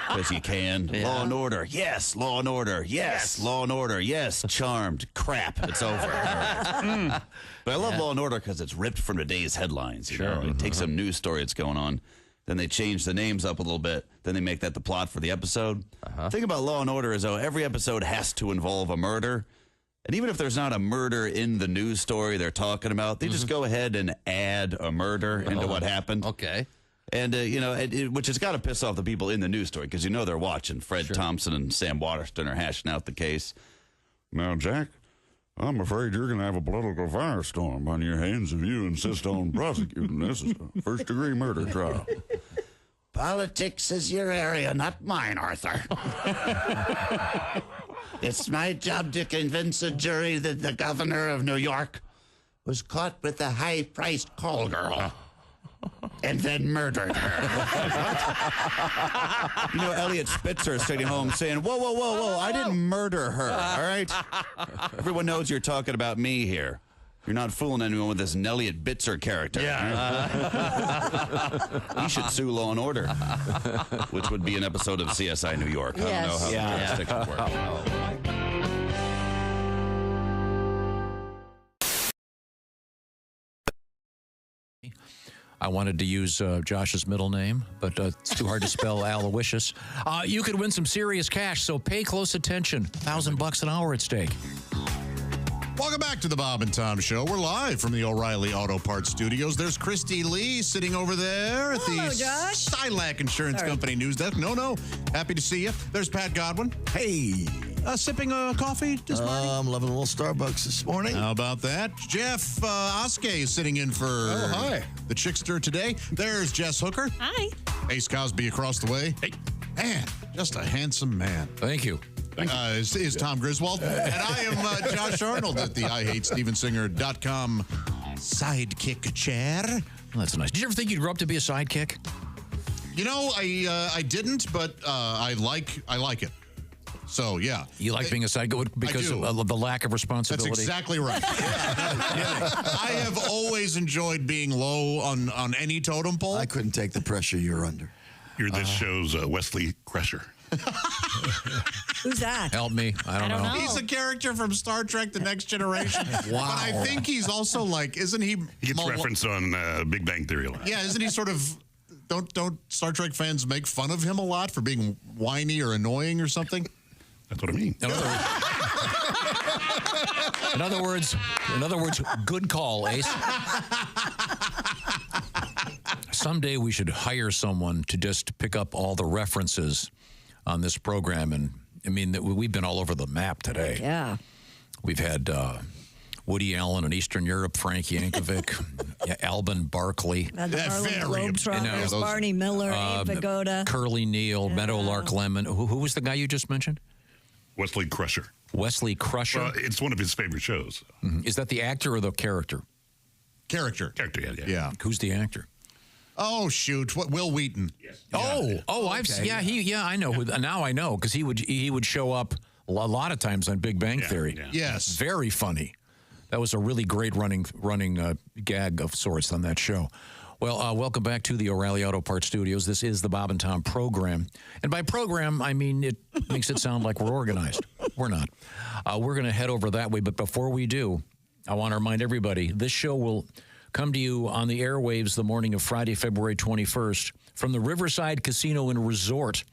Because you can. Yeah. Law and Order, yes. Law and Order, yes. Law and Order, yes. Charmed, crap, it's over. But I love Law and Order because it's ripped from today's headlines. You know? It takes a news story that's going on, Then they change the names up a little bit. Then they make that the plot for the episode. The thing about Law & Order is, though, every episode has to involve a murder. And even if there's not a murder in the news story they're talking about, they just go ahead and add a murder into what happened. Okay. And, which has got to piss off the people in the news story, because they're watching. Fred Thompson and Sam Waterston are hashing out the case. Now, Jack, I'm afraid you're going to have a political firestorm on your hands if you insist on prosecuting this as a first-degree murder trial. Politics is your area, not mine, Arthur. It's my job to convince a jury that the governor of New York was caught with a high-priced call girl and then murdered her. Elliot Spitzer is sitting home saying, whoa, I didn't murder her, all right? Everyone knows you're talking about me here. You're not fooling anyone with this Elliot Bitzer character. Yeah. He should sue Law & Order, which would be an episode of CSI New York. I don't know how the jurisdiction works. I wanted to use Josh's middle name, but it's too hard to spell Aloysius. You could win some serious cash, so pay close attention. $1,000 an hour at stake. Welcome back to the Bob and Tom Show. We're live from the O'Reilly Auto Parts Studios. There's Christy Lee sitting over there at the Silac Insurance Company news desk. No. Happy to see you. There's Pat Godwin. Hey. Sipping a coffee this morning? I'm loving a little Starbucks this morning. How about that? Jeff Oskey is sitting in for the Chickster today. There's Jess Hooker. Hi. Ace Cosby across the way. Hey. Man, just a handsome man. Thank you. Is Tom Griswold. And I am Josh Arnold at the IHateStevensinger.com sidekick chair. Well, that's nice. Did you ever think you'd grow up to be a sidekick? I didn't, but I like it. So, yeah. You like being a sidekick because of the lack of responsibility? That's exactly right. I have always enjoyed being low on any totem pole. I couldn't take the pressure you're under. You're this show's Wesley Crusher. Who's that? Help me. I don't know. He's a character from Star Trek The Next Generation. Wow. But I think he's also isn't he? He gets referenced on Big Bang Theory a lot. Yeah, isn't he sort of, don't Star Trek fans make fun of him a lot for being whiny or annoying or something? That's what I mean. In other words, good call, Ace. Someday we should hire someone to just pick up all the references on this program. And I mean, we've been all over the map today. Yeah. We've had Woody Allen in Eastern Europe, Frank Yankovic, Alban Barkley. The Harlem Globetrotters, Barney Miller, Abe Vigoda. Curly Neal, Meadowlark Lemon. Who was the guy you just mentioned? Wesley Crusher. Wesley Crusher? Well, it's one of his favorite shows. Mm-hmm. Is that the actor or the character? Character, yeah. Who's the actor? Oh, shoot. Will Wheaton. Yes. I've seen. I know. Now I know, because he would show up a lot of times on Big Bang Theory. Yeah. Yes. Very funny. That was a really great running gag of sorts on that show. Well, welcome back to the O'Reilly Auto Parts Studios. This is the Bob and Tom program. And by program, I mean it makes it sound like we're organized. We're not. We're going to head over that way. But before we do, I want to remind everybody, this show will come to you on the airwaves the morning of Friday, February 21st from the Riverside Casino and Resort.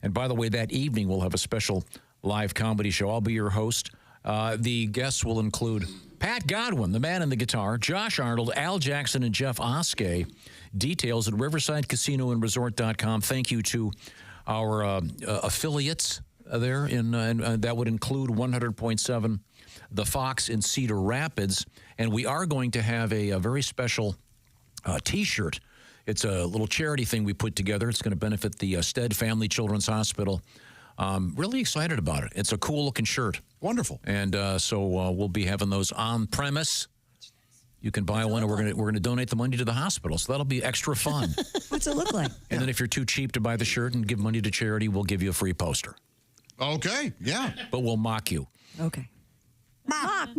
And by the way, that evening we'll have a special live comedy show. I'll be your host. The guests will include Pat Godwin, the man in the guitar, Josh Arnold, Al Jackson, and Jeff Oskey. Details at riversidecasinoandresort.com. Thank you to our affiliates there, and that would include 100.7 The Fox in Cedar Rapids. And we are going to have a very special T-shirt. It's a little charity thing we put together. It's going to benefit the Stead Family Children's Hospital. Really excited about it. It's a cool-looking shirt. Wonderful. And so we'll be having those on premise. You can buy one, and we're going to donate the money to the hospital. So that'll be extra fun. What's it look like? And then if you're too cheap to buy the shirt and give money to charity, we'll give you a free poster. Okay. Yeah. But we'll mock you. Okay. Mock.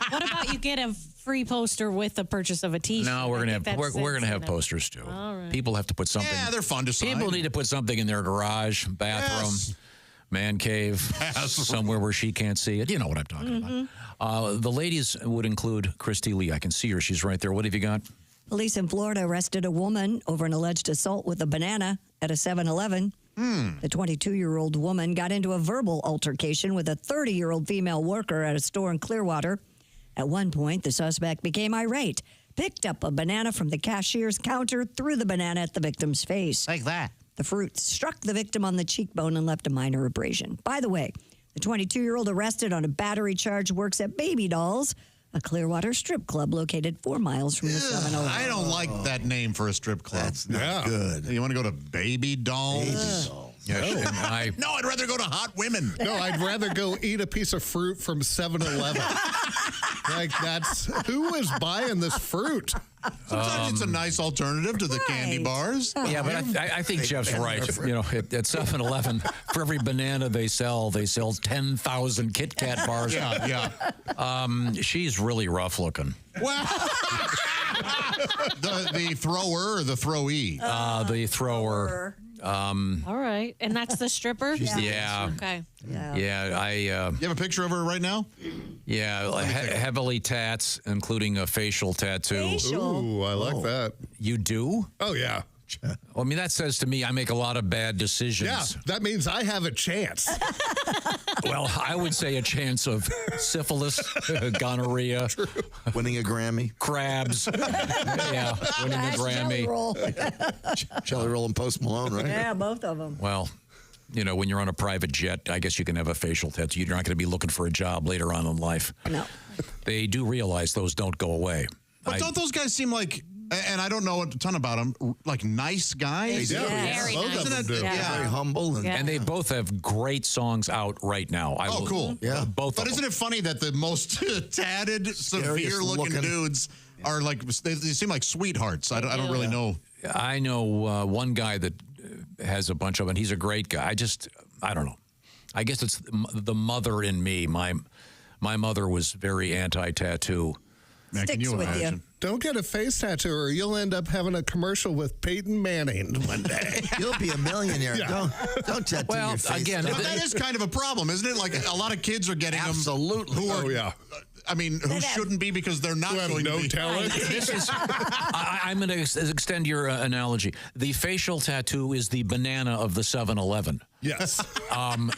What about you get a free poster with the purchase of a T-shirt? No, we're gonna have posters too. All right. People have to put something. Yeah, they're fun to sign. People need to put something in their garage, bathroom, man cave, somewhere where she can't see it. You know what I'm talking about. The ladies would include Christy Lee. I can see her. She's right there. What have you got? Police in Florida arrested a woman over an alleged assault with a banana at a 7-Eleven. The 22-year-old woman got into a verbal altercation with a 30-year-old female worker at a store in Clearwater. At one point, the suspect became irate, picked up a banana from the cashier's counter, threw the banana at the victim's face. Like that. The fruit struck the victim on the cheekbone and left a minor abrasion. By the way, the 22-year-old arrested on a battery charge works at Baby Dolls, a Clearwater strip club located 4 miles from the 7-Eleven. I don't like that name for a strip club. That's not good. You want to go to Baby Dolls? Baby Dolls. Yeah, No, I'd rather go to Hot Women. No, I'd rather go eat a piece of fruit from 7-Eleven. Like, who is buying this fruit? Sometimes it's a nice alternative to the candy bars. Yeah, but I think Jeff's right. You know, at 7-Eleven, for every banana they sell 10,000 Kit Kat bars. Yeah. She's really rough looking. Well, the thrower or the throwee? The thrower. All right. And that's the stripper? Yeah. Okay. Yeah, you have a picture of her right now? Yeah, heavily tats, including a facial tattoo. Ooh, I like that. You do? Oh, yeah. Well, I mean, that says to me I make a lot of bad decisions. Yeah, that means I have a chance. Well, I would say a chance of syphilis, gonorrhea, winning a Grammy, crabs. Yeah, winning a Grammy. Jelly Roll and Post Malone, right? Yeah, both of them. Well, you know, when you're on a private jet, I guess you can have a facial tattoo. You're not going to be looking for a job later on in life. No. They do realize those don't go away. But don't those guys seem like, and I don't know a ton about them, like nice guys? They do. Very nice. Isn't it? Very humble. And they both have great songs out right now. Cool. Yeah. Both But of isn't them. it funny that the most tatted, severe-looking dudes are like, they seem like sweethearts. I don't really know. I know one guy that has a bunch of them, and he's a great guy. I don't know. I guess it's the mother in me. My mother was very anti-tattoo. Man, can you imagine? Don't get a face tattoo or you'll end up having a commercial with Peyton Manning one day. You'll be a millionaire. Yeah. Don't tattoo your face. Again, That is kind of a problem, isn't it? Like a lot of kids are getting Absolutely. them. Who are, yeah. I mean, who shouldn't be because they're not Who have going no to be. talent. This is. I'm going to extend your analogy. The facial tattoo is the banana of the 7-Eleven. Yes.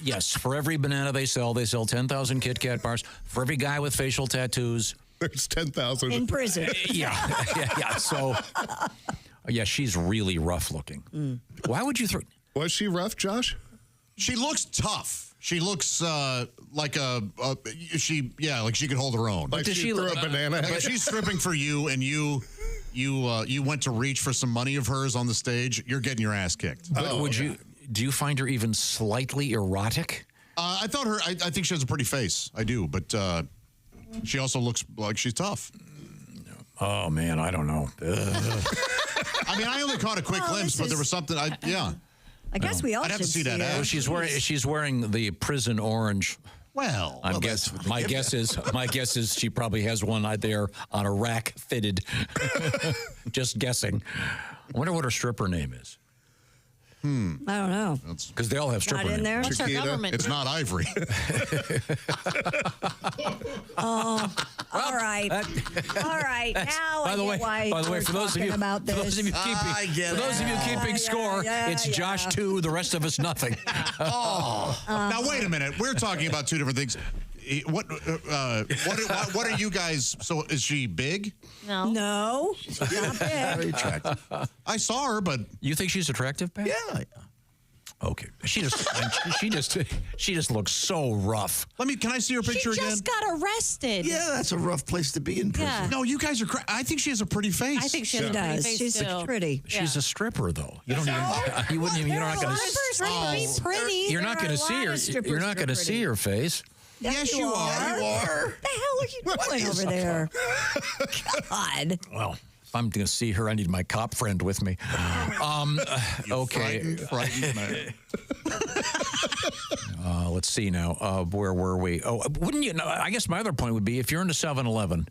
Yes. For every banana they sell 10,000 Kit Kat bars. For every guy with facial tattoos, there's 10,000 in prison. Yeah. So, yeah, she's really rough looking. Why would you throw? Was she rough, Josh? She looks tough. She looks like like she could hold her own. Like she threw a banana. If she's stripping for you and you went to reach for some money of hers on the stage, you're getting your ass kicked. But do you find her even slightly erotic? I thought her. I think she has a pretty face. I do, but she also looks like she's tough. Oh man, I don't know. I mean, I only caught a quick glimpse, but there was something. I guess we all I'd have should to see that. her. She's wearing the prison orange. Well, my guess is she probably has one out there on a rack fitted. Just guessing. I wonder what her stripper name is. I don't know. Because they all have stripper Not in names. there. What's her government? It's not Ivory. Oh, all right. All right. Now By the way, we're for those of you about this. keeping score, it's Josh 2, the rest of us nothing. Now wait a minute. We're talking about two different things. What are you guys? So is she big? No. She's not big. Very attractive. I saw her, but You think she's attractive, Pat? Yeah. Okay. She just looks so rough. can I see her picture She again? just got arrested. Yeah, that's a rough place to be in prison. Yeah. No, you guys are. I think she has a pretty face. I think she has a She pretty does. face She's too. pretty. She's a stripper, though. You don't even. You wouldn't even. You're not going to. Be pretty. You're not going to see her. You're not going to see her face. Yes, you are. You are. What the hell are you doing over there? God. Well, if I'm going to see her, I need my cop friend with me. Okay. Frightened man. Let's see now. Where were we? Oh, wouldn't you know? I guess my other point would be if you're in a 7-Eleven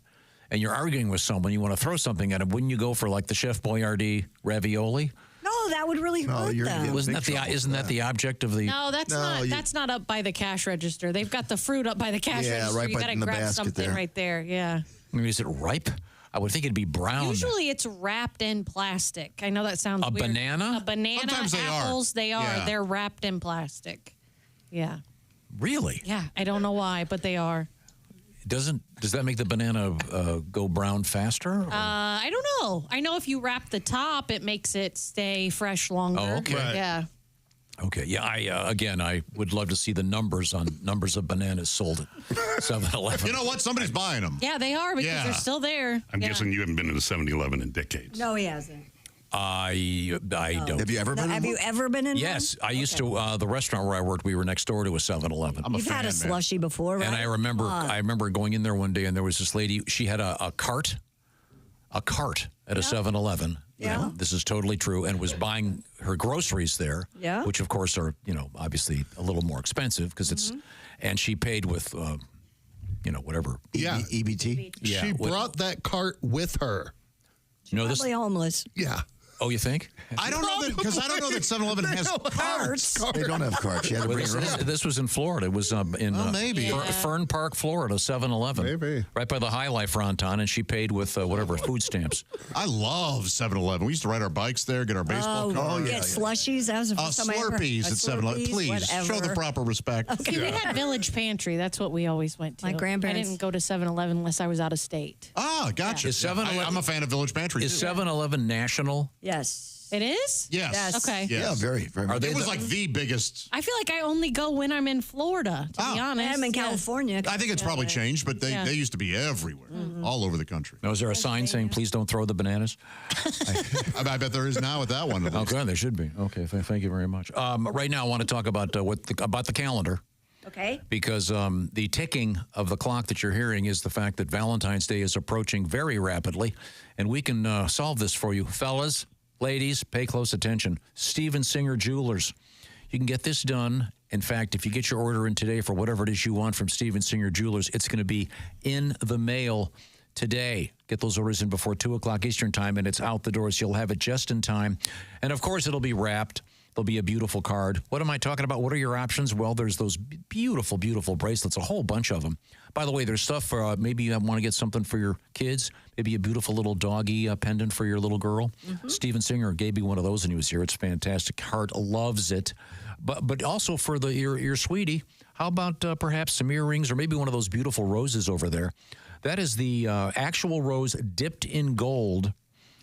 and you're arguing with someone, you want to throw something at them, wouldn't you go for like the Chef Boyardee ravioli? No, that would really hurt them. Isn't that the object of the? No, that's not up by the cash register. They've got the fruit up by the cash register. right You by got to in the grab basket something there. right there. Yeah. I mean, is it ripe? I would think it'd be brown. Usually it's wrapped in plastic. I know that sounds A weird. banana? A banana. Sometimes they are. apples, they are. Yeah. They're wrapped in plastic. Yeah. Really? Yeah. I don't know why, but they are. Does that make the banana go brown faster? I don't know. I know if you wrap the top, it makes it stay fresh longer. Oh, okay. Right. Yeah. Okay, yeah, I would love to see the numbers of bananas sold at 7-Eleven. You know what? Somebody's buying them. Yeah, they are because Yeah. they're still there. I'm Yeah. guessing you haven't been to the 7-Eleven in decades. No, he hasn't. I don't. Have you ever been? Have you ever been in Yes, one? I used to. The restaurant where I worked, we were next door to a 7-Eleven. You've had a slushy before, right? And I remember going in there one day, and there was this lady. She had a cart at a 7-Eleven. Yeah. This is totally true, and was buying her groceries there. Yeah. Which of course are obviously a little more expensive because it's, and she paid with, whatever. Yeah. EBT? Yeah, She with- brought that cart with her. No, Probably homeless. Yeah. Oh, you think? I don't know that because I don't know that 7-Eleven has carts. They don't have carts. You had to Well, bring your own. this was in Florida. It was in maybe. Fern Park, Florida, 7-Eleven. Maybe. Right by the High Life Ronton, and she paid with whatever, food stamps. I love 7-Eleven. We used to ride our bikes there, get our baseball cards. Get slushies. That was the first time I ever. Slurpees at 7-Eleven. Please show the proper respect. See, we had Village Pantry. That's what we always went to. My grandparents- I didn't go to 7-Eleven unless I was out of state. Ah, gotcha. Is 7-Eleven I'm a fan of Village Pantry. Is too. 7-Eleven national? Yes. It is? Yes. Okay. Yes. Yeah, very, very Are much. they It was like the biggest. I feel like I only go when I'm in Florida, to be honest. I'm in Yeah. California. I think it's probably changed, but Yeah. they used to be everywhere, all over the country. Now, is there a sign saying, please don't throw the bananas? I bet there is now at that one. At least. Okay, there should be. Okay, thank you very much. Right now, I want to talk about about the calendar. Okay. Because the ticking of the clock that you're hearing is the fact that Valentine's Day is approaching very rapidly, and we can solve this for you. Fellas, ladies, pay close attention. Steven Singer Jewelers. You can get this done. In fact, if you get your order in today for whatever it is you want from Steven Singer Jewelers, it's going to be in the mail today. Get those orders in before 2 o'clock Eastern time, and it's out the door, so you'll have it just in time. And, of course, it'll be wrapped. There'll be a beautiful card. What am I talking about? What are your options? Well, there's those beautiful, beautiful bracelets, a whole bunch of them. By the way, there's stuff for maybe you want to get something for your kids, maybe a beautiful little doggy pendant for your little girl. Steven Singer gave me one of those when he was here. It's fantastic. Heart loves it. But also for your sweetie, how about perhaps some earrings or maybe one of those beautiful roses over there? That is the actual rose dipped in gold.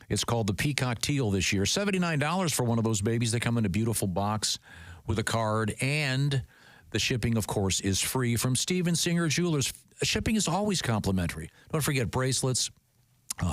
It's called the Peacock Teal this year. $79 for one of those babies. They come in a beautiful box with a card, and the shipping, of course, is free from Steven Singer Jewelers. Shipping is always complimentary. Don't forget bracelets,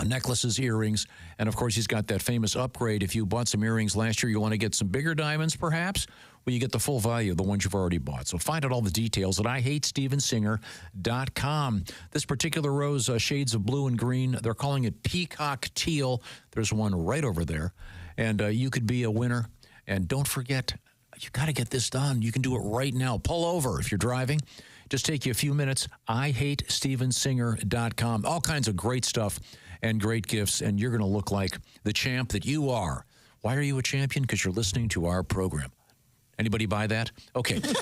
necklaces, earrings, and, of course, he's got that famous upgrade. If you bought some earrings last year, you want to get some bigger diamonds, perhaps? Well, you get the full value of the ones you've already bought. So find out all the details at IHateStevenSinger.com. This particular rose, shades of blue and green, they're calling it Peacock Teal. There's one right over there. And you could be a winner. And don't forget, you got to get this done. You can do it right now. Pull over if you're driving. Just take you a few minutes. IHateStevenSinger.com. All kinds of great stuff and great gifts. And you're going to look like the champ that you are. Why are you a champion? Because you're listening to our program. Anybody buy that? Okay. Just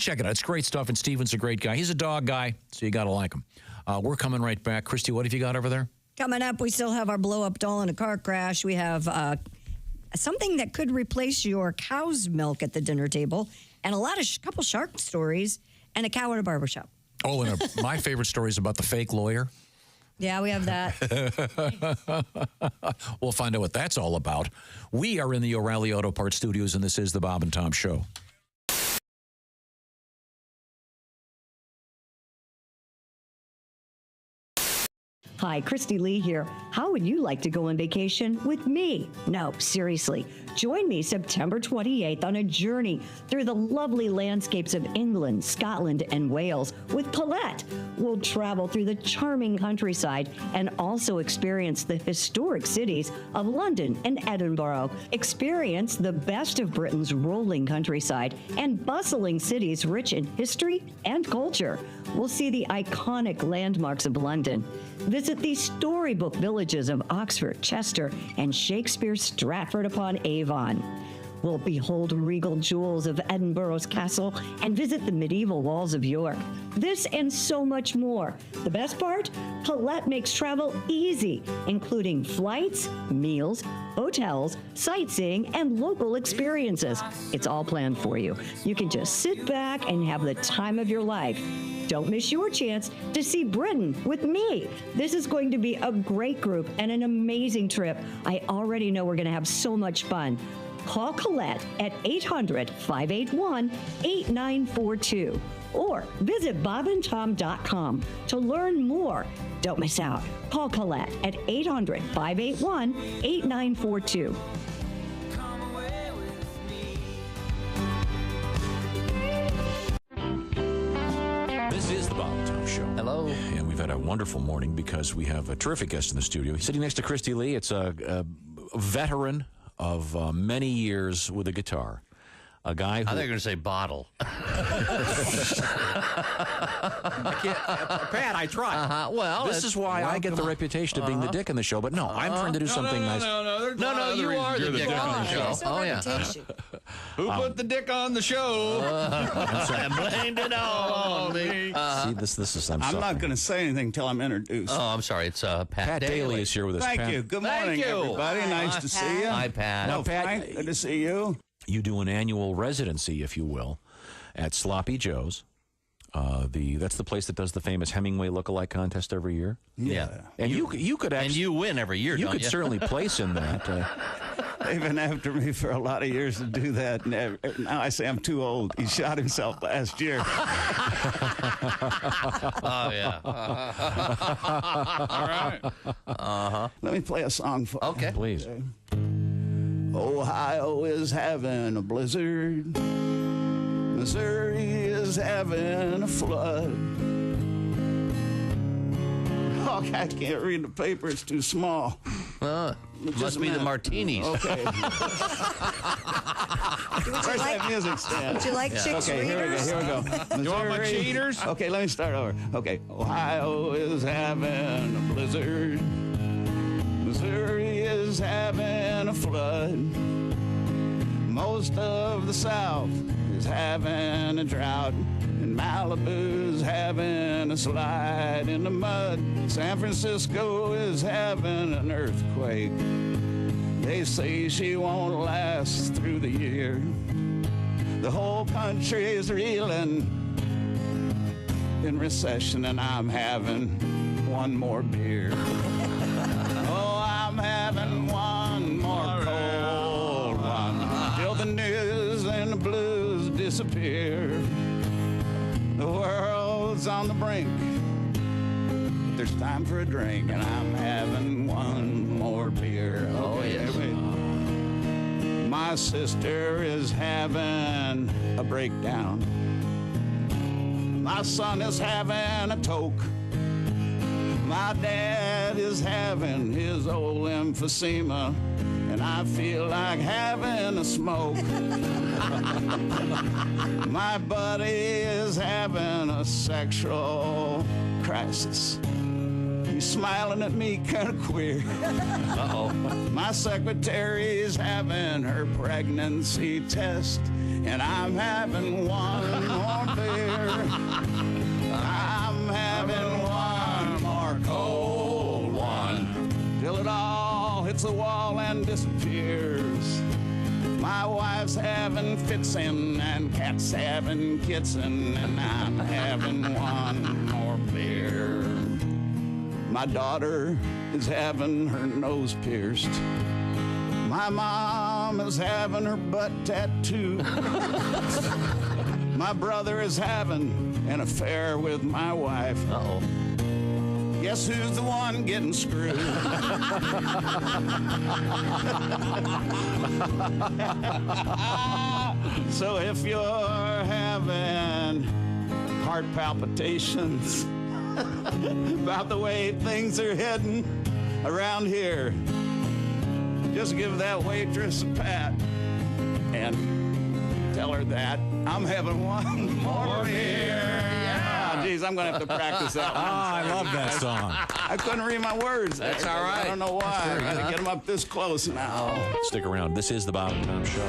check it out. It's great stuff, and Steven's a great guy. He's a dog guy, so you got to like him. We're coming right back. Christy, what have you got over there? Coming up, we still have our blow-up doll in a car crash. We have something that could replace your cow's milk at the dinner table, and couple shark stories, and a cow at a barbershop. Oh, and my favorite story is about the fake lawyer. Yeah, we have that. We'll find out what that's all about. We are in the O'Reilly Auto Parts Studios, and this is the Bob and Tom Show. Hi, Christy Lee here. How would you like to go on vacation with me? No, seriously. Join me September 28th on a journey through the lovely landscapes of England, Scotland, and Wales with Paulette. We'll travel through the charming countryside and also experience the historic cities of London and Edinburgh. Experience the best of Britain's rolling countryside and bustling cities rich in history and culture. We'll see the iconic landmarks of London. Visit the storybook villages of Oxford, Chester, and Shakespeare's Stratford-upon-Avon. We'll behold regal jewels of Edinburgh's castle and visit the medieval walls of York. This and so much more. The best part? Colette makes travel easy, including flights, meals, hotels, sightseeing, and local experiences. It's all planned for you. You can just sit back and have the time of your life. Don't miss your chance to see Britain with me. This is going to be a great group and an amazing trip. I already know we're going to have so much fun. Call Colette at 800-581-8942 or visit bobandtom.com to learn more. Don't miss out. Call Colette at 800-581-8942. This is the Bob and Tom Show. Hello. And we've had a wonderful morning because we have a terrific guest in the studio. Sitting next to Christy Lee, it's a veteran of many years with a guitar. A guy who... I thought you were going to say bottle. I can't, Pat, I tried. Well, this is why I get the reputation of being the dick in the show, but no, I'm trying to do something nice. No, you are the dick on the show. Oh, yeah. Who put the dick on the show? I blamed it all on me. See, this is... I'm not going to say anything until I'm introduced. Oh, I'm sorry. It's Pat Daly is here with us. Thank you. Good morning, everybody. Nice to see you. Hi, Pat. No, Pat. Good to see you. You do an annual residency, if you will, at Sloppy Joe's. That's the place that does the famous Hemingway lookalike contest every year. Yeah. And you could actually... And you win every year, You don't could you? certainly place in that. They've been after me for a lot of years to do that. And now I say I'm too old. He shot himself last year. Oh, yeah. All right. Let me play a song for you. Okay. Please. Okay. Ohio is having a blizzard. Missouri is having a flood. Oh, I can't read the paper. It's too small. Must be the martinis. Okay. Where's that music stand? Would you like chicks Okay, readers? here we go. You want my Missouri- cheaters? Okay, let me start over. Okay, Ohio is having a blizzard. Missouri is having a flood. Most of the South is having a drought. And Malibu's having a slide in the mud. San Francisco is having an earthquake. They say she won't last through the year. The whole country is reeling in recession, and I'm having one more beer. Oh, I'm having one more cold one till the news and the blues disappear. The world's on the brink. There's time for a drink, and I'm having one more beer. Okay, yes. wait. My sister is having a breakdown. My son is having a toke. My dad is having his old emphysema, and I feel like having a smoke. My buddy is having a sexual crisis. He's smiling at me kind of queer. Uh-oh. My secretary is having her pregnancy test, and I'm having one more beer. I'm having one more cold one till it all hits the wall and disappears. My wife's having fits in, and cat's having kits in, and I'm having one more beer. My daughter is having her nose pierced. My mom is having her butt tattooed. My brother is having an affair with my wife. Uh-oh. Guess who's the one getting screwed? So if you're having heart palpitations about the way things are heading around here, just give that waitress a pat and tell her that I'm having one more beer. Yeah. Geez, because I'm going to have to practice that one. I love that song. I couldn't read my words. That's all right. I don't know why. I got to get them up this close now. Stick around. This is the Bob and Tom Show.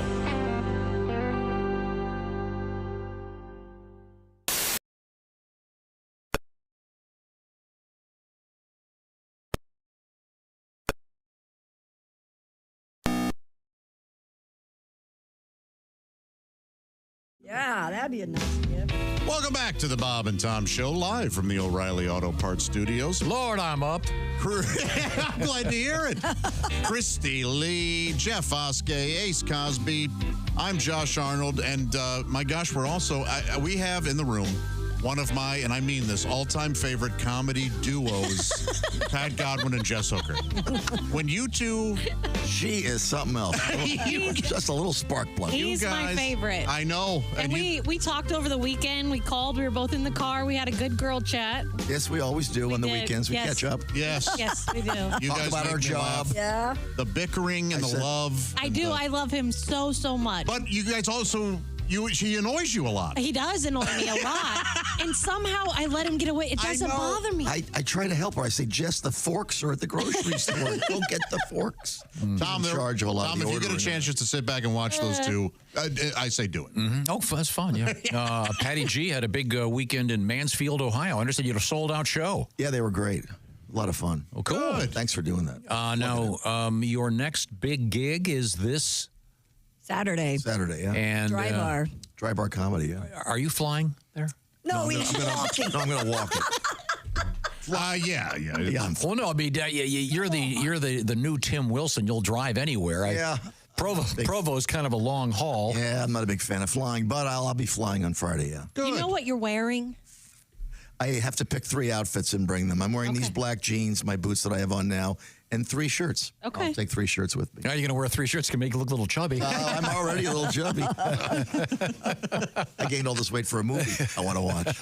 Yeah, that'd be a nice gift. Welcome back to the Bob and Tom Show, live from the O'Reilly Auto Parts Studios. Lord, I'm up. I'm glad to hear it. Christy Lee, Jeff Oskey, Ace Cosby. I'm Josh Arnold, and my gosh, we're also, we have in the room one of my, and I mean this, all-time favorite comedy duos, Pat Godwin and Jess Hooker. When you two... She is something else. Just a little spark plug. He's my favorite. I know. And we talked over the weekend. We called. We were both in the car. We had a good girl chat. Yes, we always do on the weekends. We catch up. Yes. Yes, we do. You Talk guys about make our me job. laugh. Yeah. The bickering and the love. I do. I love him so much. But you guys also... She annoys you a lot. He does annoy me a lot. And somehow I let him get away. It doesn't bother me. I try to help her. I say, Jess, the forks are at the grocery store. Go get the forks. Tom, in charge of a lot Tom, of the if you get a ordering. chance just to sit back and watch those two, I say do it. Mm-hmm. Oh, that's fun, yeah. Patty G had a big weekend in Mansfield, Ohio. I understand you had a sold-out show. Yeah, they were great. A lot of fun. Oh, cool. Good. Thanks for doing that. Now, your next big gig is this Saturday, yeah. And Dry bar. Dry bar comedy, yeah. Are you flying there? No, he's walking. I'm going to walk it. Yeah. Well, no, I mean, you're the new Tim Wilson. You'll drive anywhere. Yeah. Provo is kind of a long haul. Yeah, I'm not a big fan of flying, but I'll be flying on Friday, yeah. Do you know what you're wearing? I have to pick 3 outfits and bring them. I'm wearing these black jeans, my boots that I have on now, and 3 shirts. Okay. I'll take 3 shirts with me. Now you're going to wear 3 shirts to make you look a little chubby. I'm already a little chubby. I gained all this weight for a movie I want to watch.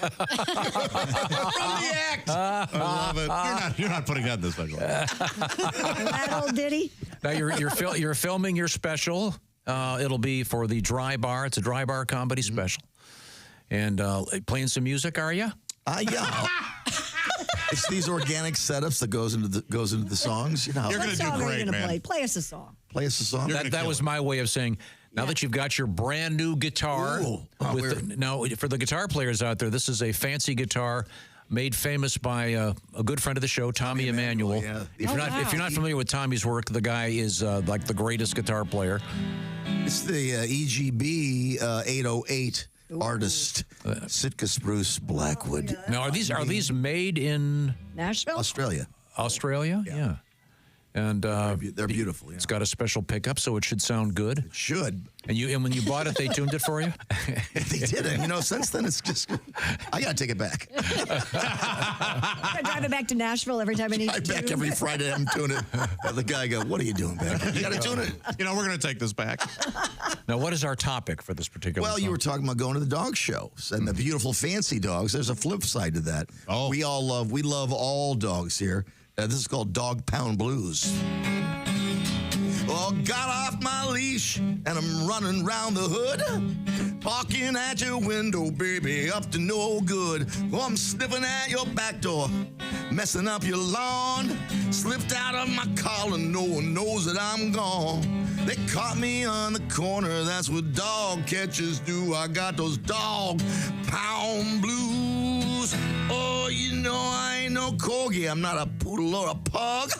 I love it. You're not putting that in the special. That old ditty. Now you're filming your special. It'll be for the Dry Bar. It's a Dry Bar comedy special. And playing some music, are you? Yeah. It's these organic setups that goes into the songs. You know, You're going to do What song are great, you gonna man. play? Play us a song. play us a song. That was my way of saying. Now that you've got your brand new guitar, now for the guitar players out there, this is a fancy guitar made famous by a good friend of the show, Tommy Emmanuel. Yeah. If you're not familiar with Tommy's work, the guy is like the greatest guitar player. It's the EGB 808 artist, Sitka Spruce Blackwood. Now, are these made in Nashville, Australia? Australia, yeah. And they're beautiful. Yeah. It's got a special pickup, so it should sound good. It should. And when you bought it, they tuned it for you. They did it. You know, since then it's just. I gotta take it back. I drive it back to Nashville every time I need to. I'm back every Friday. I'm tuning it. The guy go, "What are you doing back? You gotta tune it." You know, we're gonna take this back. Now, what is our topic for this particular? Well, you were talking about going to the dog shows and the beautiful fancy dogs. There's a flip side to that. Oh, we love all dogs here. This is called Dog Pound Blues. Oh, got off my leash and I'm running round the hood, barking at your window, baby, up to no good. Oh, I'm sniffing at your back door, messing up your lawn. Slipped out of my collar, no one knows that I'm gone. They caught me on the corner, that's what dog catchers do. I got those Dog Pound Blues. Oh, you know I ain't no corgi, I'm not a poodle or a pug.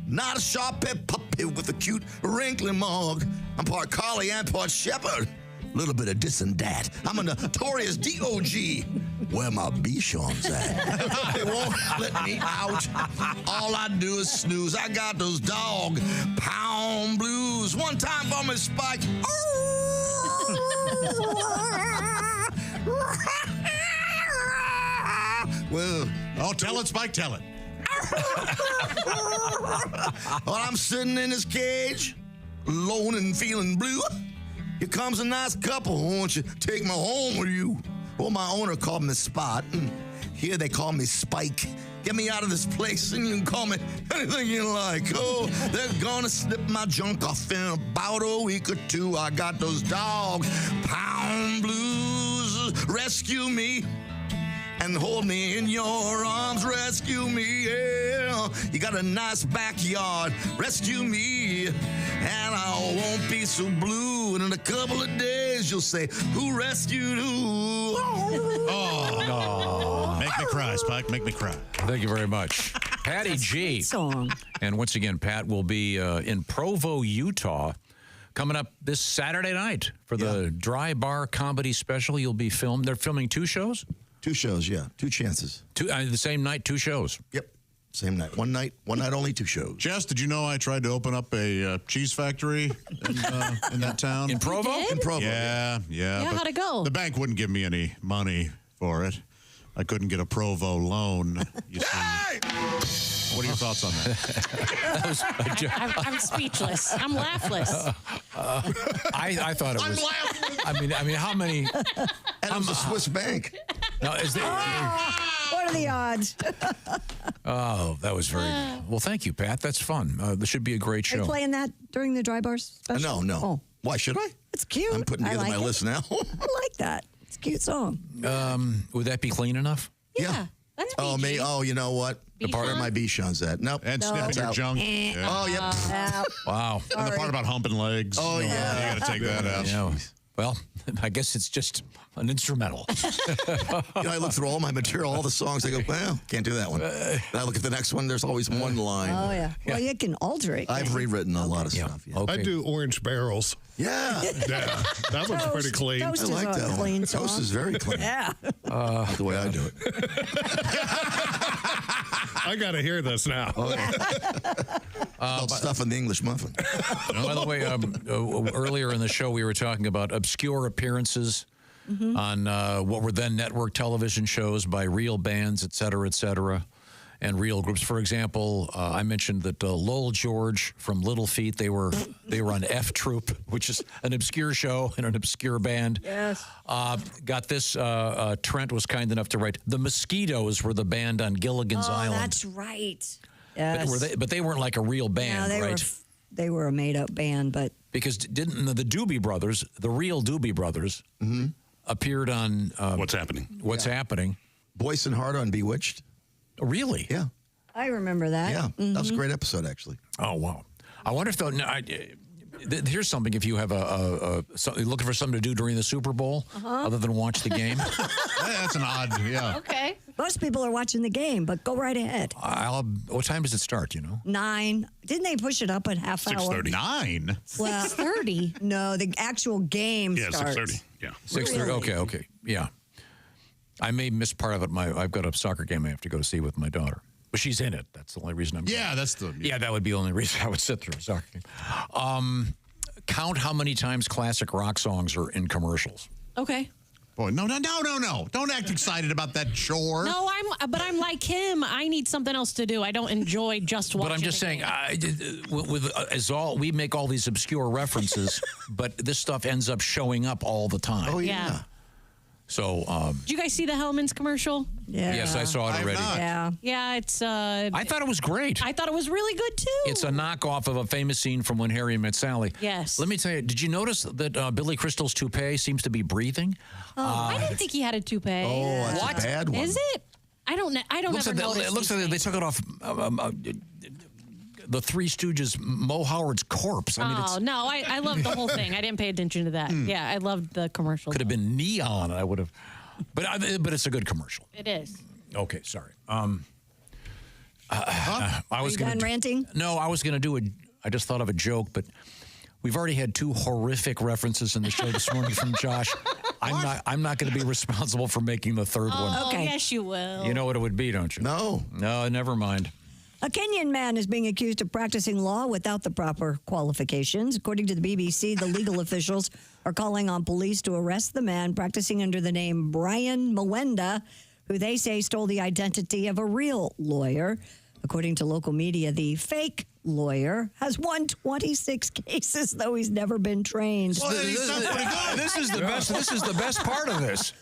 Not a sharp-haired puppy with a cute, wrinkly mug. I'm part collie and part shepherd. A little bit of this and that. I'm a notorious DOG. Where my Bichons at? They won't let me out. All I do is snooze. I got those Dog Pound Blues. One time for me, Spike. Well, tell it, Spike, tell it. While I'm sitting in this cage, alone and feeling blue, here comes a nice couple. Won't you take me home with you? Well, my owner called me Spot, and here they call me Spike. Get me out of this place, and you can call me anything you like. Oh, they're gonna snip my junk off in about a week or two. I got those Dog Pound Blues. Rescue me. and hold me in your arms. Rescue me, yeah. You got a nice backyard. Rescue me, and I won't be so blue. And in a couple of days, you'll say, who rescued who? Oh, make me cry, Spike. Make me cry. Thank you very much. Patty G. Song. And once again, Pat will be in Provo, Utah, coming up this Saturday night for the Dry Bar Comedy Special. You'll be filmed. They're filming 2 shows? 2 shows, yeah. 2 chances. The same night, 2 shows. Yep. Same night. One night only, 2 shows. Jess, did you know I tried to open up a cheese factory in that town? In Provo? You did? In Provo. Yeah. Yeah, but how'd it go? The bank wouldn't give me any money for it. I couldn't get a Provo loan, you see. What are your thoughts on that? I'm speechless. I'm laughless. I thought it was. I mean, how many? And it was a Swiss bank. No, is there? What are the odds? Oh, that was very well. Thank you, Pat. That's fun. This should be a great Are you show. playing that during the Dry Bars special? No. Oh, Why should I? it's cute. I'm putting I together like my it. list now. I like that. It's a cute song. Would that be clean enough? Yeah. That's Oh, me. Oh, you know what? The part of my Bichon's at. Nope. And No. sniffing your out. junk. Oh, yep. Wow. And the part about humping legs. Oh, yeah. You got to take that out. Yeah. Well, I guess it's just an instrumental. I look through all my material, all the songs. I go, well, can't do that one. And I look at the next one. There's always one line. Oh, yeah. Well, you can alter it. I've rewritten a lot of stuff. Yeah. Okay. I do Orange Barrels. Yeah. Yeah, that one's pretty clean. Toast I is like a that clean one. song. Toast is very clean. Yeah. Not the way I do it. I got to hear this now. Called stuff in the English muffin. By the way, earlier in the show, we were talking about obscure appearances on what were then network television shows by real bands, et cetera, and real groups. For example, I mentioned that Lowell George from Little Feat, they were on F Troop, which is an obscure show and an obscure band. Yes. Got this, Trent was kind enough to write, the Mosquitoes were the band on Gilligan's Island. That's right. Yes. But they weren't like a real band, no, right? They were a made-up band, but... Because didn't the Doobie Brothers, the real Doobie Brothers, appeared on... What's Happening? What's Happening. Boyce and Hart on Bewitched. Really? Yeah. I remember that. Yeah. That was a great episode, actually. Oh, wow. I wonder if... here's something if you have looking for something to do during the Super Bowl other than watch the game. That's an odd, yeah. Okay. Most people are watching the game, but go right ahead. What time does it start, you know? 9. Didn't they push it up a half hour? 6:30. 9? Well, 6:30. No, the actual game Yeah, starts. 6:30. Yeah. 6:30. Really? Okay. Yeah. I may miss part of it. I've got a soccer game I have to go to see with my daughter. But she's in it. That's the only reason I'm Yeah, that's the... Yeah, that would be the only reason I would sit through a soccer game. Count how many times classic rock songs are in commercials. Okay. Boy, no. Don't act excited about that chore. No, I'm like him. I need something else to do. I don't enjoy just watching. But I'm just saying, we make all these obscure references, but this stuff ends up showing up all the time. Oh, yeah. Yeah. So, Did you guys see the Hellman's commercial? Yeah. yes, I saw it already. Yeah. Yeah, it's. I thought it was great. I thought it was really good too. It's a knockoff of a famous scene from When Harry Met Sally. Yes. Let me tell you, did you notice that Billy Crystal's toupee seems to be breathing? I didn't think he had a toupee. Oh, that's What? a bad one. Is it? I don't. I don't Looks ever like notice. it looks like they took it off the Three Stooges' Mo Howard's corpse. I mean, Oh no! I loved the whole thing. I didn't pay attention to that. Yeah, I loved the commercial. could have been neon. I would have, but it's a good commercial. It is. Okay, sorry. I was you going done ranting? No, I was going to do I just thought of a joke, but we've already had 2 horrific references in the show this morning from Josh. I'm not going to be responsible for making the 3rd one. Oh, yes, you will. You know what it would be, don't you? No. No, never mind. A Kenyan man is being accused of practicing law without the proper qualifications. According to the BBC, the legal officials are calling on police to arrest the man practicing under the name Brian Mwenda, who they say stole the identity of a real lawyer. According to local media, the fake lawyer has won 26 cases, though he's never been trained. Well, he sounds pretty good. This is the best. This is the best part of this.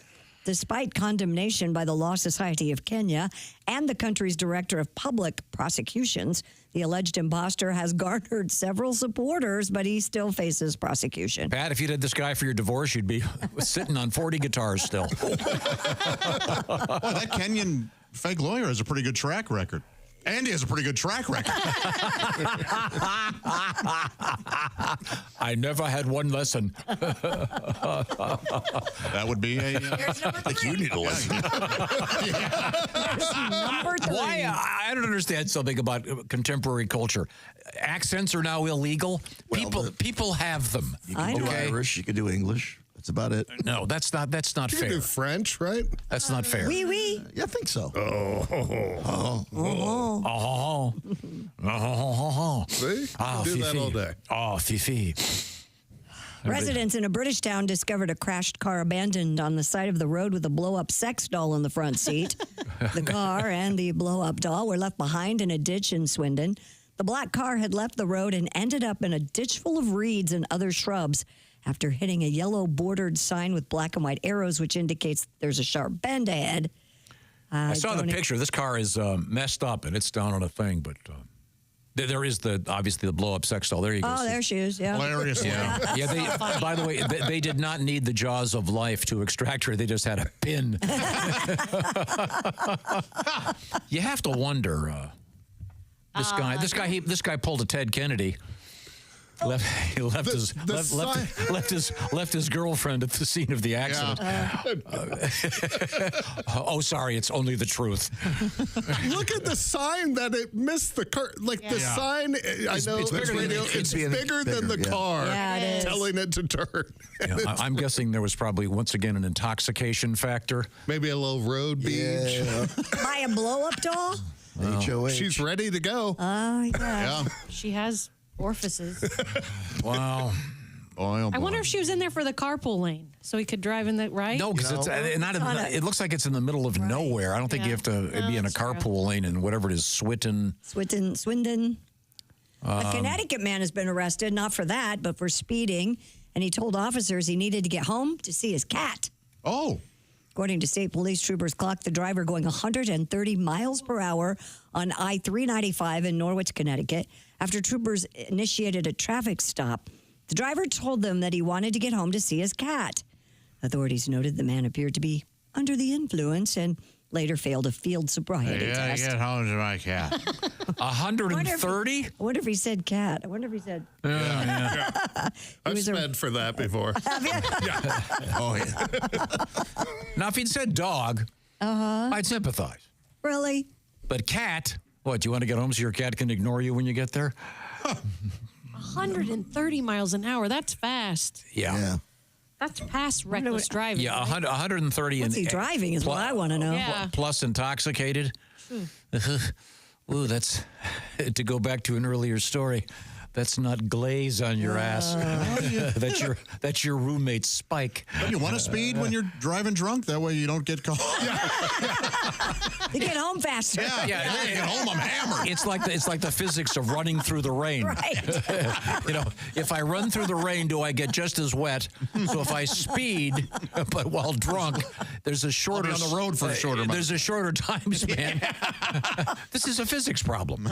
Despite condemnation by the Law Society of Kenya and the country's director of public prosecutions, the alleged imposter has garnered several supporters, but he still faces prosecution. Pat, if you did this guy for your divorce, you'd be sitting on 40 guitars still. Boy, that Kenyan fake lawyer has a pretty good track record. And he has a pretty good track record. I never had one lesson. That would be a... I think you need a lesson. Number 3. Why? I don't understand something about contemporary culture. Accents are now illegal. People have them. You can do Irish. You can do English. That's about it. No, that's not You fair. can do French, right? That's not fair. Oui, oui. Yeah, I think so. See? Ah, do that all day. Oh, fifi. Residents in a British town discovered a crashed car abandoned on the side of the road with a blow-up sex doll in the front seat. The car and the blow-up doll were left behind in a ditch in Swindon. The black car had left the road and ended up in a ditch full of reeds and other shrubs after hitting a yellow bordered sign with black and white arrows, which indicates there's a sharp bend ahead. I saw the picture. This car is messed up, and it's down on a thing, but there is obviously the blow-up sex doll. There you go. Oh, there she is, yeah. Hilarious. Yeah. By the way, they did not need the jaws of life to extract her. They just had a pin. You have to wonder. This guy pulled a Ted Kennedy. Left his girlfriend at the scene of the accident. Oh, sorry, it's only the truth. Look at the sign that it missed the car. The sign, I know it's bigger than the car. Yeah, it is. Telling it to turn. I'm guessing there was probably, once again, an intoxication factor. Maybe a little road beach. By a blow-up doll? HOH. She's ready to go. Oh, yeah. She has orifices. Wow. I wonder if she was in there for the carpool lane, so he could drive in the right. No, because it looks like it's in the middle of nowhere. I don't think you have to be in a carpool lane in whatever it is, Swindon. A Connecticut man has been arrested, not for that, but for speeding, and he told officers he needed to get home to see his cat. Oh. According to state police, troopers clocked the driver going 130 miles per hour on I-395 in Norwich, Connecticut. After troopers initiated a traffic stop, the driver told them that he wanted to get home to see his cat. Authorities noted the man appeared to be under the influence and later failed a field sobriety test. Get home to my cat. 130? I wonder if he said cat. I wonder if he said... I've sped for that before. Have you? Oh, yeah. Now, if he'd said dog, I'd sympathize. Really? But cat, what, you want to get home so your cat can ignore you when you get there? 130 miles an hour. That's fast. Yeah. That's past reckless driving. Yeah, right? 130. What's he driving is what I want to know. Yeah. Plus intoxicated. Ooh, that's, to go back to an earlier story, that's not glaze on your ass. That's your roommate's Spike. But you want to speed when you're driving drunk? That way you don't get caught. You get home faster. You get home, I'm hammered. It's like the physics of running through the rain. Right. If I run through the rain, do I get just as wet? So if I speed, but while drunk, there's a shorter I'll be on the road for a shorter. There's a shorter time span. This is a physics problem.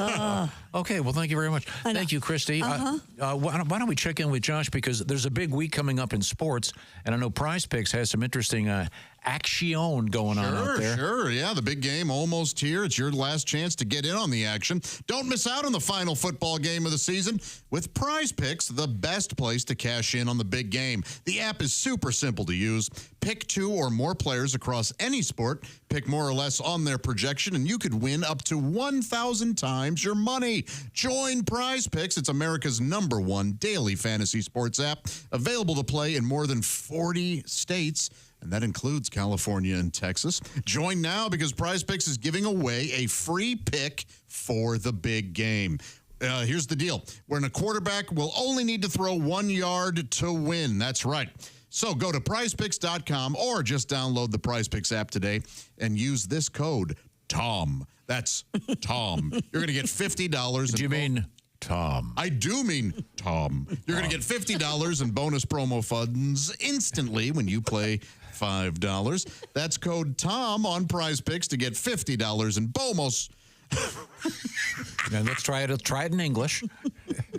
Okay, well, thank you very much. Thank you, Christy. Why don't we check in with Josh, because there's a big week coming up in sports, and I know Prize Picks has some interesting action going on out there. Sure, yeah, the big game almost here. It's your last chance to get in on the action. Don't miss out on the final football game of the season with Prize Picks, the best place to cash in on the big game. The app is super simple to use. Pick 2 or more players across any sport, pick more or less on their projection, and you could win up to 1,000 times your money. Join Prize Picks. It's America's #1 daily fantasy sports app, available to play in more than 40 states. And that includes California and Texas. Join now, because Prize Picks is giving away a free pick for the big game. Here's the deal. When a quarterback will only need to throw 1 yard to win. That's right. So go to prizepicks.com or just download the Prize Picks app today and use this code, TOM. That's Tom. You're going to get $50. Do you mean Tom? I do mean Tom. You're going to get $50 in bonus promo funds instantly when you play $5. That's code TOM on Prize Picks to get $50 in bonus. And let's try it. Try it in English.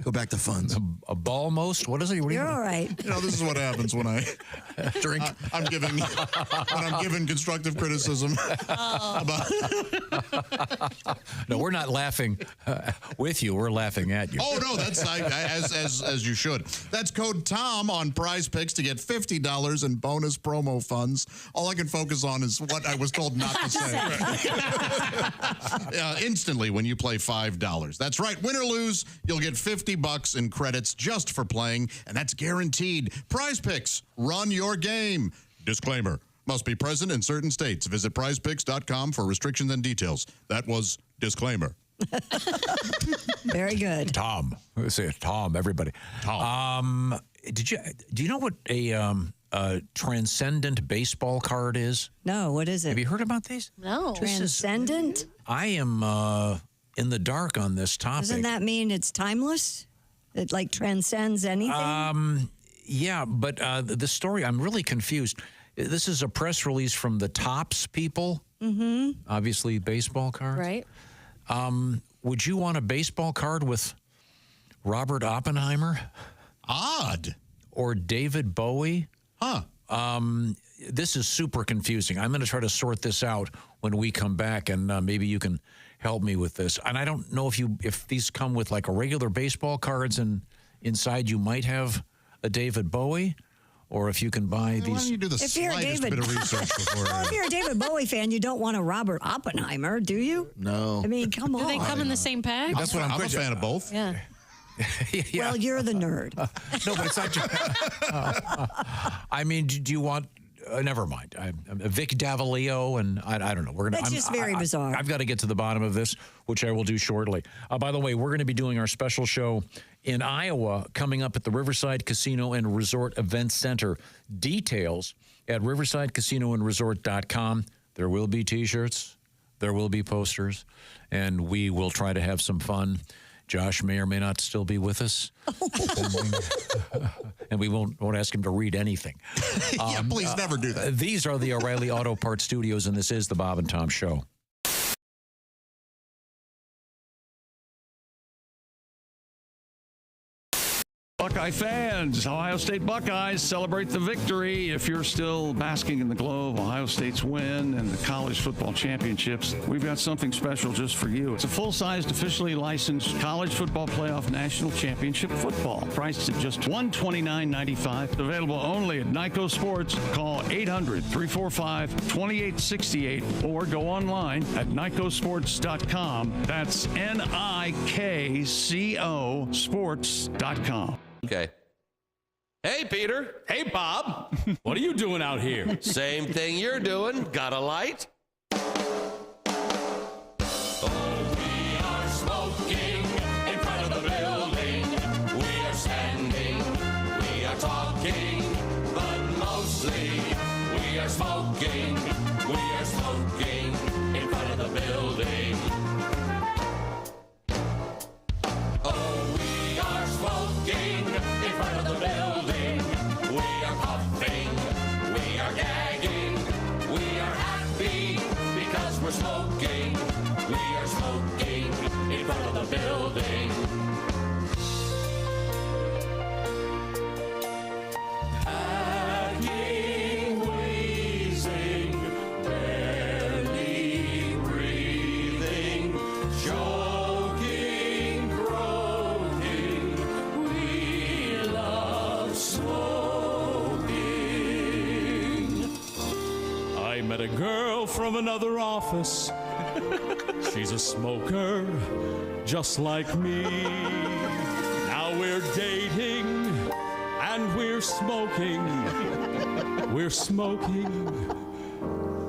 Go back to funds. A ball most. What is it? You're all right. This is what happens when I drink. I'm giving constructive criticism. No, we're not laughing with you. We're laughing at you. Oh no, that's as you should. That's code TOM on Prize Picks to get $50 in bonus promo funds. All I can focus on is what I was told not to say. Instantly when you play $5. That's right. Win or lose, you'll get $50 in credits just for playing, and that's guaranteed. Prize Picks, run your game. Disclaimer. Must be present in certain states. Visit prizepicks.com for restrictions and details. That was disclaimer. Very good. Tom. Say it, Tom, everybody. Tom. Do you know what a transcendent baseball card is? No, what is it? Have you heard about these? No. Transcendent? I am in the dark on this topic. Doesn't that mean it's timeless? It like transcends anything? Yeah, but the story, I'm really confused. This is a press release from the Topps people. Mm-hmm. Obviously, baseball cards. Right. Would you want a baseball card with Robert Oppenheimer? Odd. Or David Bowie? Huh. This is super confusing. I'm going to try to sort this out when we come back, and maybe you can help me with this. And I don't know if these come with like a regular baseball cards, and inside you might have a David Bowie, or if you can buy these. Why don't you do the slightest bit of research before? Well, if you're a David Bowie fan, you don't want a Robert Oppenheimer, do you? No. I mean, come on. Do they come in the same pack? That's what I'm a fan of both. Yeah. Yeah. Well, you're the nerd. No, but it's not just. I mean, do you want? Never mind. I'm Vic Davalio, and I don't know. That's just very bizarre. I've got to get to the bottom of this, which I will do shortly. By the way, we're going to be doing our special show in Iowa coming up at the Riverside Casino and Resort Event Center. Details at riversidecasinoandresort.com. There will be T-shirts. There will be posters, and we will try to have some fun. Josh may or may not still be with us. And we won't ask him to read anything. Yeah, please never do that. These are the O'Reilly Auto Parts Studios, and this is the Bob and Tom Show. Buckeye fans, Ohio State Buckeyes celebrate the victory. If you're still basking in the glow of Ohio State's win and the college football championships, we've got something special just for you. It's a full-sized, officially licensed college football playoff national championship football, priced at just $129.95. Available only at Nyco Sports. Call 800-345-2868 or go online at nycosports.com. That's NIKCO sports.com. Okay. Hey, Peter. Hey, Bob. What are you doing out here? Same thing you're doing. Got a light? Smoking, we are smoking in front of the building. Oh, we are smoking in front of the building. We are puffing, we are gagging, we are happy because we're smoking. We are smoking in front of the building. Met a girl from another office. She's a smoker, just like me. Now we're dating and we're smoking. We're smoking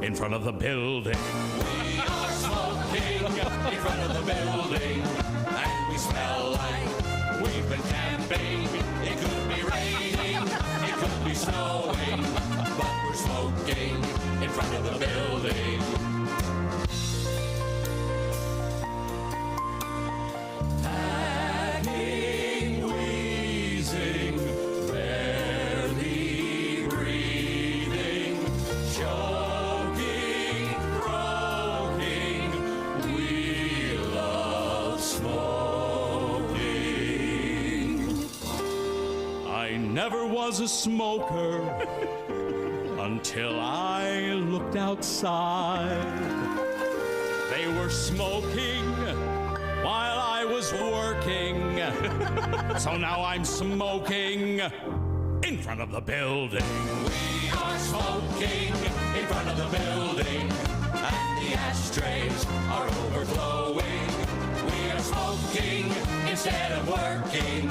in front of the building. We are smoking in front of the building, and we smell like we've been camping. It could be raining, it could be snowing, but we're smoking in front of the building. Hacking, wheezing, barely breathing, I never was a smoker until I looked outside. They were smoking while I was working, so now I'm smoking in front of the building. We are smoking in front of the building, and the ashtrays are overflowing. We are smoking instead of working.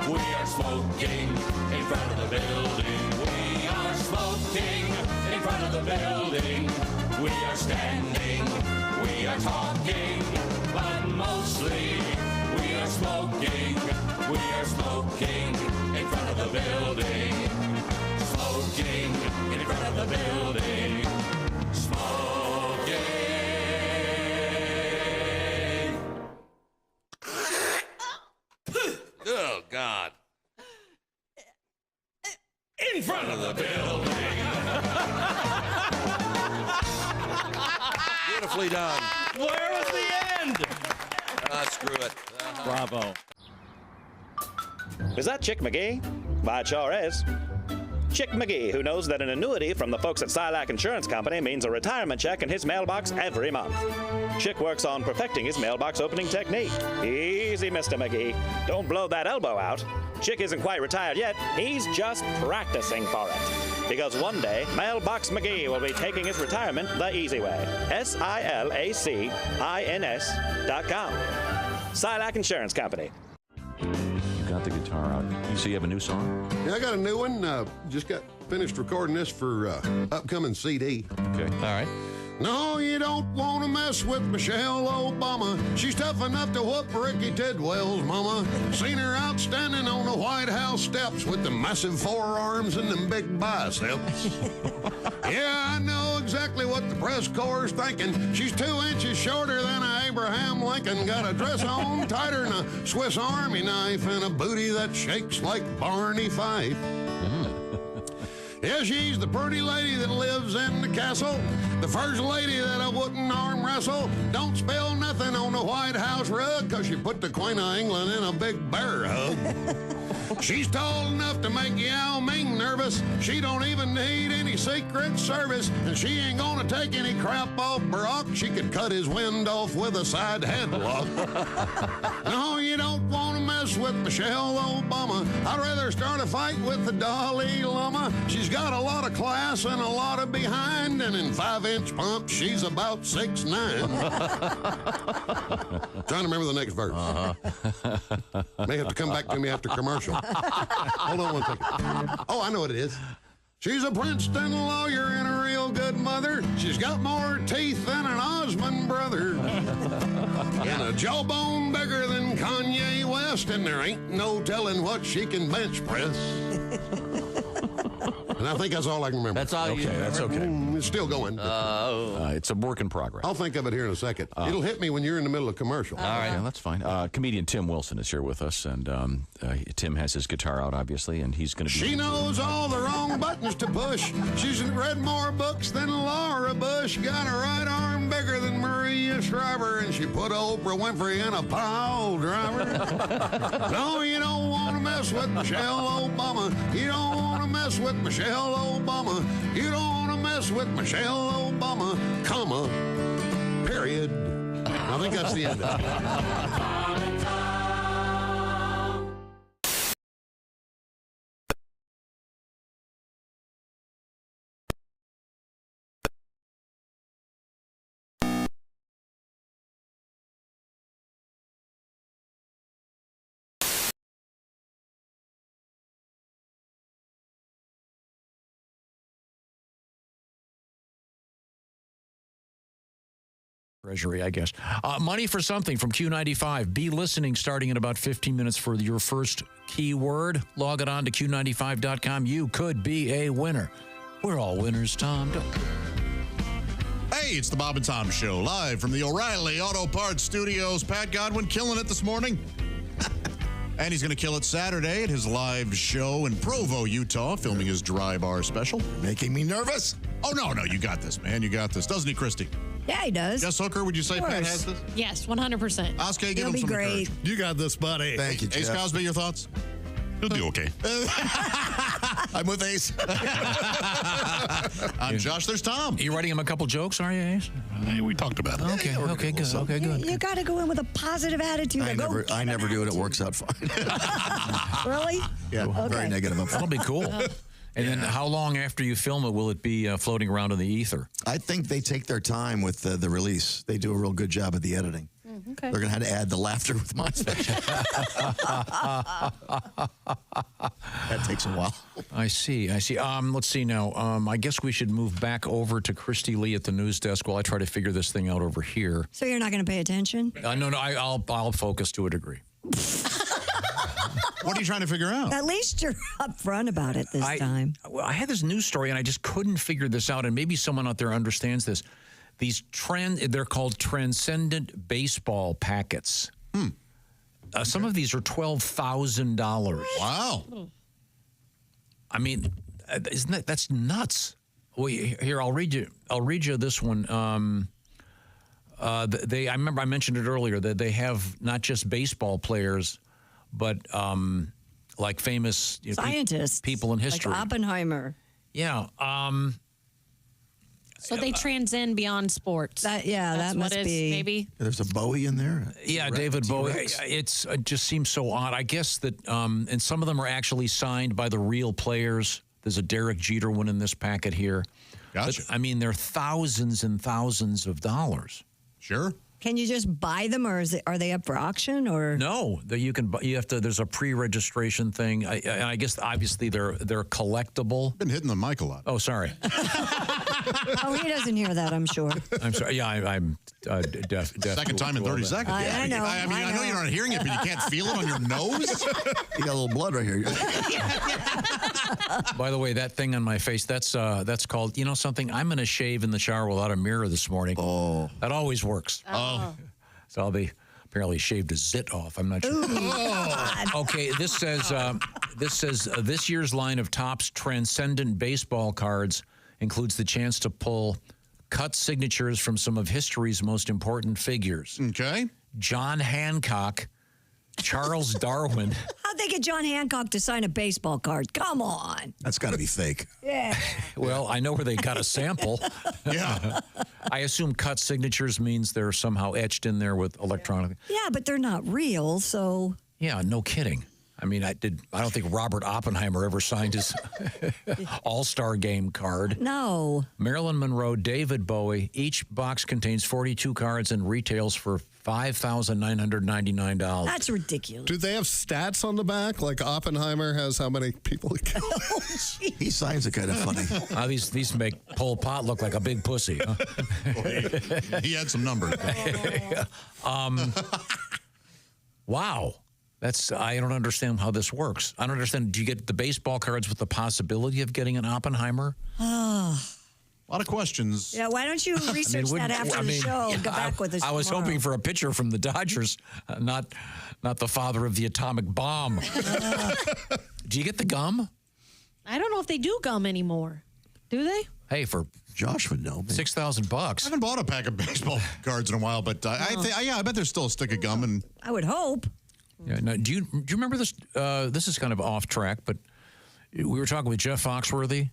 We are smoking in front of the building. We are smoking in front of the building. We are standing, we are talking, but mostly we are smoking. We are smoking in front of the building. Smoking in front of the building. Smoking. Oh, God. In front of the building. Beautifully done. Where was the end? Screw it. Bravo. Is that Chick McGee? Why, it sure is. Chick McGee, who knows that an annuity from the folks at Silac Insurance Company means a retirement check in his mailbox every month. Chick works on perfecting his mailbox opening technique. Easy, Mr. McGee. Don't blow that elbow out. Chick isn't quite retired yet. He's just practicing for it. Because one day, Mailbox McGee will be taking his retirement the easy way. SILACINS.com. Silac Insurance Company. You got the guitar out. So you have a new song? Yeah, I got a new one. Just got finished recording this for upcoming CD. Okay. All right. No, you don't want to mess with Michelle Obama. She's tough enough to whoop Ricky Tidwell's mama. Seen her out standing on the White House steps with the massive forearms and them big biceps. Yeah, I know exactly what the press corps is thinking. She's 2 inches shorter than Abraham Lincoln. Got a dress on tighter than a Swiss Army knife and a booty that shakes like Barney Fife. Yeah, she's the pretty lady that lives in the castle. The first lady that I wouldn't arm wrestle. Don't spill nothing on the White House rug, 'cause she put the Queen of England in a big bear hug. She's tall enough to make Yao Ming nervous. She don't even need any Secret Service. And she ain't gonna take any crap off Barack. She could cut his wind off with a side headlock. No, you don't want to mess with Michelle Obama. I'd rather start a fight with the Dalai Lama. She's got a lot of class and a lot of behind. And in 5-inch pumps, she's about 6'9". Trying to remember the next verse. May have to come back to me after commercial. Hold on one second. Oh, I know what it is. She's a Princeton lawyer and a real good mother. She's got more teeth than an Osmond brother. And a jawbone bigger than Kanye West. And there ain't no telling what she can bench press. And I think that's all I can remember. That's all you Okay, that's okay. It's still going. It's a work in progress. I'll think of it here in a second. It'll hit me when you're in the middle of commercial. All right, yeah, that's fine. Comedian Tim Wilson is here with us, and Tim has his guitar out, obviously, and he's going to be... She knows all the wrong buttons to push. She's read more books than Laura Bush. Got a right arm bigger than Maria Shriver, and she put Oprah Winfrey in a pile driver. No, you don't want to mess with Michelle Obama. You don't want to mess with Michelle Obama. You don't want to mess with Michelle Obama, comma, period. I think that's the end of it. Treasury, I guess. Money for something from Q95. Be listening starting in about 15 minutes for your first keyword. Log it on to Q95.com. You could be a winner. We're all winners, Tom. Hey, it's the Bob and Tom Show, live from the O'Reilly Auto Parts Studios. Pat Godwin killing it this morning. And he's going to kill it Saturday at his live show in Provo, Utah, filming his dry bar special. Making me nervous? Oh, no, you got this, man. You got this. Doesn't he, Christy? Yeah, he does. Yes, Hooker, would you say Pat has this? Yes, 100%. Oskar, give He'll him be some great. encouragement. You got this, buddy. Thank you, Ace Jeff. Cosby, your thoughts? He'll do okay. I'm with Ace. I'm Josh. There's Tom. You writing him a couple jokes, are you, Ace? Hey, we talked about it. Okay, okay, good. Okay, good. You got to go in with a positive attitude. I never do it. It works out fine. Really? Yeah, very negative. That'll be cool. And then how long after you film it will it be floating around in the ether? I think they take their time with the release. They do a real good job at the editing. Okay. They're going to have to add the laughter with my special. That takes a while. I see. Let's see now. I guess we should move back over to Christy Lee at the news desk while I try to figure this thing out over here. So you're not going to pay attention? No, I'll focus to a degree. What are you trying to figure out? At least you're upfront about it this time. Well, I had this news story and I just couldn't figure this out, and maybe someone out there understands this. They're called transcendent baseball packets. Some of these are $12,000. Wow. I mean, that's nuts. Well, here, I'll read you this one. I remember I mentioned it earlier that they have not just baseball players, but like famous scientists, people in history, like Oppenheimer. Yeah. So they transcend beyond sports. That must be. Maybe. There's a Bowie in there. Yeah, David Bowie. It just seems so odd. I guess that, and some of them are actually signed by the real players. There's a Derek Jeter one in this packet here. Gotcha. But, I mean, they're thousands and thousands of dollars. Sure. Can you just buy them, or are they up for auction? Or no, you can. You have to. There's a pre-registration thing. I guess obviously they're collectible. Been hitting the mic a lot. Oh, sorry. Oh, he doesn't hear that, I'm sure. I'm sorry. Yeah, I'm deaf. Second time in 30 seconds. I know. I know you're not hearing it, but you can't feel it on your nose. You got a little blood right here. By the way, that thing on my face, that's called, you know something? I'm going to shave in the shower without a mirror this morning. Oh. That always works. Oh. So I'll be apparently shaved a zit off. I'm not sure. Okay, this says this year's line of Topps Transcendent Baseball cards includes the chance to pull cut signatures from some of history's most important figures. Okay. John Hancock, Charles Darwin. How'd they get John Hancock to sign a baseball card? Come on. That's got to be fake. Yeah. Well, I know where they got a sample. Yeah. I assume cut signatures means they're somehow etched in there with electronic. Yeah, but they're not real, so. Yeah, no kidding. I mean, I don't think Robert Oppenheimer ever signed his All-Star Game card. No. Marilyn Monroe, David Bowie. Each box contains 42 cards and retails for $5,999. That's ridiculous. Do they have stats on the back? Like Oppenheimer has how many people he kills? He signs it kind of funny. These make Pol Pot look like a big pussy. Huh? He had some numbers. Wow. I don't understand how this works. I don't understand. Do you get the baseball cards with the possibility of getting an Oppenheimer? Oh. A lot of questions. Yeah, why don't you research that after the show and get back with us I was tomorrow. hoping for a picture from the Dodgers, not the father of the atomic bomb. Do you get the gum? I don't know if they do gum anymore. Do they? Hey, for Josh would know. $6,000. I haven't bought a pack of baseball cards in a while, but I bet there's still a stick of gum. And I would hope. Yeah. Now, do you remember this? This is kind of off track, but we were talking with Jeff Foxworthy,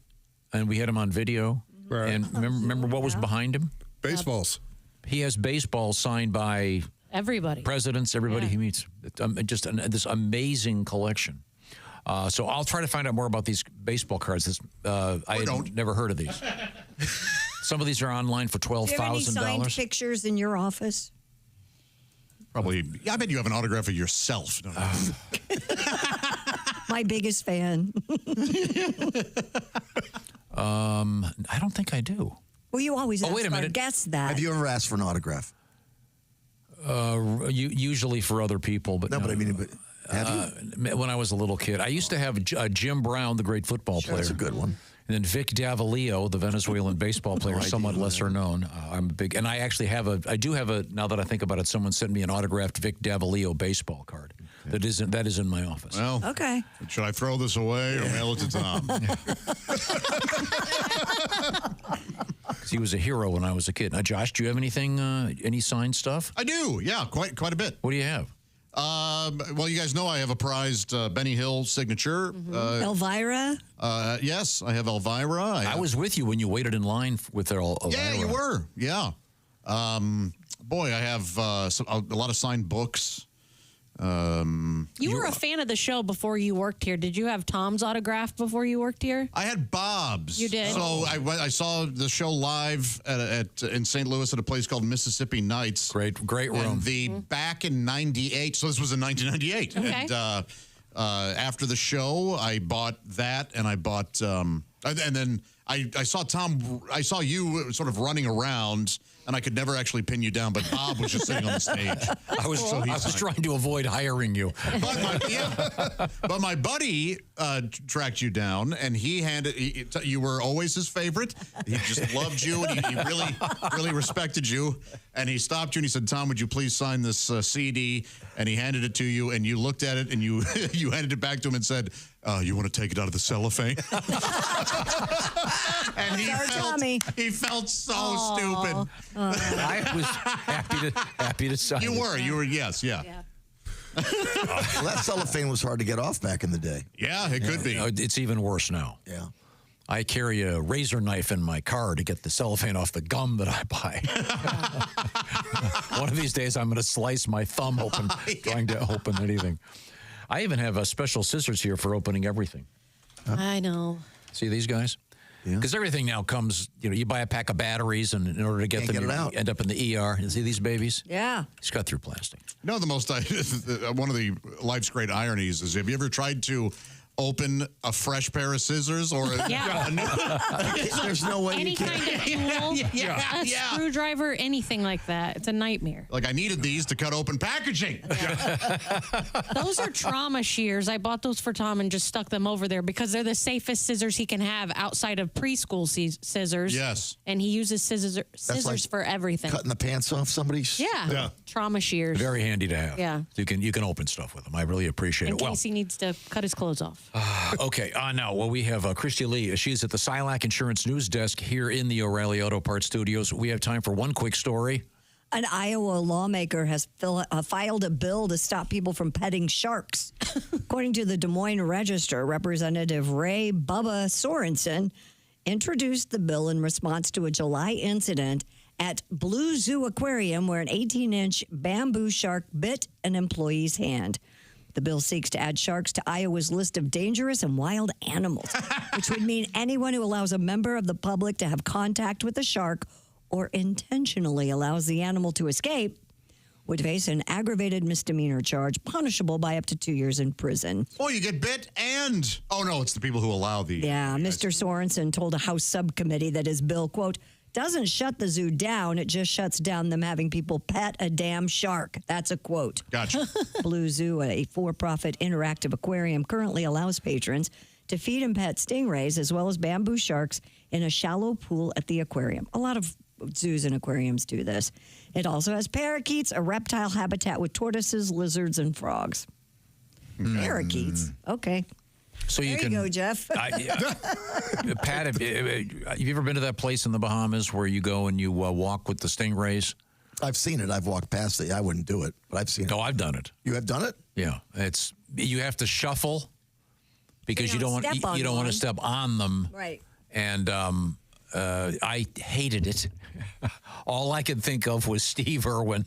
and we had him on video. Right. And remember what was behind him? Baseballs. He has baseballs signed by everybody, presidents, everybody he meets. Just this amazing collection. So I'll try to find out more about these baseball cards. I had never heard of these. Some of these are online for $12,000. Do you have any signed pictures in your office? Probably. Yeah, I bet you have an autograph of yourself. My biggest fan. I don't think I do. Well, you always ask wait a our minute. guests that. Have you ever asked for an autograph? Usually for other people, but no. But I mean, have you? When I was a little kid, I used to have Jim Brown, the great football player. That's a good one. And then Vic Davalillo, the Venezuelan baseball player, somewhat lesser known. I'm a big, and I actually I do have a. Now that I think about it, someone sent me an autographed Vic Davalillo baseball card. Okay. That is in my office. Well, okay. Should I throw this away or mail it to Tom? Because he was a hero when I was a kid. Now, Josh, do you have anything? Any signed stuff? I do. Yeah, quite a bit. What do you have? Well, you guys know I have a prized Benny Hill signature. Elvira? Yes, I have Elvira. I was with you when you waited in line with Elvira. Yeah, you were. Yeah. Boy, I have a lot of signed books. You were a fan of the show before you worked here. Did you have Tom's autograph before you worked here? I had Bob's. You did? So I saw the show live in St. Louis at a place called Mississippi Nights. Great room. And back in 98, so this was in 1998. Okay. And after the show, I bought that, and I bought, and then I saw Tom, I saw you sort of running around, and I could never actually pin you down, but Bob was just sitting on the stage. I was trying to avoid hiring you. But my buddy tracked you down, and you were always his favorite. He just loved you, and he really respected you. And he stopped you, and he said, Tom, would you please sign this CD? And he handed it to you, and you looked at it, and you you handed it back to him and said, you want to take it out of the cellophane? And he felt so stupid. I was happy to sign. You were, yes, yeah. Well, that cellophane was hard to get off back in the day. Yeah, it could be. It's even worse now. Yeah. I carry a razor knife in my car to get the cellophane off the gum that I buy. One of these days, I'm going to slice my thumb open trying to open anything. I even have special scissors here for opening everything. I know. See these guys? Because everything now comes, you buy a pack of batteries, and in order to get them, you end up in the ER. You see these babies? Yeah. It's cut through plastic. No, one of the life's great ironies is, have you ever tried to open a fresh pair of scissors or a new? There's no way Any you can. kind of tool, a screwdriver, anything like that. It's a nightmare. Like, I needed these to cut open packaging. Those are trauma shears. I bought those for Tom and just stuck them over there because they're the safest scissors he can have outside of preschool scissors. Yes. And he uses scissors like for everything. Cutting the pants off somebody's. Yeah. Trauma shears. Very handy to have. Yeah. You can open stuff with them. I really appreciate In it. case he needs to cut his clothes off. Okay, now, we have Christy Lee. She's at the Silac Insurance News Desk here in the O'Reilly Auto Parts Studios. We have time for one quick story. An Iowa lawmaker has filed a bill to stop people from petting sharks. According to the Des Moines Register, Representative Ray Bubba Sorensen introduced the bill in response to a July incident at Blue Zoo Aquarium where an 18-inch bamboo shark bit an employee's hand. The bill seeks to add sharks to Iowa's list of dangerous and wild animals, which would mean anyone who allows a member of the public to have contact with a shark or intentionally allows the animal to escape would face an aggravated misdemeanor charge punishable by up to 2 years in prison. Oh, you get bit and... Oh, no, it's the people who allow the... Yeah, Mr. Sorensen told a House subcommittee that his bill, quote, doesn't shut the zoo down. It just shuts down them having people pet a damn shark. That's a quote. Gotcha. Blue Zoo, a for-profit interactive aquarium, currently allows patrons to feed and pet stingrays as well as bamboo sharks in a shallow pool at the aquarium. A lot of zoos and aquariums do this. It also has parakeets, a reptile habitat with tortoises, lizards, and frogs. Parakeets. Okay. So there you go, Jeff. Pat, have you ever been to that place in the Bahamas where you go and you walk with the stingrays? I've seen it. I've walked past it. I wouldn't do it, but I've seen it. No, I've done it. You have done it? Yeah. You have to shuffle because you don't want to step on them. Right. And I hated it. All I could think of was Steve Irwin.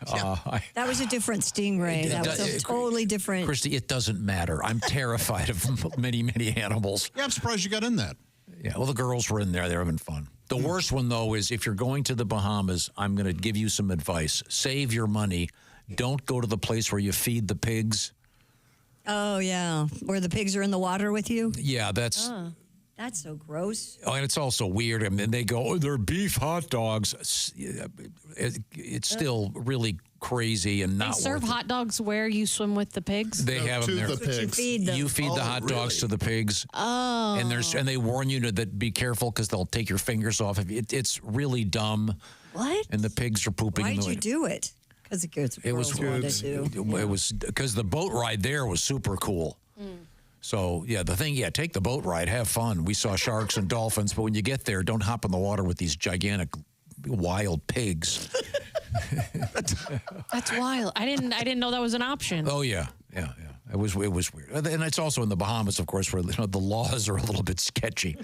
That was a different stingray. That was a totally different. Christy, it doesn't matter. I'm terrified of many, many animals. Yeah, I'm surprised you got in that. Yeah, well, the girls were in there. They were having fun. The worst one, though, is if you're going to the Bahamas, I'm going to give you some advice. Save your money. Don't go to the place where you feed the pigs. Oh, yeah. Where the pigs are in the water with you? Yeah, that's... That's so gross. Oh, and it's also weird. I mean, they go, they're beef hot dogs. It's still really crazy and not They serve worth it. hot dogs where you swim with the pigs? They have them there. The pigs. You feed the hot dogs to the pigs. Oh. And they warn you that be careful because they'll take your fingers off. It's really dumb. What? And the pigs are pooping in Why'd the you do it? Because the kids It was because the boat ride there was super cool. So, take the boat ride, have fun. We saw sharks and dolphins, but when you get there, don't hop in the water with these gigantic wild pigs. That's wild. I didn't know that was an option. Oh yeah. It was weird, and it's also in the Bahamas, of course, where the laws are a little bit sketchy.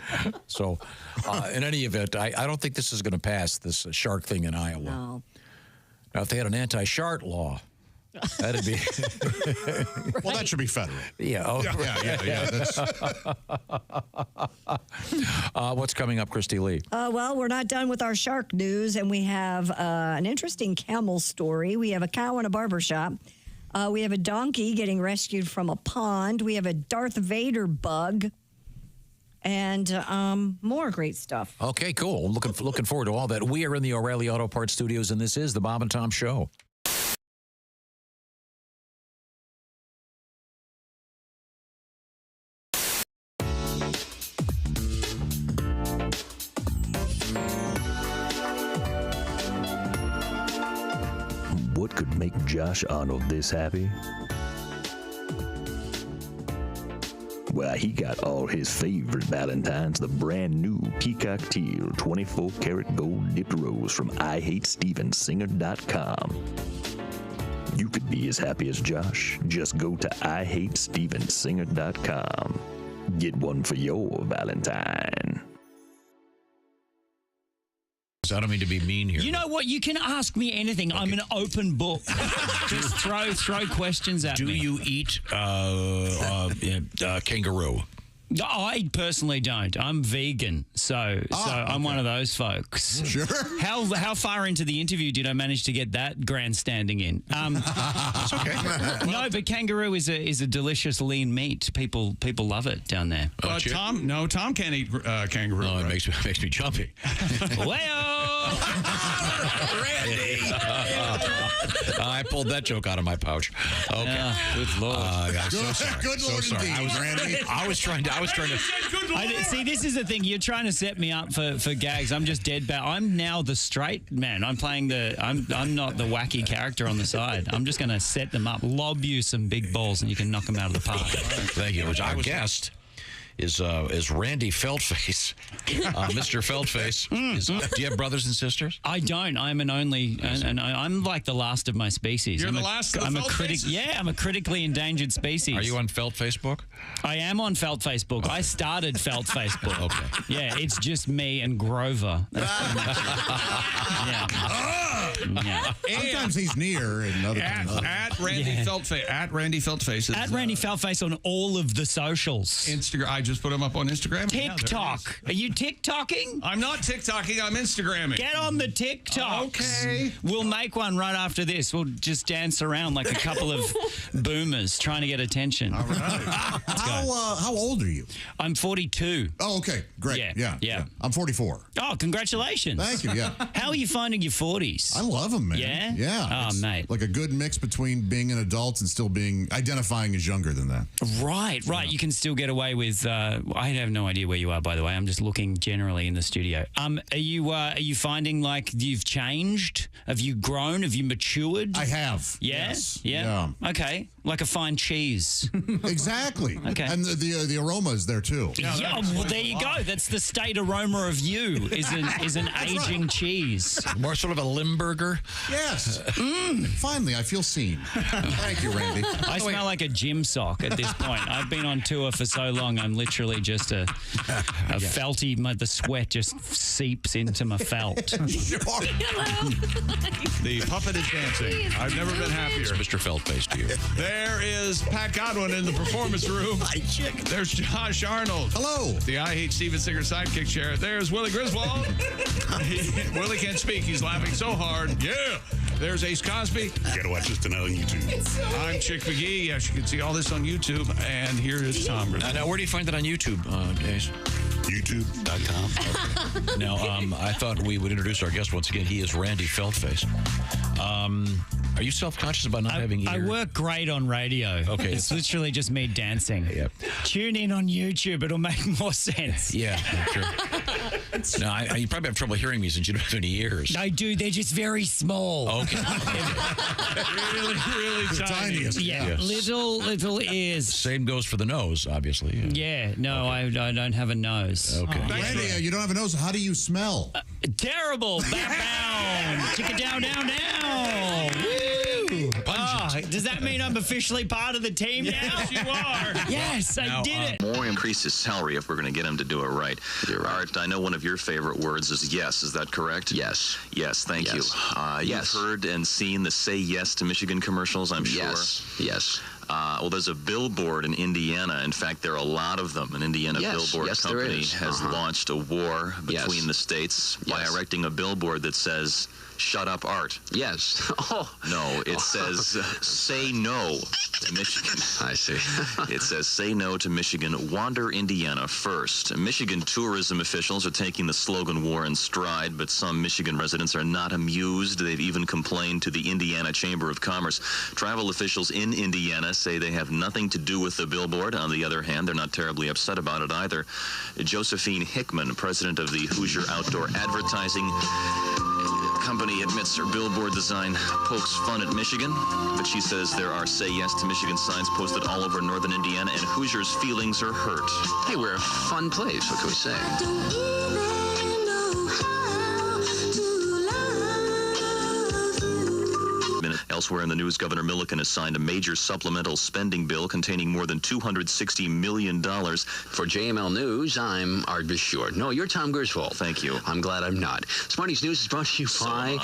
So, in any event, I don't think this is going to pass, this shark thing in Iowa. No. Now, if they had an anti-shark law, that'd be Well, that should be federal. yeah. Oh, Yeah. what's coming up, Christy Lee? Well, we're not done with our shark news, and we have an interesting camel story. We have a cow in a barber shop. We have a donkey getting rescued from a pond. We have a Darth Vader bug, and more great stuff. Okay, cool. Looking forward to all that. We are in the O'Reilly Auto Parts Studios, and this is the Bob and Tom Show. What could make Josh Arnold this happy? Well, he got all his favorite Valentines, the brand new Peacock Teal 24 karat gold dipped rose from IHateStevensinger.com. You could be as happy as Josh. Just go to IHateStevensinger.com. Get one for your Valentine. I don't mean to be mean here. You know what? You can ask me anything. Okay. I'm an open book. Just throw questions at me. Do you eat kangaroo? I personally don't. I'm vegan, so I'm one of those folks. Sure. How far into the interview did I manage to get that grandstanding in? It's okay. No, but kangaroo is a delicious lean meat. People love it down there. Tom can't eat kangaroo. No, it makes me jumpy. Randy. I pulled that joke out of my pouch. Okay. Good Lord. I'm so sorry. Good Lord sorry. indeed, I was trying to. See, this is the thing. You're trying to set me up for gags. I'm just dead bad. I'm now the straight man. I'm playing I'm not the wacky character on the side. I'm just going to set them up, lob you some big balls, and you can knock them out of the park. Thank you. Our guest is Randy Feltface. Mr. Feltface. Do you have brothers and sisters? I don't. I'm an only, and I'm like the last of my species. You're the last of the Feltfaces? Yeah, I'm a critically endangered species. Are you on Felt Facebook? I am on Felt Facebook. I started Felt Facebook. Okay. Yeah, it's just me and Grover. Yeah. Sometimes he's near and other times. At Randy Feltface. At Randy Feltface. At Randy Feltface on all of the socials. Instagram. I just put him up on Instagram. TikTok. Are you TikToking? I'm not TikToking. I'm Instagramming. Get on the TikTok. Okay. We'll make one right after this. We'll just dance around like a couple of boomers trying to get attention. All right. How old are you? I'm 42. Oh, okay. Great. Yeah. I'm 44. Oh, congratulations. Thank you. Yeah. How are you finding your 40s? I love them, man. Yeah? Yeah. Oh, It's mate. like a good mix between being an adult and still identifying as younger than that. Right. You can still get away with. I have no idea where you are, by the way. I'm just looking generally in the studio. Are you finding like you've changed? Have you grown? Have you matured? I have. Yeah. Yes. Yeah. Okay. Like a fine cheese. Exactly. Okay. And the aroma is there too. Yeah, well, there you go. That's the state aroma of you. Is an aging cheese. More sort of a Limburger. Yes. Finally, I feel seen. Thank you, Randy. I smell like a gym sock at this point. I've been on tour for so long. I'm literally just a felty. The sweat just seeps into my felt. The puppet is dancing. I've never been happier. It's Mr. Feltface to you. There is Pat Godwin in the performance room. Hi, chick. There's Josh Arnold. Hello. The I Hate Steven Singer sidekick chair. There's Willie Griswold. Willie can't speak. He's laughing so hard. Yeah. There's Ace Cosby. You gotta watch this tonight on YouTube. I'm Chick McGee. Yes, you can see all this on YouTube. And here is Tom. Now, where do you find it on YouTube, Ace? YouTube.com. Now, I thought we would introduce our guest once again. He is Randy Feltface. Are you self-conscious about not having ears? I work great on radio. Okay. It's literally just me dancing. Yep. Tune in on YouTube. It'll make more sense. Yeah, sure. Now, you probably have trouble hearing me since you don't have any ears. I do. They're just very small. Okay. really, really tiny. Yeah, yes. Little ears. Same goes for the nose, obviously. Yeah, no, okay. I don't have a nose. Okay. Randy, you don't have a nose. How do you smell? Terrible. Backbound. Chicka down, down, down. Woo. Does that mean I'm officially part of the team now? Yes, you are. Yes, I did it. More increase his salary if we're going to get him to do it right. You're right. Art, I know one of your favorite words is yes. Is that correct? Yes. Yes, thank you. You've heard and seen the Say Yes to Michigan commercials, I'm sure. Yes. Well, there's a billboard in Indiana. In fact, there are a lot of them. An Indiana billboard company has launched a war between the states by erecting a billboard that says, "Shut up, Art." Yes. Oh. No, it says, "Say no to Michigan." I see. It says, "Say no to Michigan. Wander Indiana first." Michigan tourism officials are taking the slogan war in stride, but some Michigan residents are not amused. They've even complained to the Indiana Chamber of Commerce. Travel officials in Indiana say they have nothing to do with the billboard. On the other hand, they're not terribly upset about it either. Josephine Hickman, president of the Hoosier Outdoor Advertising Company, admits her billboard design pokes fun at Michigan, but she says there are Say Yes to Michigan signs posted all over northern Indiana, and Hoosiers' feelings are hurt. Hey, we're a fun place. What can we say? Elsewhere in the news, Governor Milliken has signed a major supplemental spending bill containing more than $260 million. For JML News, I'm Art Bishore. No, you're Tom Gerswold. Thank you. I'm glad I'm not. Smarties News is brought to you by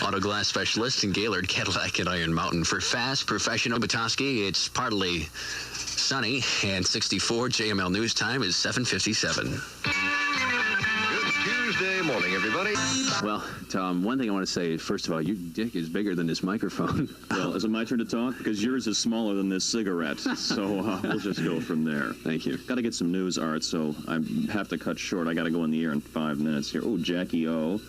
Auto Glass Specialists in Gaylord, Cadillac, and Iron Mountain. For fast, professional Batoski, it's partly sunny, and 64. JML News time is 7:57. Tuesday morning, everybody. Well, Tom, one thing I want to say, first of all, your dick is bigger than this microphone. Well, is it my turn to talk? Because yours is smaller than this cigarette. So we'll just go from there. Thank you. Got to get some news, Art, so I have to cut short. I got to go in the air in 5 minutes here. Oh, Jackie O.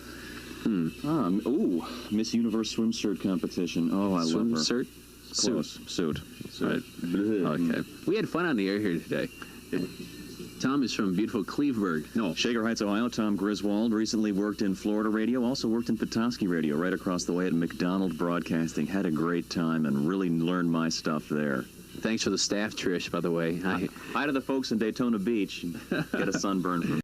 Miss Universe swimsuit competition. Oh, I love her. Suit. Right. Okay. We had fun on the air here today. Tom is from beautiful Cleveburg. No, Shaker Heights, Ohio. Tom Griswold recently worked in Florida radio, also worked in Petoskey Radio right across the way at McDonald Broadcasting. Had a great time and really learned my stuff there. Thanks for the staff, Trish, by the way. Hi to the folks in Daytona Beach. Get a sunburn from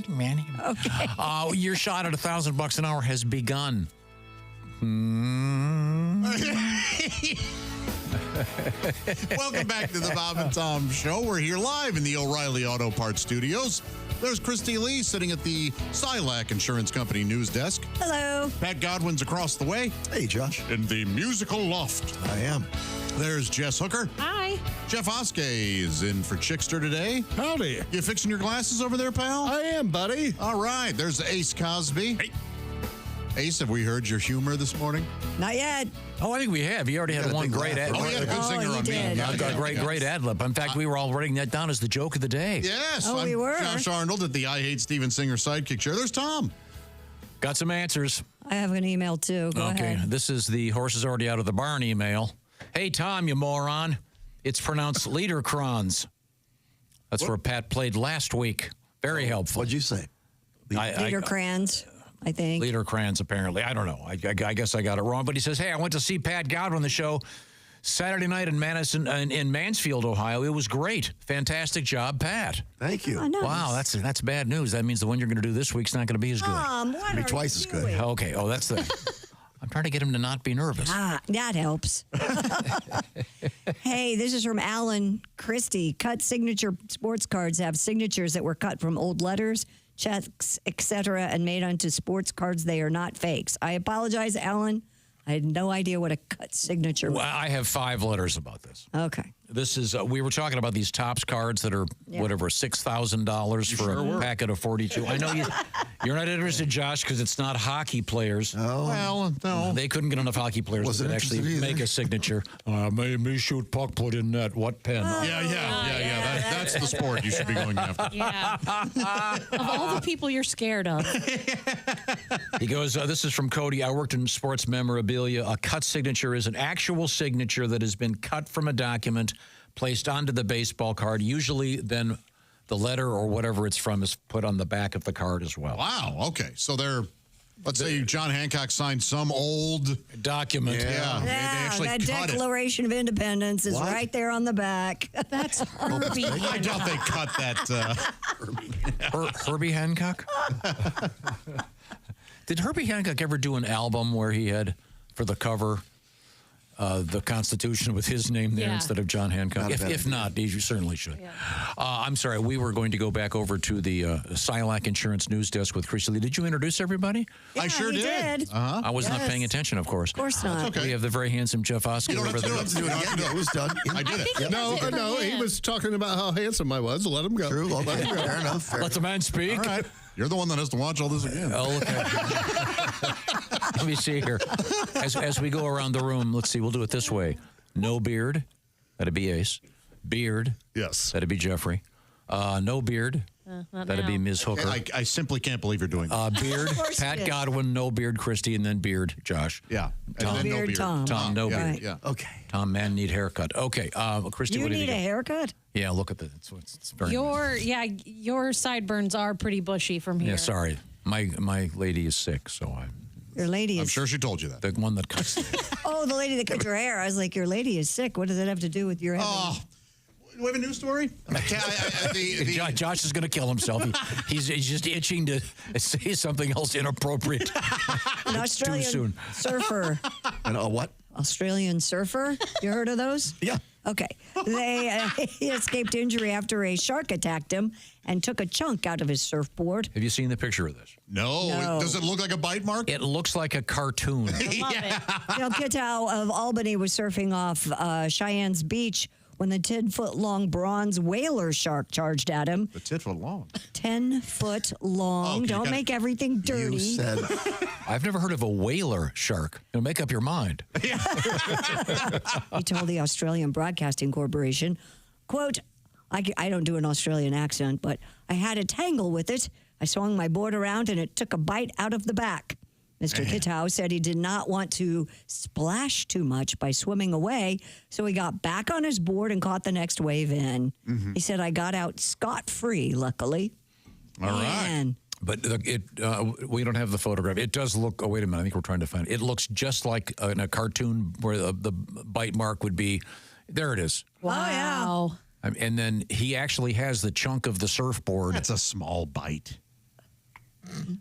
Man. Okay. Your shot at $1,000 an hour has begun. Welcome back to the Bob and Tom Show. We're here live in the O'Reilly Auto Parts Studios. There's Christy Lee sitting at the Silac Insurance Company news desk. Hello. Pat Godwin's across the way. Hey, Josh. In the musical loft. I am. There's Jess Hooker. Hi. Jeff Oskey is in for Chickster today. Howdy. You fixing your glasses over there, pal? I am, buddy. All right. There's Ace Cosby. Hey. Ace, have we heard your humor this morning? Not yet. Oh, I think we have. You already had one great ad. Oh, yeah, good singer on me. Great ad lib. In fact, we were all writing that down as the joke of the day. Yes. Oh, we were. Josh Arnold at the I Hate Steven Singer sidekick chair. There's Tom. Got some answers. I have an email, too. Go ahead. This is the horse is already out of the barn email. Hey, Tom, you moron. It's pronounced Liederkranz. That's where Pat played last week. Very helpful. What'd you say? Liederkranz, I think. Liederkranz, apparently. I don't know. I guess I got it wrong. But he says, hey, I went to see Pat Godwin on the show Saturday night in Mansfield, Ohio. It was great. Fantastic job, Pat. Thank you. Oh, nice. Wow, that's bad news. That means the one you're going to do this week's not going to be as good. What Be twice as good. Okay. Oh, that's the... I'm trying to get him to not be nervous. That helps. Hey, this is from Alan Christie. Cut signature sports cards have signatures that were cut from old letters, checks, etc., and made onto sports cards. They are not fakes. I apologize, Alan. I had no idea what a cut signature was. Well, I have 5 letters about this. Okay. This is, we were talking about these Topps cards that are, whatever, $6,000 for a packet of 42. I know you're not interested, Josh, because it's not hockey players. Oh. Well, no. They couldn't get enough hockey players to actually make a signature. Me shoot puck, put in net. What pen? Yeah. That's the sport you should be going after. Yeah. Of all the people you're scared of. He goes, this is from Cody. I worked in sports memorabilia. A cut signature is an actual signature that has been cut from a document placed onto the baseball card. Usually then the letter or whatever it's from is put on the back of the card as well. Wow. Okay. So let's say John Hancock signed some old document. Yeah. They actually that cut Declaration of Independence is What? right there on the back. That's Herbie. I doubt they cut that. Herbie Hancock? Did Herbie Hancock ever do an album where he had, for the cover, the Constitution with his name there instead of John Hancock? If not, you certainly should. Yeah. I'm sorry, we were going to go back over to the Silac Insurance News Desk with Christy Lee. Did you introduce everybody? Yeah, I sure he did. I was not paying attention, of course. Of course not. Okay. We have the very handsome Jeff Oscar You don't over have to do there. it. It was done. I did it. No, he was talking about how handsome I was. Let him go. True. Let him go. Fair enough. Let the man speak. All right. You're the one that has to watch all this again. Oh, okay. Let me see here. As we go around the room, let's see. We'll do it this way. No beard. That'd be Ace. Beard. Yes. That'd be Jeffrey. No beard. That'd be Ms. Hooker. I simply can't believe you're doing that. Beard, Pat Godwin, no beard, Christy, and then beard, Josh. Yeah. Tom, And then beard, Tom. Tom, no Yeah. beard. Yeah. Okay. Tom, man, need haircut. Okay, Christy, You what did need you a get? haircut? Yeah, look at that. It's very nice. Your sideburns are pretty bushy from here. Yeah, sorry. My lady is sick, so Your lady I'm is. sure she told you that. the one that cuts. Oh, the lady that cut your hair. I was like, your lady is sick. What does that have to do with your hair? Oh, do we have a news story? Josh is going to kill himself. He's just itching to say something else inappropriate. An It's too Australian soon. surfer. And what? Australian surfer. You heard of those? Yeah. Okay. He escaped injury after a shark attacked him and took a chunk out of his surfboard. Have you seen the picture of this? No. No. Does it look like a bite mark? It looks like a cartoon. Kitow of Albany was surfing off Cheyenne's beach when the 10-foot-long bronze whaler shark charged at him. The 10-foot long. 10-foot long. Okay, Don't make everything dirty. You said. I've never heard of a whaler shark. It'll make up your mind. He told the Australian Broadcasting Corporation, quote, I don't do an Australian accent, but I had a tangle with it. I swung my board around and it took a bite out of the back. Mr. Kitow said he did not want to splash too much by swimming away, so he got back on his board and caught the next wave in. He said, I got out scot-free, luckily. All right. But we don't have the photograph. It does look. Oh, wait a minute. I think we're trying to find it. It looks just like in a cartoon where the bite mark would be. There it is. Wow. And then he actually has the chunk of the surfboard. That's a small bite.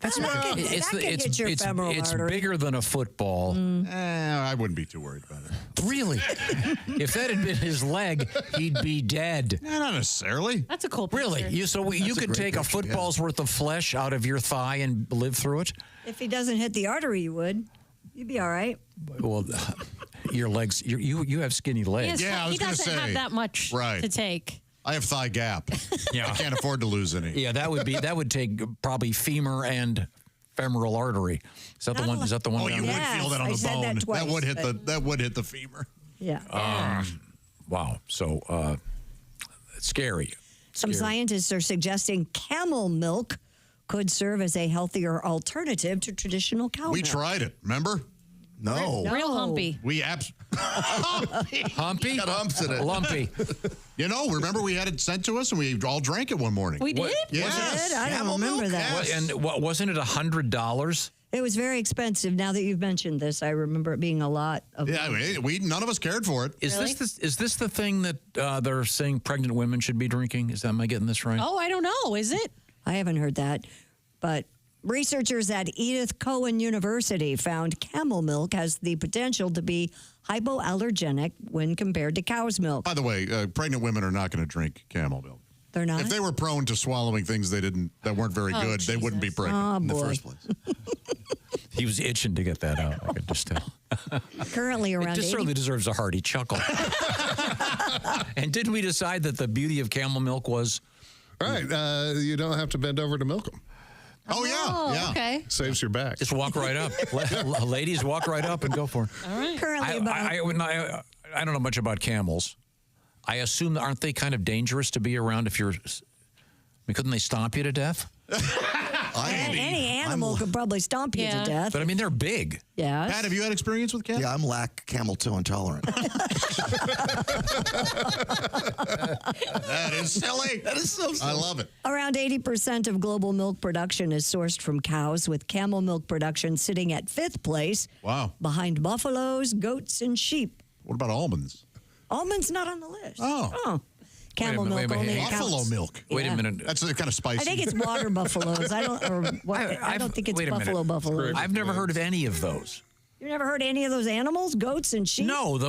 That's not it's bigger than a football. I wouldn't be too worried about it. Really? If that had been his leg, he'd be dead. Not necessarily. That's a cool picture. Really? You could take a football's worth of flesh out of your thigh and live through it? If he doesn't hit the artery, you would. You'd be all right. Well, your legs, you have skinny legs. He doesn't have that much to take. I have thigh gap. Yeah. I can't afford to lose any. Yeah, that would take probably femur and femoral artery. Is that the one? Is that the one? Oh, you would feel that on the bone. That would hit the femur. Yeah. Wow. So it's scary. Some scientists are suggesting camel milk could serve as a healthier alternative to traditional cow milk. We tried it. Remember? No. Real humpy. We Humpy? Got humps in it. Lumpy. Remember we had it sent to us and we all drank it one morning. We did? Yes. I don't remember that. And wasn't it $100? It was very expensive. Now that you've mentioned this, I remember it being a lot of Yeah, none of us cared for it. Is this the thing that they're saying pregnant women should be drinking? Am I getting this right? Oh, I don't know. Is it? I haven't heard that. But researchers at Edith Cowan University found camel milk has the potential to be hypoallergenic when compared to cow's milk. By the way, pregnant women are not going to drink camel milk. They're not? If they were prone to swallowing things that weren't very good, they wouldn't be pregnant in the first place. He was itching to get that out. I could just tell. Currently around It certainly deserves a hearty chuckle. And didn't we decide that the beauty of camel milk was? Right. You don't have to bend over to milk them. Oh, yeah. Okay. Saves your back. Just walk right up. Ladies, walk right up and go for it. All right. Currently I don't know much about camels. I assume, aren't they kind of dangerous to be around if you're... couldn't they stomp you to death? Any animal could probably stomp you to death. But I mean, they're big. Yeah. Pat, have you had experience with cats? Yeah, I'm camel toe intolerant. That is silly. That is so silly. I love it. Around 80% of global milk production is sourced from cows, with camel milk production sitting at 5th place. Wow. Behind buffaloes, goats, and sheep. What about almonds? Almonds not on the list. Oh. Camel milk only Buffalo accounts. milk. Wait a minute. That's kind of spicy. I think it's water buffaloes. I don't think it's wait a minute. buffaloes. I've never heard of any of those. You've never heard any of those animals? Goats and sheep? No,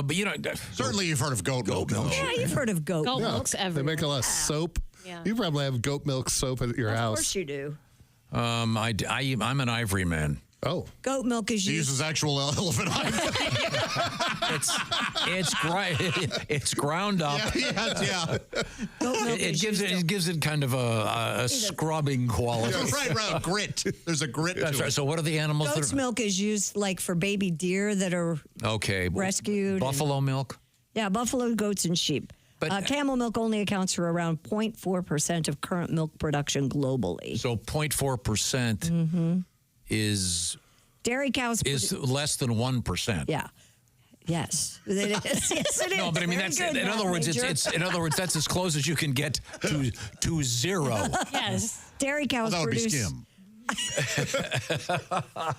certainly you've heard of goat milk. Yeah, you've heard of goat milk. milk's They everywhere. make a lot of soap. Yeah. You probably have goat milk soap at your house. Of course you do. I'm an ivory man. Oh. Goat milk is He used. uses actual elephant ivory. It's ground up. Yeah. Goat milk It is gives it kind of a scrubbing quality. Right. Grit. There's a grit That's to right. it. So what are the animals Goat's milk is used like for baby deer that are rescued. Buffalo milk. Yeah, buffalo, goats, and sheep. But camel milk only accounts for around 0.4% of current milk production globally. So 0.4% is Dairy cows is less than 1%. Yeah. Yes. It is. Yes, it is. No, but I mean Very that's good, in other Matt words Major. it's in other words that's as close as you can get to zero. Yes. Dairy cows Well, that would be produce. skim.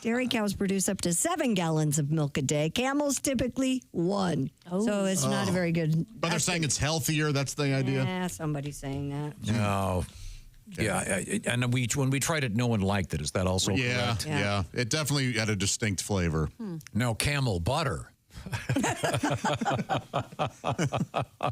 Dairy cows produce up to 7 gallons of milk a day. Camels typically 1. So it's not a very good. But they're saying it's healthier. That's the idea. Yeah, somebody's saying that. No. Yeah, and when we tried it, no one liked it. Is that also correct? Yeah. It definitely had a distinct flavor. No, camel butter.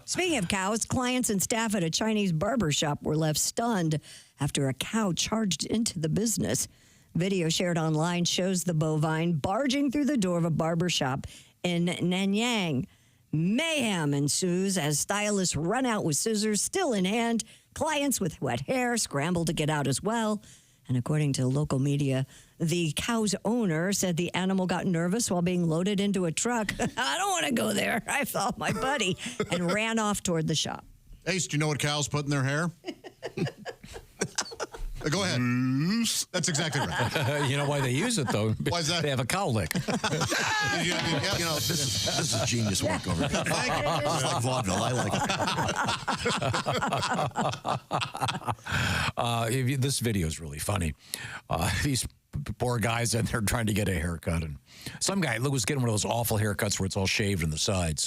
Speaking of cows, clients and staff at a Chinese barber shop were left stunned after a cow charged into the business. Video shared online shows the bovine barging through the door of a barber shop in Nanyang. Mayhem ensues as stylists run out with scissors still in hand. Clients with wet hair scramble to get out as well. And according to local media, the cow's owner said the animal got nervous while being loaded into a truck. I don't want to go there. I thought my buddy, and ran off toward the shop. Ace, do you know what cows put in their hair? Go ahead. That's exactly right. You know why they use it, though? Why is that? They have a cowlick. This is genius work over here. It's like vaudeville. I like it. This video is really funny. These poor guys, and they're trying to get a haircut, and some guy was getting one of those awful haircuts where it's all shaved on the side.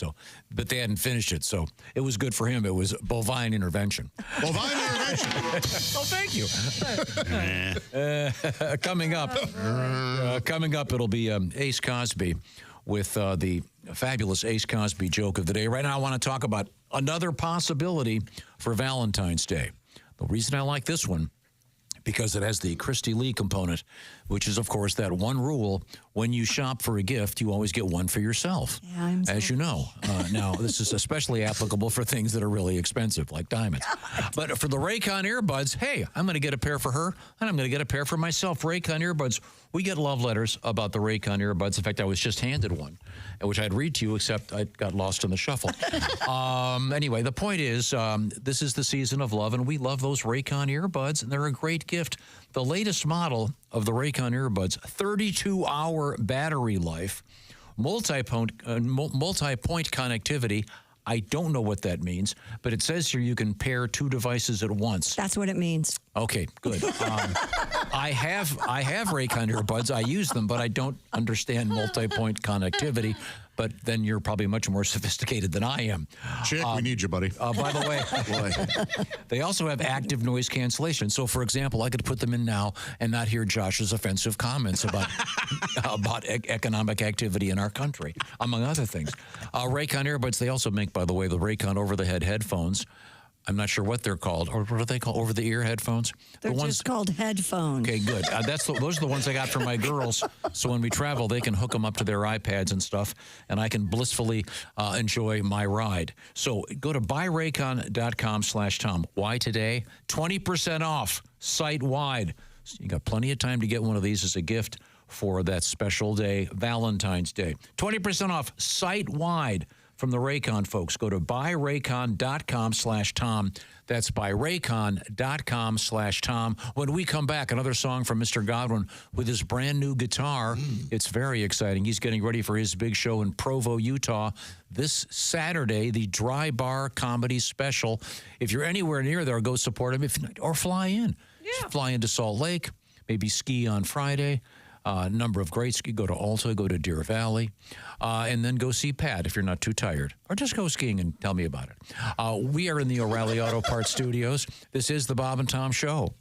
But they hadn't finished it, so it was good for him. It was bovine intervention. Bovine intervention. Oh, thank you. Coming up, it'll be Ace Cosby with the fabulous Ace Cosby joke of the day. Right now, I want to talk about another possibility for Valentine's Day. The reason I like this one, because it has the Christy Lee component, which is, of course, that one rule: when you shop for a gift, you always get one for yourself, as you know. Now, this is especially applicable for things that are really expensive, like diamonds. But for the Raycon earbuds, hey, I'm going to get a pair for her, and I'm going to get a pair for myself. Raycon earbuds. We get love letters about the Raycon earbuds. In fact, I was just handed one, which I'd read to you, except I got lost in the shuffle. Anyway, the point is, this is the season of love, and we love those Raycon earbuds, and they're a great gift. The latest model of the Raycon earbuds, 32-hour battery life, multi-point connectivity. I don't know what that means, but it says here you can pair 2 devices at once. That's what it means. Okay, good. I have Raycon earbuds. I use them, but I don't understand multi-point connectivity. But then you're probably much more sophisticated than I am. Chick, we need you, buddy. By the way, they also have active noise cancellation. So, for example, I could put them in now and not hear Josh's offensive comments about economic activity in our country, among other things. Raycon earbuds, they also make, by the way, the Raycon over-the-head headphones. I'm not sure what they're called. Or what are they called? Over-the-ear headphones? They're just called headphones. Okay, good. Those are the ones I got for my girls. So when we travel, they can hook them up to their iPads and stuff, and I can blissfully enjoy my ride. So go to buyraycon.com/Tom. Why today? 20% off site-wide. So you got plenty of time to get one of these as a gift for that special day, Valentine's Day. 20% off site-wide. from the Raycon folks. Go to buyraycon.com/Tom. That's buyraycon.com/Tom. When we come back, another song from Mr. Godwin with his brand new guitar. It's very exciting. He's getting ready for his big show in Provo, Utah this Saturday, the Dry Bar Comedy Special. If you're anywhere near there, go support him or fly in. Yeah. Fly into Salt Lake, maybe ski on Friday. Number of great ski. Go to Alta, go to Deer Valley, and then go see Pat if you're not too tired. Or just go skiing and tell me about it. We are in the O'Reilly Auto Parts Studios. This is the Bob and Tom Show.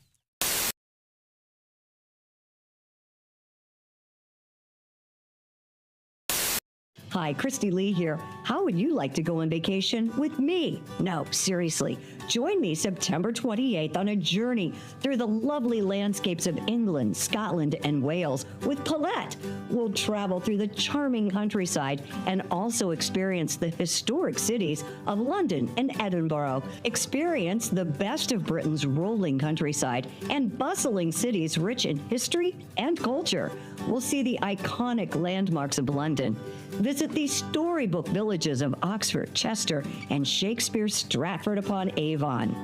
Hi, Christy Lee here. How would you like to go on vacation with me? No, seriously. Join me September 28th on a journey through the lovely landscapes of England, Scotland, and Wales with Paulette. We'll travel through the charming countryside and also experience the historic cities of London and Edinburgh. Experience the best of Britain's rolling countryside and bustling cities rich in history and culture. We'll see the iconic landmarks of London. Visit the storybook villages of Oxford, Chester, and Shakespeare's Stratford-upon-Avon.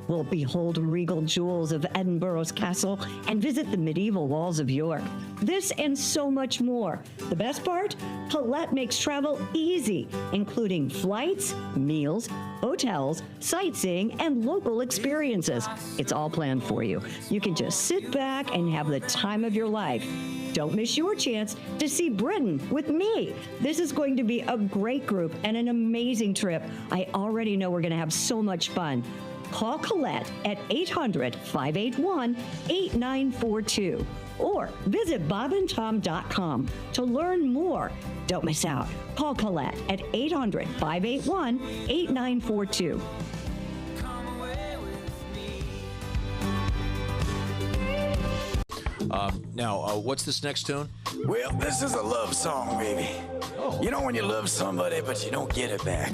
We'll behold regal jewels of Edinburgh's castle and visit the medieval walls of York. This and so much more. The best part? Paulette makes travel easy, including flights, meals, hotels, sightseeing, and local experiences. It's all planned for you. You can just sit back and have the time of your life. Don't miss your chance to see Britain with me. This is going to be a great group and an amazing trip. I already know we're going to have so much fun. Call Colette at 800-581-8942 or visit bobandtom.com to learn more. Don't miss out. Call Colette at 800-581-8942. Now, what's this next tune? Well, this is a love song, baby. Oh. You know when you love somebody, but you don't get it back.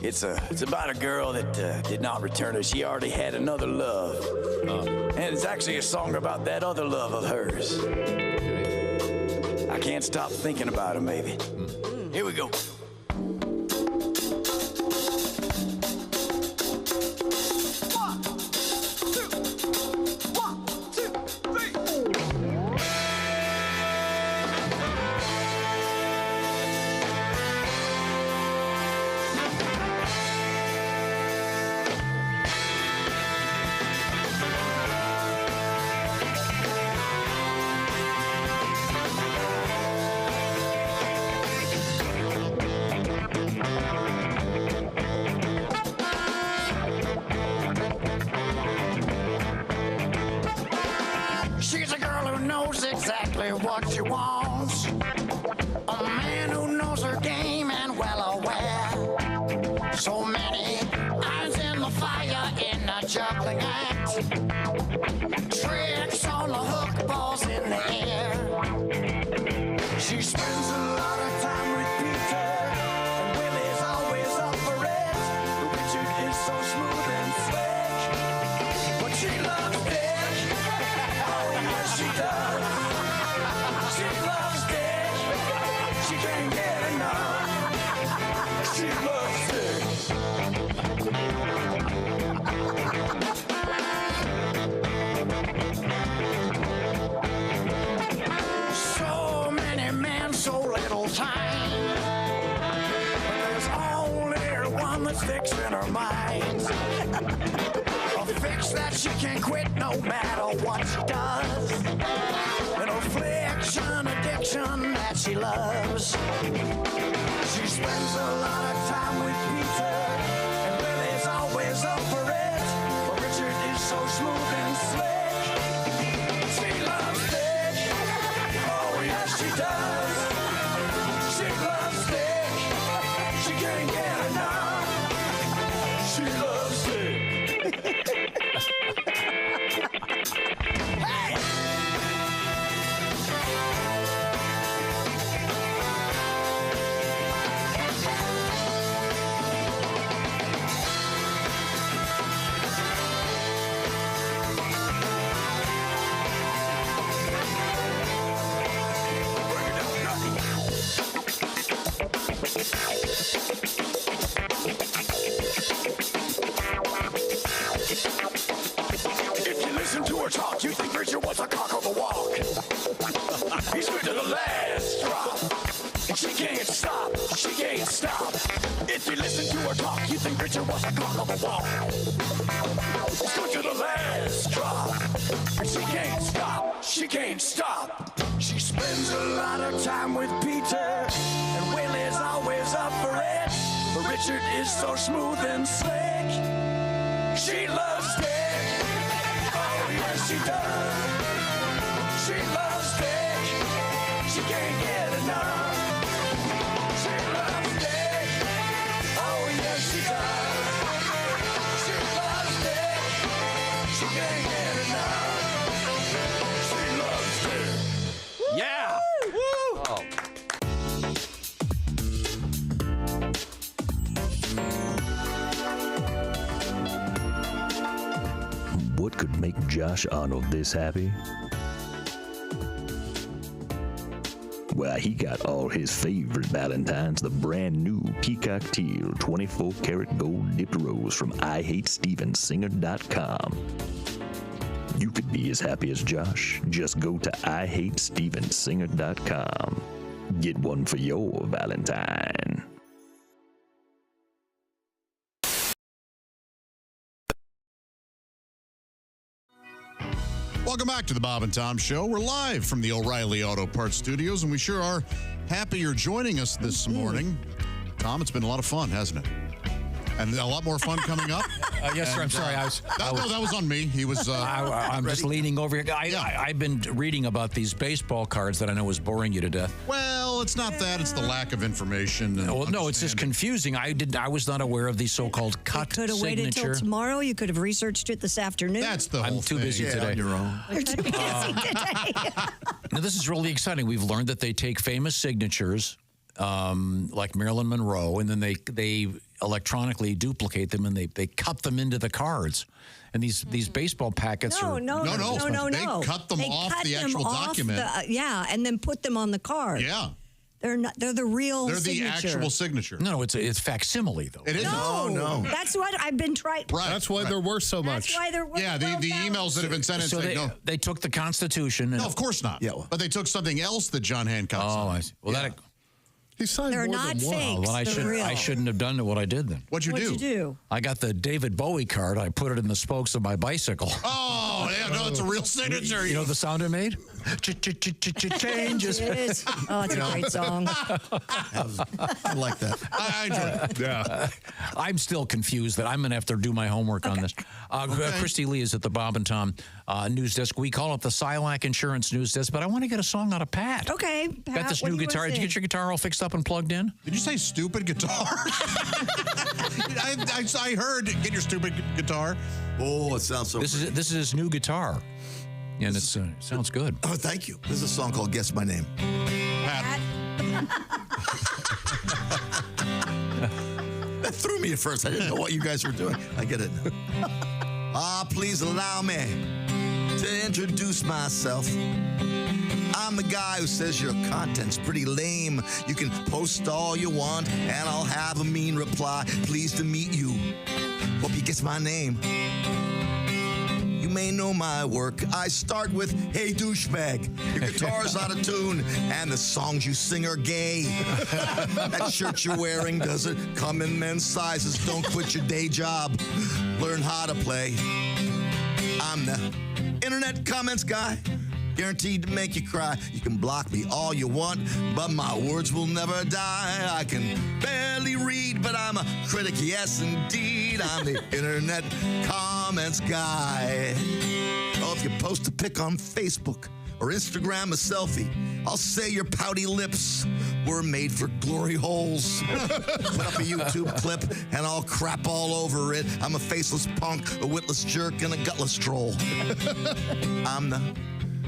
It's about a girl that did not return her. She already had another love. And it's actually a song about that other love of hers. Okay. I can't stop thinking about him, baby. Here we go. She's a girl who knows exactly what she wants. A man who knows her game and well aware. So many irons in the fire in a juggling act. Tricks on the hook, balls in the air. She spends a lot of time with Peter, and Willie's always up for it. Richard is so smooth and slick, but she loves Dick. Oh, yes, she does. She loves Dick. She can't get enough. She loves Dick. So many men, so little time. But there's only one that's fixed in her mind. A fix that she can't quit no matter what she does. An affliction, addiction that she loves. She spends a lot of time with Peter, and Willie's always up for it. But Richard is so smooth and slick. She loves Dick. Oh, yes, she does. She loves Dick. She can't get enough. She loves Dick. Hey! She can't stop. If you listen to her talk, you think Richard was a clock on the wall. Let's go to the last drop. She can't stop. She can't stop. She spends a lot of time with Peter, and Willie's always up for it. But Richard is so smooth and slick. She loves Dick. Oh, yes, she does. She loves Dick. She can't get enough. She loves Dick. Oh, yes, she does. She loves Dick. She can't get enough. She loves Dick. Yeah. Woo! Oh. What could make Josh Arnold this happy? Well, he got all his favorite Valentines, the brand new Peacock Teal 24 karat gold dipped rose from IHateStevensinger.com. You could be as happy as Josh. Just go to IHateStevensinger.com. Get one for your Valentine. Welcome back to the Bob and Tom Show. We're live from the O'Reilly Auto Parts Studios, and we sure are happy you're joining us this morning. Tom, it's been a lot of fun, hasn't it? And a lot more fun coming up. Yes, sir. I'm sorry. That was on me. He was. I'm just leaning over here. I've been reading about these baseball cards that I know is boring you to death. Well, it's not that. It's the lack of information. And no, it's just confusing. I was not aware of these so-called cut Could have waited till tomorrow. You could have researched it this afternoon. That's the I'm too busy today. On your own. You're too busy today. Now, this is really exciting. We've learned that they take famous signatures, like Marilyn Monroe, and then they electronically duplicate them and they cut them into the cards. And these baseball packets No. They cut them off the actual document. And then put them on the card. Yeah. They're not. They're the real. They're signature. the actual signature. No, it's facsimile though. It is. No. That's what I've been trying. Right. That's why they're worth so much. That's why they're worth. Yeah, the emails that have been sent in So say no. they took the Constitution. No, of course not. Yeah. But they took something else that John Hancock signed. Oh, I see. Well, that. He signed They're more not than one. fakes. Well, They're real. I shouldn't have done what I did then. What'd you do? I got the David Bowie card. I put it in the spokes of my bicycle. Oh, yeah, no, it's a real signature. You know the sound it made? Changes. It is. Oh, it's a great song. I like that. I enjoy it. Yeah. I'm still confused that I'm going to have to do my homework on this. Christy Lee is at the Bob and Tom news desk. We call it the Silac Insurance News Desk, but I want to get a song out of Pat. Okay, Pat, Got this what new do you guitar. wanna Did you get sing? your guitar all fixed up and plugged in? Did you say stupid guitar? I heard get your stupid guitar. Oh, it sounds so This is his new guitar, and it sounds good. Oh, thank you. This is a song called Guess My Name. Pat. That threw me at first. I didn't know what you guys were doing. I get it now. Please allow me to introduce myself. I'm the guy who says your content's pretty lame. You can post all you want, and I'll have a mean reply. Pleased to meet you. Hope you guess my name. You may know my work. I start with, hey, douchebag. Your guitar's out of tune, and the songs you sing are gay. That shirt you're wearing doesn't come in men's sizes. Don't quit your day job. Learn how to play. I'm the internet comments guy. Guaranteed to make you cry. You can block me all you want, but my words will never die. I can barely read, but I'm a critic, yes indeed. I'm the internet comments guy. Oh, if you post a pic on Facebook or Instagram a selfie, I'll say your pouty lips were made for glory holes. Put up a YouTube clip and I'll crap all over it. I'm a faceless punk, a witless jerk, and a gutless troll. I'm the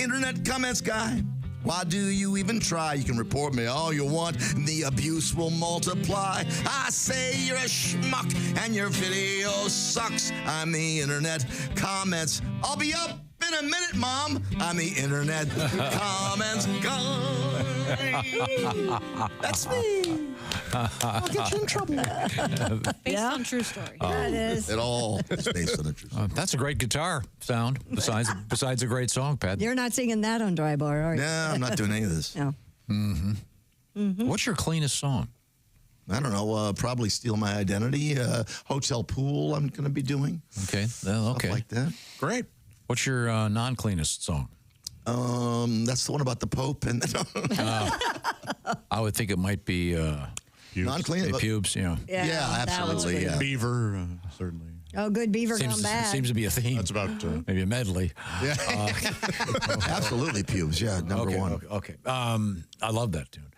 internet comments guy. Why do you even try? You can report me all you want, and the abuse will multiply. I say you're a schmuck and your video sucks. I'm the internet comments. I'll be up in a minute, Mom. I'm the internet comments guy. That's me. I'll get you in trouble. Based on true story. That is. It all is based on a true story. That's a great guitar sound. Besides a great song, Pat. You're not singing that on Dry Bar, are you? No, I'm not doing any of this. No. Mm-hmm. What's your cleanest song? I don't know, probably steal my identity. Hotel pool I'm going to be doing. Okay. Well, okay. Stuff like that. Great. What's your non-cleanest song? That's the one about the Pope. And I would think it might be non-clean. pubes. Yeah. Yeah, absolutely. Yeah. Beaver, certainly. Oh, good beaver gone bad. Seems to be a theme. That's about maybe a medley. Yeah. Absolutely, pubes. Yeah, number one. Okay. I love that tune.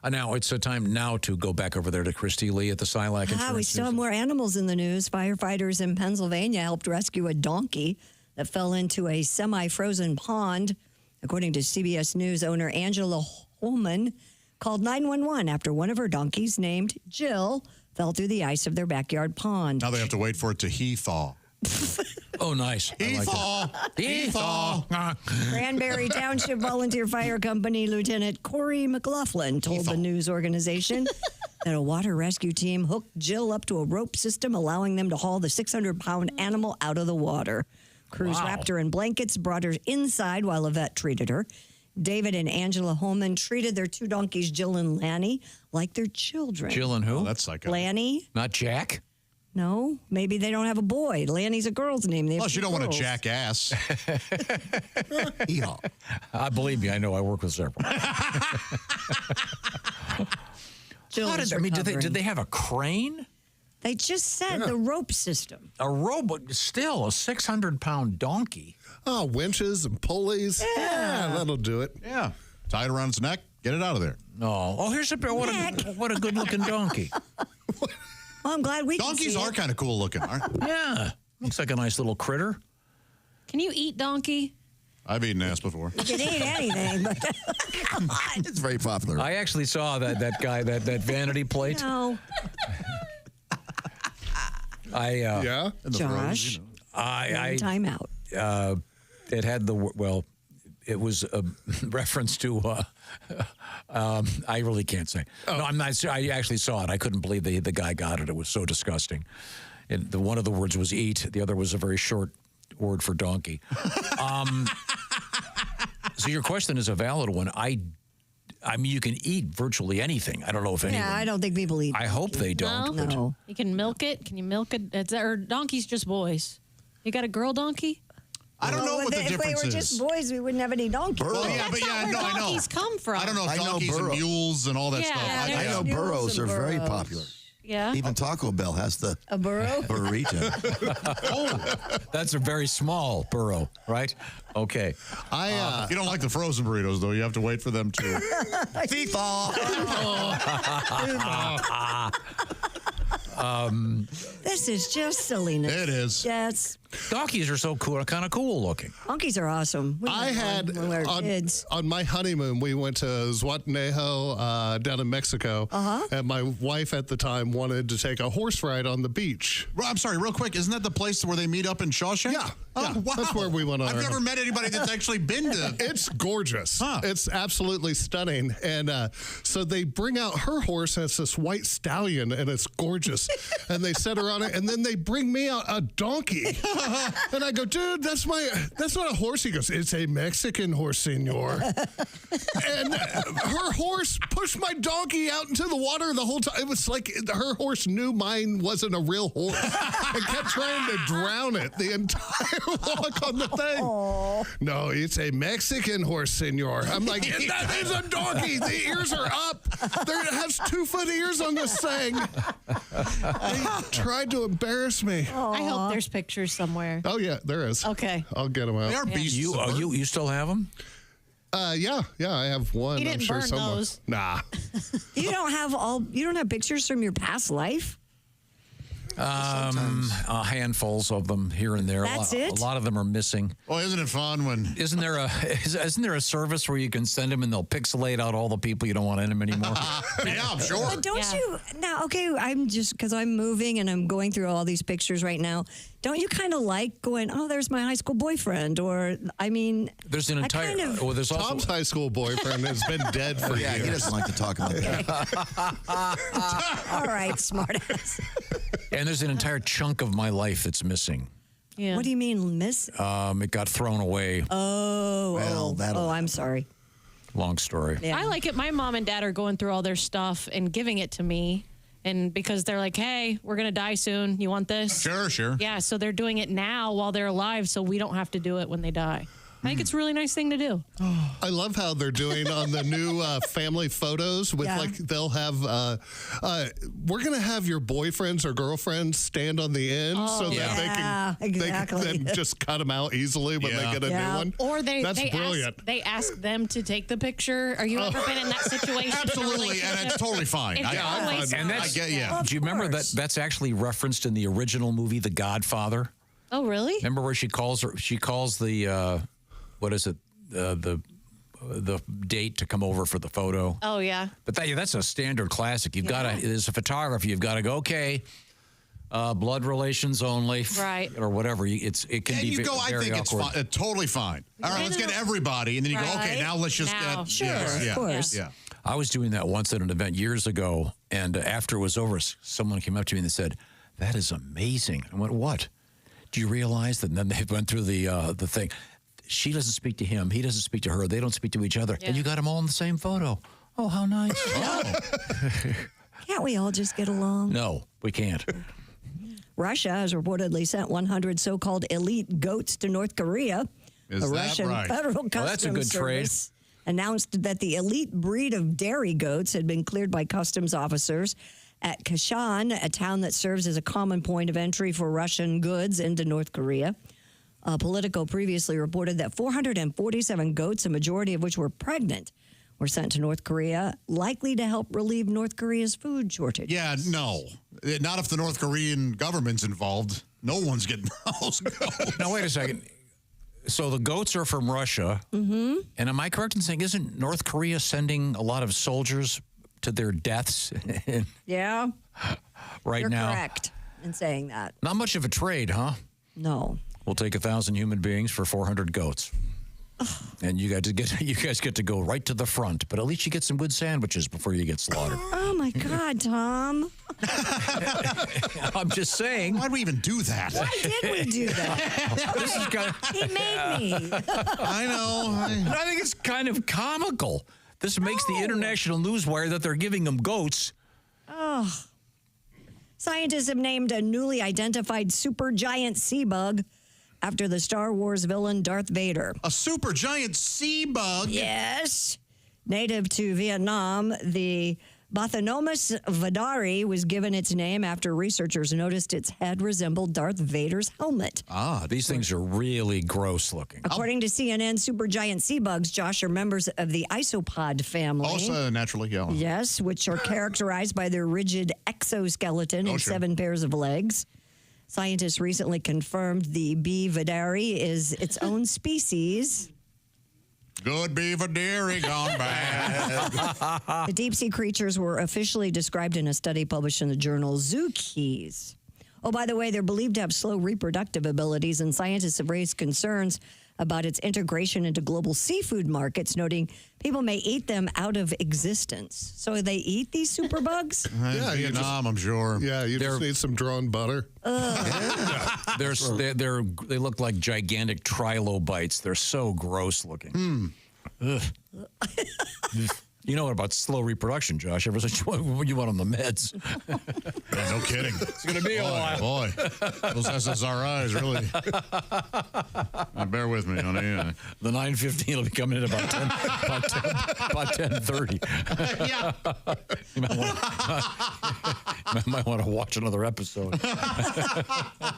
Now it's a time now to go back over there to Christy Lee at the Silac. We still have more animals in the news. Firefighters in Pennsylvania helped rescue a donkey that fell into a semi-frozen pond. According to CBS News, owner Angela Holman called 911 after one of her donkeys, named Jill, fell through the ice of their backyard pond. Now they have to wait for it to thaw. Oh, nice. Thaw. Cranberry Township Volunteer Fire Company Lieutenant Corey McLaughlin told the news organization that a water rescue team hooked Jill up to a rope system, allowing them to haul the 600-pound animal out of the water. Crews wrapped her in blankets, brought her inside while a vet treated her. David and Angela Holman treated their two donkeys, Jill and Lanny, like their children. Jill and who? Oh, that's psycho. Lanny? Not Jack? No, maybe they don't have a boy. Lanny's a girl's name. Plus, you don't want to jackass. I believe me, I know. I work with several. Did they have a crane? They just said the rope system. A rope, still a 600-pound donkey. Oh, winches and pulleys. Yeah, that'll do it. Yeah. Tie it around its neck. Get it out of there. Oh, here's a what a good-looking donkey. Well, I'm glad we Donkeys are kind of cool looking, aren't they? Yeah. Looks like a nice little critter. Can you eat donkey? I've eaten ass before. You can eat anything, but it's very popular. I actually saw that guy, that vanity plate. No. Josh. Time out. It had it was a reference to. I really can't say. No, I'm not. I actually saw it. I couldn't believe the guy got it. It was so disgusting. One of the words was eat. The other was a very short word for donkey. So your question is a valid one. I mean, you can eat virtually anything. I don't know if anyone. Yeah, I don't think people eat. I hope they don't. No. You can milk it. Can you milk it? Or donkeys just boys? You got a girl donkey? I don't know what the difference is. If we were just boys, we wouldn't have any donkeys. Well, yeah, That's not where donkeys come from. I don't know if donkeys and mules and all that stuff. I know burros are very popular. Yeah. Even Taco Bell has a burro? Burrito. That's a very small burro, right? Okay. If you don't like the frozen burritos, though, you have to wait for them to FIFA. This is just silliness. It is. Yes. Donkeys are so cool, kind of cool looking. Donkeys are awesome. I had when we were kids. On my honeymoon, we went to Zhuatanejo down in Mexico, and my wife at the time wanted to take a horse ride on the beach. I'm sorry, real quick, isn't that the place where they meet up in Shawshank? Yeah. Oh, wow. That's where we went on. I've never met anybody that's actually been to. It's gorgeous. It's absolutely stunning. And so they bring out her horse, and it's this white stallion, and it's gorgeous. And they set her on it, and then they bring me out a donkey. And I go, dude, that's not a horse. He goes, it's a Mexican horse, senor. And her horse pushed my donkey out into the water the whole time. It was like her horse knew mine wasn't a real horse and kept trying to drown it the entire walk on the thing. Aww. No, it's a Mexican horse, senor. I'm like, that is a donkey. The ears are up. It has 2-foot ears on this thing. They tried to embarrass me. I hope there's pictures somewhere. Oh, yeah, there is. Okay. I'll get them out. They are beasts. You still have them? Yeah, I have one. You didn't I'm sure burn somewhere. those. Nah. You don't have pictures from your past life? Handfuls of them here and there. That's it? A lot of them are missing. Well, isn't it fun when... Isn't there a service where you can send them and they'll pixelate out all the people you don't want in them anymore? Yeah, I'm sure. But don't you... Now, okay, I'm just... Because I'm moving and I'm going through all these pictures right now. Don't you kind of like going, oh, there's my high school boyfriend? Or, I mean... There's an entire... there's also, Tom's high school boyfriend has been dead for years. He doesn't like to talk about that. All right, smartass. And there's an entire chunk of my life that's missing. Yeah. What do you mean, miss? It got thrown away. I'm sorry. Long story. I like it. My mom and dad are going through all their stuff and giving it to me. And because they're like, hey, we're going to die soon. You want this? Sure. Yeah, so they're doing it now while they're alive so we don't have to do it when they die. I think it's a really nice thing to do. I love how they're doing on the new family photos with they'll have, we're going to have your boyfriends or girlfriends stand on the end so that they can then just cut them out easily when they get a new one. Or That's brilliant. They ask them to take the picture. Are you ever been in that situation? Absolutely, and it's totally fine. It's always And fine. that's, do you remember that's actually referenced in the original movie, The Godfather? Oh, really? Remember where she calls the, what is it, the date to come over for the photo? Oh, yeah. But that's a standard classic. You've got to, as a photographer, you've got to go, okay, blood relations only, right, or whatever. It can be you go, very I think awkward. it's totally fine. All right, let's get everybody, and then you go, okay, now let's just get of course. Yeah. I was doing that once at an event years ago, and after it was over, someone came up to me and they said, "That is amazing." I went, "What? Do you realize that?" And then they went through the thing. She doesn't speak to him. He doesn't speak to her. They don't speak to each other. And you got them all in the same photo. Oh, how nice. Can't we all just get along? No, we can't. Russia has reportedly sent 100 so-called elite goats to North Korea. Is the that Russian right? Federal Customs that's a good trade. Service announced that the elite breed of dairy goats had been cleared by customs officers at Kashan, a town that serves as a common point of entry for Russian goods into North Korea. Politico previously reported that 447 goats, a majority of which were pregnant, were sent to North Korea, likely to help relieve North Korea's food shortage. Yeah, no. Not if the North Korean government's involved. No one's getting those goats. Now, wait a second. So the goats are from Russia. Mm-hmm. And am I correct in saying, isn't North Korea sending a lot of soldiers to their deaths Yeah. right You're now? correct in saying that. Not much of a trade, huh? No. We'll take 1,000 human beings for 400 goats. And you guys get to go right to the front, but at least you get some good sandwiches before you get slaughtered. Oh, my God, Tom. I'm just saying. Why'd we even do that? Why did we do that? This is kind of, He made me. I know. But I think it's kind of comical. This makes the international newswire that they're giving them goats. Oh. Scientists have named a newly identified supergiant sea bug after the Star Wars villain Darth Vader. A supergiant sea bug? Yes. Native to Vietnam, the Bathanomus vadari was given its name after researchers noticed its head resembled Darth Vader's helmet. Ah, these things are really gross looking. According to CNN, supergiant sea bugs, Josh, are members of the isopod family. Also, naturally, yeah. Yes, which are characterized by their rigid exoskeleton and 7 pairs of legs. Scientists recently confirmed the B. vadari is its own species. Good beaver dairy gone bad. The deep-sea creatures were officially described in a study published in the journal Zookeys. Oh, by the way, they're believed to have slow reproductive abilities, and scientists have raised concerns about its integration into global seafood markets, noting people may eat them out of existence. So they eat these superbugs? Yeah, Vietnam, I'm sure. Yeah, you just need some drawn butter. They look like gigantic trilobites. They're so gross looking. Ugh. You know what about slow reproduction, Josh? Ever since you went on the meds. Yeah, no kidding. It's going to be a while. Boy, those SSRIs really. Bear with me, honey. The 9:15 will be coming in about 10:30. Yeah. You might want to watch another episode.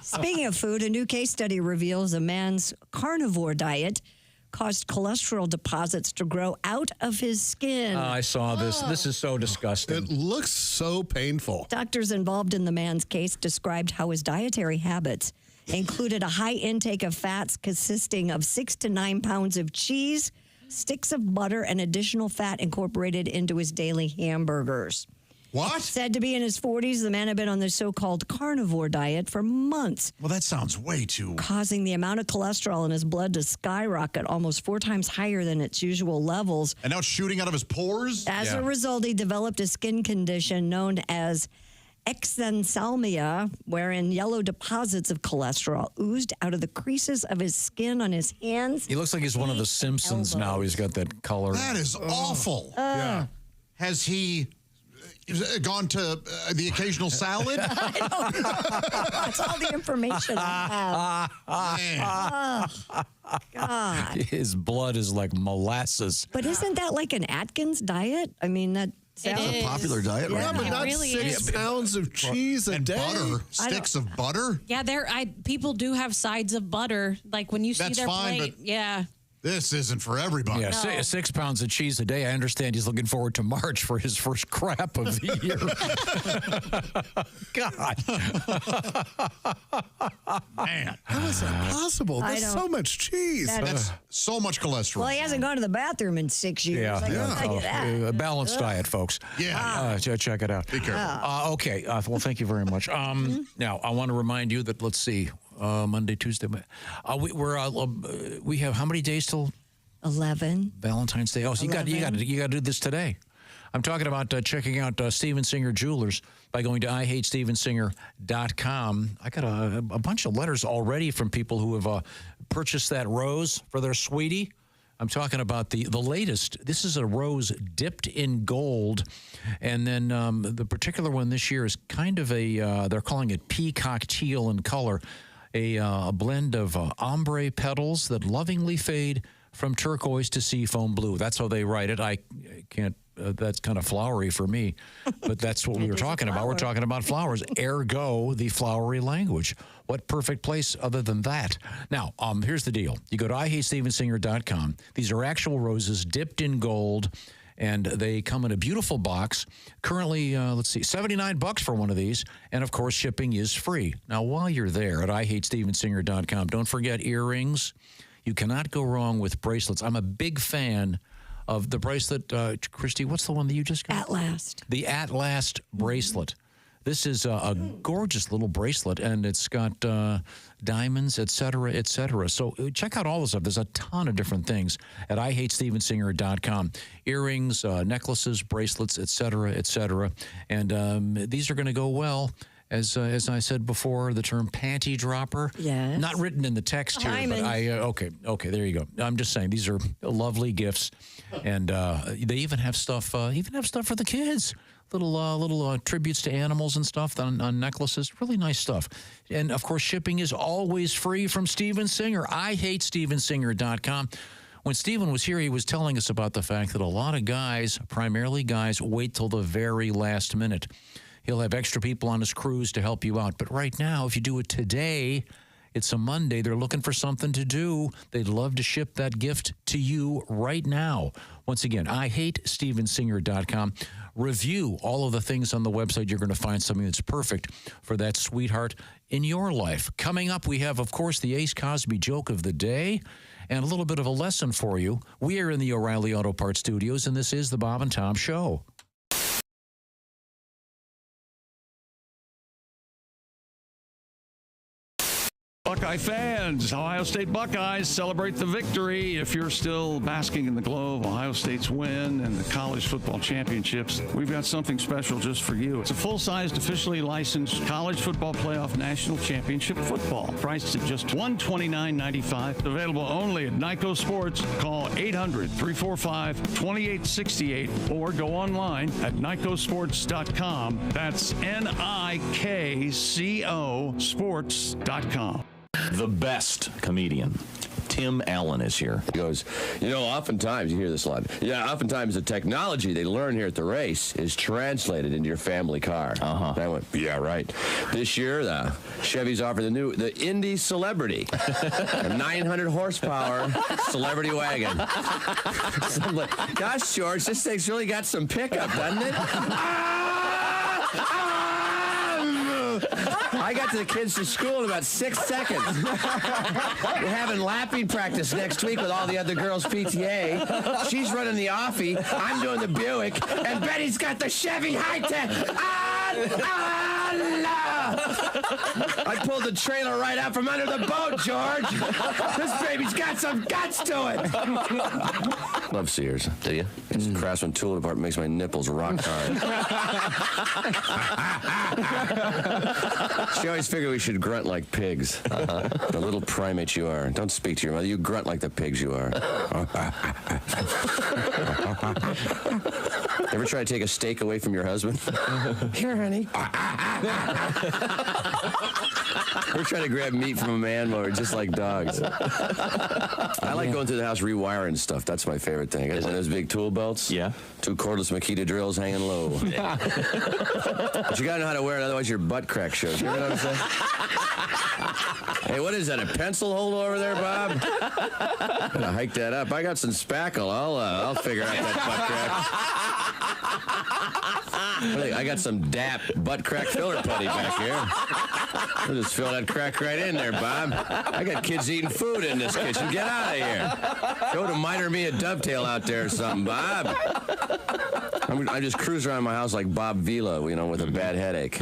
Speaking of food, a new case study reveals a man's carnivore diet caused cholesterol deposits to grow out of his skin. I saw this. This is so disgusting. It looks so painful. Doctors involved in the man's case described how his dietary habits included a high intake of fats consisting of 6 to 9 pounds of cheese, sticks of butter, and additional fat incorporated into his daily hamburgers. What? Said to be in his 40s, the man had been on the so-called carnivore diet for months. Well, that sounds way too... Causing the amount of cholesterol in his blood to skyrocket almost 4 times higher than its usual levels. And now it's shooting out of his pores? As a result, he developed a skin condition known as exanthalmia, wherein yellow deposits of cholesterol oozed out of the creases of his skin on his hands. He looks like he's one of the Simpsons now. He's got that color. That is awful. Yeah. Has he gone to the occasional salad? That's all the information I have. Oh, God. His blood is like molasses. But isn't that like an Atkins diet? I mean, that sounds It's a popular diet right now. Yeah, but not really 6 pounds of cheese a day. Butter. Sticks of butter? Yeah, people do have sides of butter. Like when you see That's their fine, plate. but- Yeah. This isn't for everybody. Yeah, 6 pounds of cheese a day. I understand he's looking forward to March for his first crap of the year. God. Man. How is that possible? I That's don't- so much cheese. That's so much cholesterol. Well, he hasn't gone to the bathroom in 6 years. I can tell you that. A balanced diet, folks. Yeah. Check it out. Be careful. Okay. Well, thank you very much. Now, I want to remind you that, let's see, Monday, Tuesday. We have how many days till 11. Valentine's Day? Oh, so you got to do this today. I'm talking about checking out Steven Singer Jewelers by going to IHateStevenSinger.com. I got a bunch of letters already from people who have purchased that rose for their sweetie. I'm talking about the latest. This is a rose dipped in gold. And then the particular one this year is kind of they're calling it peacock teal in color, a blend of ombre petals that lovingly fade from turquoise to seafoam blue. That's how they write it. I can't. That's kind of flowery for me, but that's what we were talking about. We're talking about flowers, ergo the flowery language. What perfect place other than that? Now, here's the deal. You go to IHateStevenSinger.com. These are actual roses dipped in gold, and they come in a beautiful box. Currently, let's see, $79 for one of these, and of course, shipping is free. Now, while you're there at IHateStevenSinger.com, don't forget earrings. You cannot go wrong with bracelets. I'm a big fan of the bracelet. Christy, what's the one that you just got? At Last. The At Last bracelet. This is a gorgeous little bracelet, and it's got diamonds, et cetera, et cetera. So check out all this stuff. There's a ton of different things at IHateStevenSinger.com. Earrings, necklaces, bracelets, et cetera, et cetera. And these are going to go well. As I said before, the term panty dropper. Yes. Not written in the text here, Diamonds. but okay, there you go. I'm just saying these are lovely gifts, and they even have stuff for the kids. Little tributes to animals and stuff on necklaces. Really nice stuff. And of course, shipping is always free from Steven Singer. IHateStevenSinger.com. When Steven was here, he was telling us about the fact that a lot of guys, primarily guys, wait till the very last minute. He'll have extra people on his crews to help you out. But right now, if you do it today, it's a Monday. They're looking for something to do. They'd love to ship that gift to you right now. Once again, IHateStevenSinger.com. Review all of the things on the website. You're going to find something that's perfect for that sweetheart in your life. Coming up, we have, of course, the Ace Cosby joke of the day and a little bit of a lesson for you. We are in the O'Reilly Auto Parts Studios, and this is the Bob and Tom Show. Buckeye fans, Ohio State Buckeyes celebrate the victory. If you're still basking in the glow of Ohio State's win and the college football championships, we've got something special just for you. It's a full-sized, officially licensed college football playoff national championship football, priced at just $129.95. Available only at Nyco Sports. Call 800-345-2868 or go online at nycosports.com. That's NIKCO sports.com. The best comedian, Tim Allen, is here. He goes, oftentimes, you hear this a lot. Yeah, oftentimes the technology they learn here at the race is translated into your family car. Uh-huh. And I went, yeah, right. This year, the Chevy's offered the Indy Celebrity, a 900 horsepower celebrity wagon. So I'm like, gosh, George, this thing's really got some pickup, doesn't it? I got to the kids to school in about 6 seconds. We're having lapping practice next week with all the other girls' PTA. She's running the Offie. I'm doing the Buick. And Betty's got the Chevy High-Tech. I pulled the trailer right out from under the boat, George. This baby's got some guts to it. Love Sears, do you? It's Craftsman tool department makes my nipples rock hard. She always figured we should grunt like pigs. The little primates you are. Don't speak to your mother. You grunt like the pigs you are. Ever try to take a steak away from your husband? Here, honey. We're trying to grab meat from a man while we're just like dogs. I like going through the house rewiring stuff. That's my favorite thing. I got one of those big tool belts. Yeah. 2 cordless Makita drills hanging low. But you gotta know how to wear it, otherwise your butt crack shows. You know what I'm saying? Hey, what is that? A pencil holder over there, Bob? I'm gonna hike that up. I got some spackle. I'll figure out that butt crack. I got some DAP butt crack filler putty back here. I'll just fill that crack right in there, Bob. I got kids eating food in this kitchen. Get out of here. Go to miter me a dovetail out there or something, Bob. I just cruise around my house like Bob Vila, you know, with a bad headache.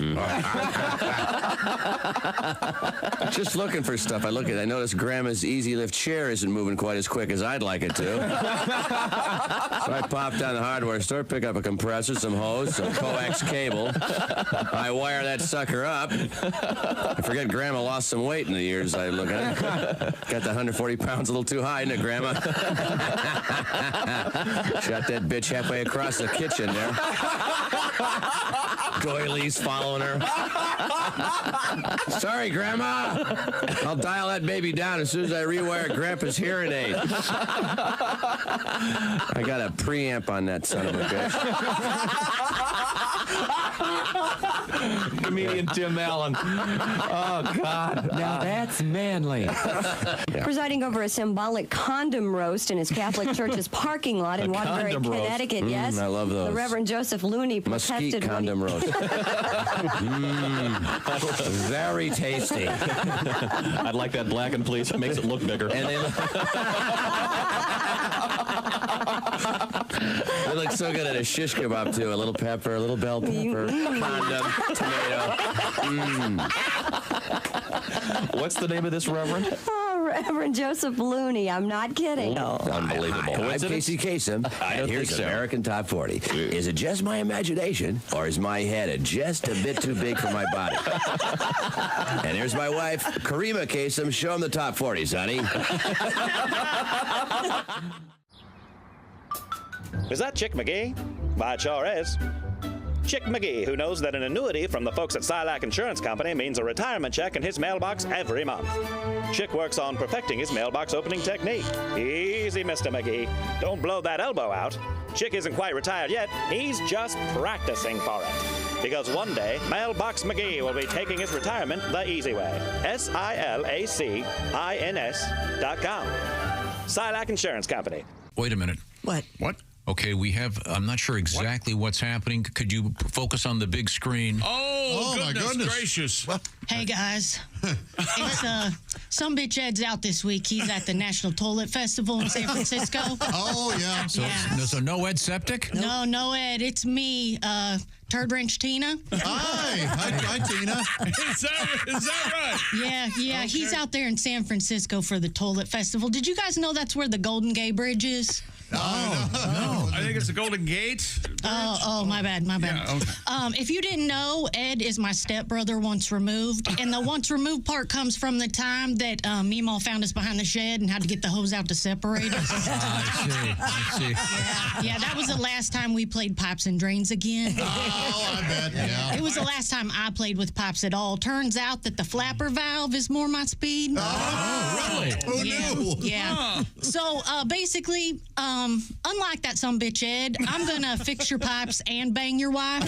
Just looking for stuff. I noticed Grandma's Easy Lift chair isn't moving quite as quick as I'd like it to. So I popped down the hardware store, pick up a compressor, some hose, some coax cable. I wire that sucker up. I forget Grandma lost some weight in the years I look at it. Got the 140 pounds a little too high, isn't it, Grandma? Shot that bitch halfway across the kitchen there. Doilies following her. Sorry, Grandma. I'll dial that baby down as soon as I rewire Grandpa's hearing aid. I got a preamp on that son of a bitch. Comedian Tim Allen. Oh, God. Now that's manly. Presiding over a symbolic condom roast in his Catholic church's parking lot in Waterbury, Connecticut. Yes. I love those. The Reverend Joseph Looney protested Mesquite condom roast. Very tasty. I'd like that blackened, please. It makes it look bigger. And they look so good at a shish kebab, too. A little pepper, a little bell pepper, condom, tomato. What's the name of this reverend? Oh, Reverend Joseph Looney. I'm not kidding. No. Unbelievable. I'm Casey Kasem, and here's the American Top 40. Is it just my imagination, or is my head just a bit too big for my body? And here's my wife, Karima Kasem. Show him the Top 40s, honey. Is that Chick McGee? Why, it sure is. Chick McGee, who knows that an annuity from the folks at Silac Insurance Company means a retirement check in his mailbox every month. Chick works on perfecting his mailbox opening technique. Easy, Mr. McGee. Don't blow that elbow out. Chick isn't quite retired yet. He's just practicing for it. Because one day, Mailbox McGee will be taking his retirement the easy way. SILACINS.com. Silac Insurance Company. Wait a minute. What? Okay, I'm not sure exactly what's happening. Could you focus on the big screen? Oh my goodness gracious. Hey, guys. It's some bitch Ed's out this week. He's at the National Toilet Festival in San Francisco. Oh, yeah. So no Ed Septic? No Ed. It's me, Turd Wrench Tina. Hi, Tina. Is that right? Yeah. Okay. He's out there in San Francisco for the Toilet Festival. Did you guys know that's where the Golden Gate Bridge is? No. I think it's the Golden Gate. Oh, my bad. Yeah, okay. If you didn't know, Ed is my stepbrother once removed. And the once removed part comes from the time that Meemaw found us behind the shed and had to get the hose out to separate us. I see. Yeah, that was the last time we played pipes and drains again. Oh, I bet, yeah. It was the last time I played with pipes at all. Turns out that the flapper valve is more my speed. Oh, really? Who knew? Yeah. So, basically, unlike that sumbitch Ed, I'm going to fix your pipes and bang your wife.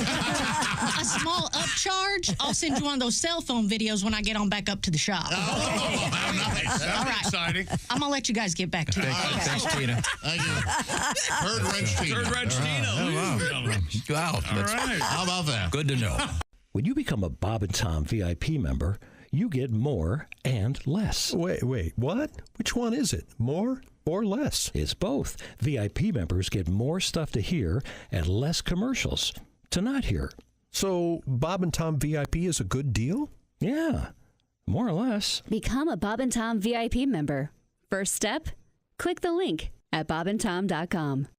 A small upcharge. I'll send you one of those cell phone videos when I get on back up to the shop. Oh, how nice. That's All right. exciting. I'm going to let you guys get back to it. Thanks, Tina. Thank you. Turd Wrench Tina. Turd Wrench Tina. Wow. How about that? Good to know. When you become a Bob and Tom VIP member, you get more and less. Wait, what? Which one is it? More or less? It's both. VIP members get more stuff to hear and less commercials to not hear. So Bob and Tom VIP is a good deal? Yeah, more or less. Become a Bob and Tom VIP member. First step, click the link at bobandtom.com.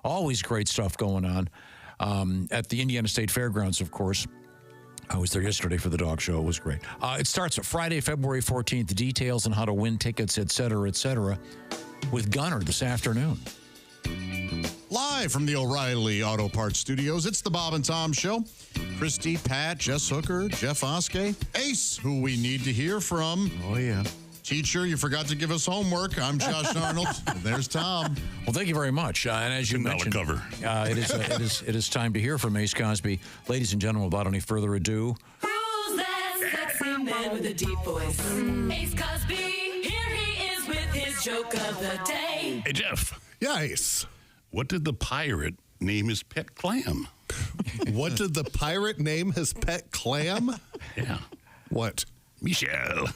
Always great stuff going on. At the Indiana State Fairgrounds, of course. I was there yesterday for the dog show. It was great. It starts Friday, February 14th. The details on how to win tickets, et cetera, with Gunner this afternoon. Live from the O'Reilly Auto Parts Studios, it's the Bob and Tom Show. Christy, Pat, Jess Hooker, Jeff Oskey, Ace, who we need to hear from. Oh, yeah. Teacher, you forgot to give us homework. I'm Josh Arnold. There's Tom. Well, thank you very much. And as you mentioned, it is time to hear from Ace Cosby. Ladies and gentlemen, without any further ado. Who's that sexy man with a deep voice? Ace Cosby, here he is with his joke of the day. Hey, Jeff. Yeah, Ace. What did the pirate name his pet clam? What did the pirate name his pet clam? Yeah. What? Michelle.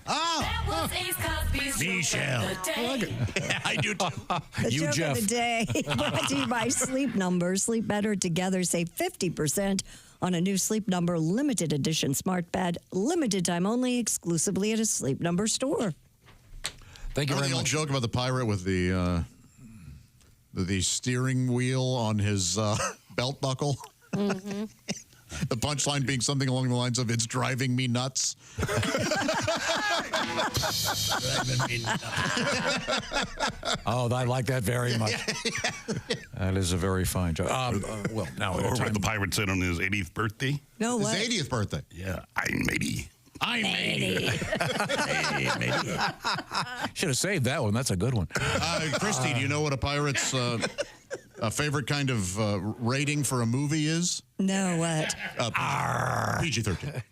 That was Ace Cosby's Michelle. joke of the day. I like it. I do too. The joke of the day brought to you by Sleep Number. Sleep better together. Save 50% on a new Sleep Number limited edition smart bed. Limited time only, exclusively at a Sleep Number store. Thank you very much. Old joke about the pirate with the steering wheel on his belt buckle. Mm-hmm. The punchline being something along the lines of, "It's driving me nuts." Oh, I like that very much. That is a very fine joke. Well, now Or what the pirate said on his 80th birthday. No, His what? 80th birthday. Yeah, I'm matey. I'm matey. Hey, matey. Should have saved that one. That's a good one. Christy, do you know what a pirate's favorite kind of rating for a movie is? No, what? PG-13.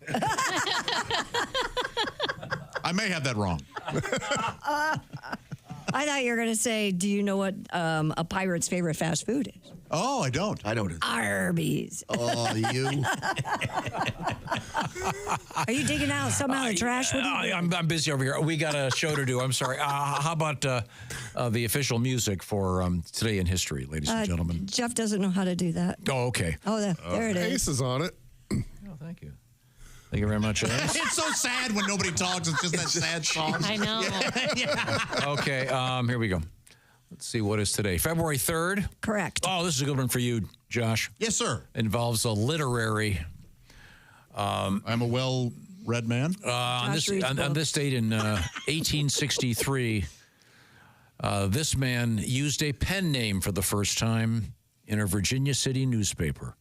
I may have that wrong. I thought you were going to say, do you know what a pirate's favorite fast food is? Oh, I don't. I don't. Arby's. Oh, you. Are you digging out some out of the trash? What are you doing? I'm busy over here. We got a show to do. I'm sorry. How about the official music for Today in History, ladies and gentlemen? Jeff doesn't know how to do that. Oh, okay. Oh, there it is. Ace is on it. Oh, thank you. Thank you very much, Ace. It's so sad when nobody talks. It's just that sad song. I know. Okay, here we go. Let's see, what is today? February 3rd? Correct. Oh, this is a good one for you, Josh. Yes, sir. Involves a literary. I'm a well-read man. On this date in 1863, this man used a pen name for the first time in a Virginia City newspaper.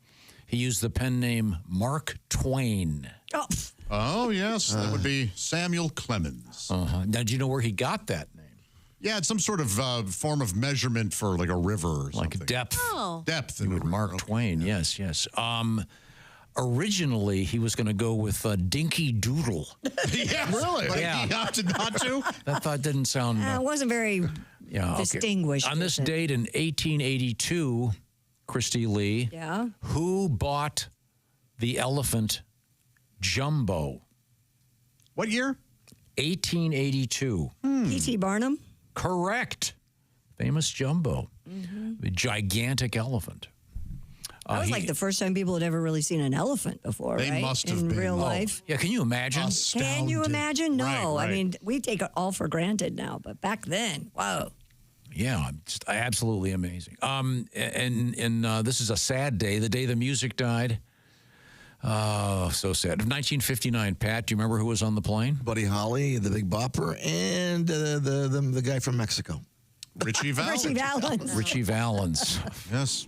He used the pen name Mark Twain. Oh, yes. That would be Samuel Clemens. Now, do you know where he got that name? Yeah, it's some sort of form of measurement for like a river or something. Like depth. Oh. Depth. Mark Twain, yes. Originally, he was going to go with Dinky Doodle. Yes. Really? But he opted not to? That thought didn't sound... It wasn't very distinguished. On this date in 1882, Christy Lee, who bought the elephant Jumbo? What year? 1882. P.T. Barnum? Correct. Famous Jumbo. Mm-hmm. The gigantic elephant. That was like the first time people had ever really seen an elephant before, They right? must have in been. real Oh. life. Yeah, can you imagine? Can you imagine? No. Right. I mean, we take it all for granted now, but back then, whoa. Yeah, just absolutely amazing. And this is a sad day, the day the music died. Oh, so sad. 1959, Pat, do you remember who was on the plane? Buddy Holly, the Big Bopper, and the guy from Mexico. Richie Valens. Richie Valens. Richie Valens. Yes.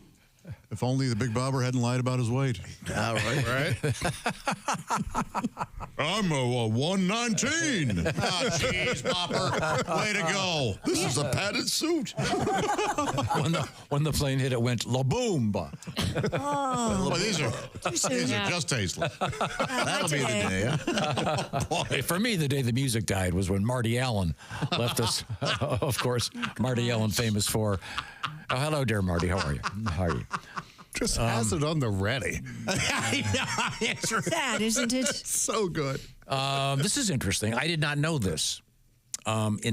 If only the Big Bobber hadn't lied about his weight. All right. Right? I'm a 119. Jeez, Bopper. Way to go. This is a padded suit. when the plane hit, it went la-boom. Oh. Boy, these are just tasteless. That'll be the day, huh? Boy, for me, the day the music died was when Marty Allen left us. Of course, Marty Allen, famous for... Oh, hello, dear Marty. How are you? How are you? Just has it on the ready. Sad, isn't it? So good. This is interesting. I did not know this. In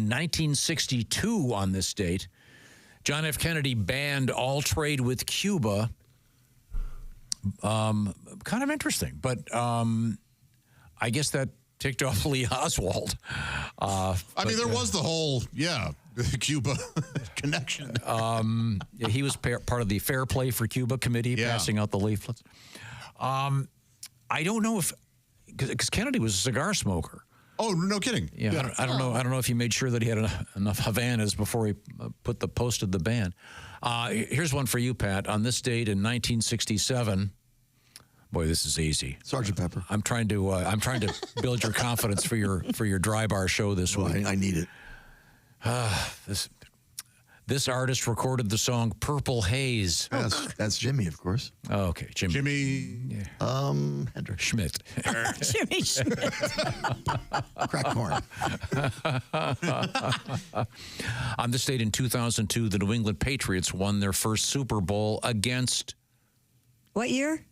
1962, on this date, John F. Kennedy banned all trade with Cuba. Kind of interesting, but I guess that ticked off Lee Oswald. I mean, there was the whole, Cuba connection. He was part of the Fair Play for Cuba committee, passing out the leaflets. I don't know if, because Kennedy was a cigar smoker. Oh, no kidding. Yeah, I don't know. I don't know if he made sure that he had enough Havanas before he posted the ban. Here's one for you, Pat. On this date in 1967. Boy, this is easy. Sergeant Pepper. I'm trying to build your confidence for your dry bar show this week. I need it. This artist recorded the song "Purple Haze." That's Jimmy, of course. Oh, okay, Jimmy. Hendrix Schmidt. Jimmy Schmidt. Crack corn. On this date in 2002, the New England Patriots won their first Super Bowl against. What year?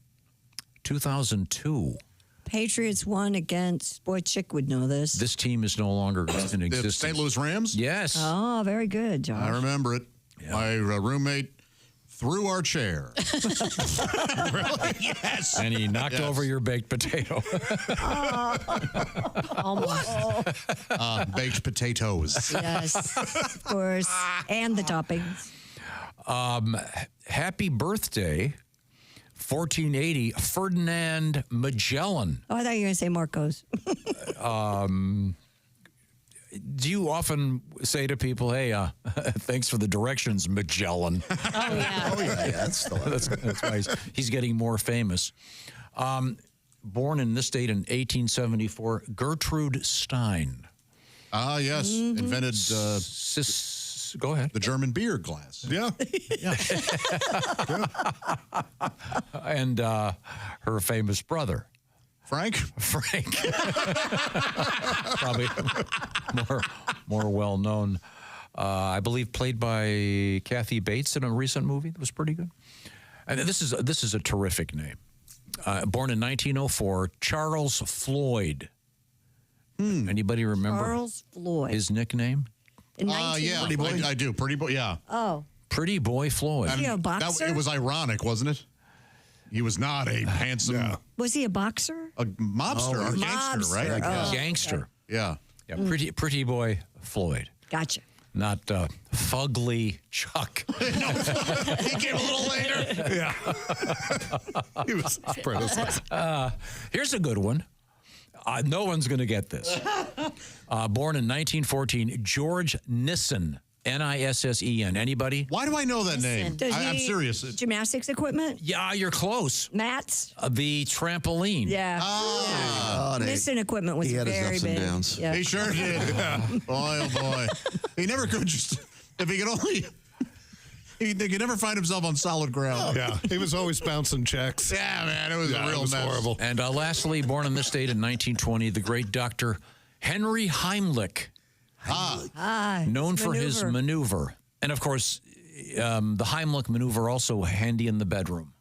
2002. Patriots won against, boy, Chick would know this. This team is no longer in existence. The St. Louis Rams? Yes. Oh, very good, Josh. I remember it. Yeah. My roommate threw our chair. Really? Yes. And he knocked over your baked potato. Almost. Baked potatoes. Yes, of course. And the toppings. Happy birthday. 1480, Ferdinand Magellan. Oh, I thought you were going to say Marcos. Do you often say to people, hey, thanks for the directions, Magellan? Oh, yeah. That's why he's getting more famous. Born in this date in 1874, Gertrude Stein. Ah, yes. Mm-hmm. Invented... Go ahead. The German beer glass. Yeah. And her famous brother. Frank? Probably more well known. I believe played by Kathy Bates in a recent movie that was pretty good. And this is a terrific name. Born in 1904, Charles Floyd. Anybody remember Charles Floyd. his nickname? Yeah, Pretty Boy? I do. Pretty Boy, yeah. Oh. Pretty Boy Floyd. Was he a boxer? It was ironic, wasn't it? He was not a handsome... Yeah. Was he a boxer? A mobster, or gangster, right? Oh, gangster. Okay. Yeah. Pretty Boy Floyd. Gotcha. Not Fugly Chuck. No, he came a little later. Yeah. He was predecessor. Here's a good one. No one's going to get this. Born in 1914, George Nissen. Nissen. Anybody? Why do I know that name? I'm serious. Gymnastics equipment? Yeah, you're close. Mats? The trampoline. Yeah. Nissen equipment was he had very his ups big. and downs. Yeah. He sure did. Boy, oh boy. He never could just, if he could only, he could never find himself on solid ground. Yeah, he was always bouncing checks. Yeah, man, it was a real mess. Horrible. And lastly, born in this date in 1920, the great Dr. Henry Heimlich. Known for his maneuver. And of course, the Heimlich maneuver also handy in the bedroom.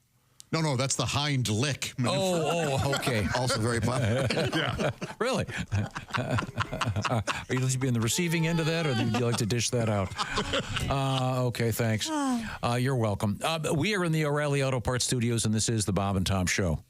No, that's the hind lick maneuver. Oh, okay. Also very popular. Yeah. Really? Are you going to be in the receiving end of that, or would you like to dish that out? Okay, thanks. You're welcome. We are in the O'Reilly Auto Parts Studios, and this is the Bob and Tom Show.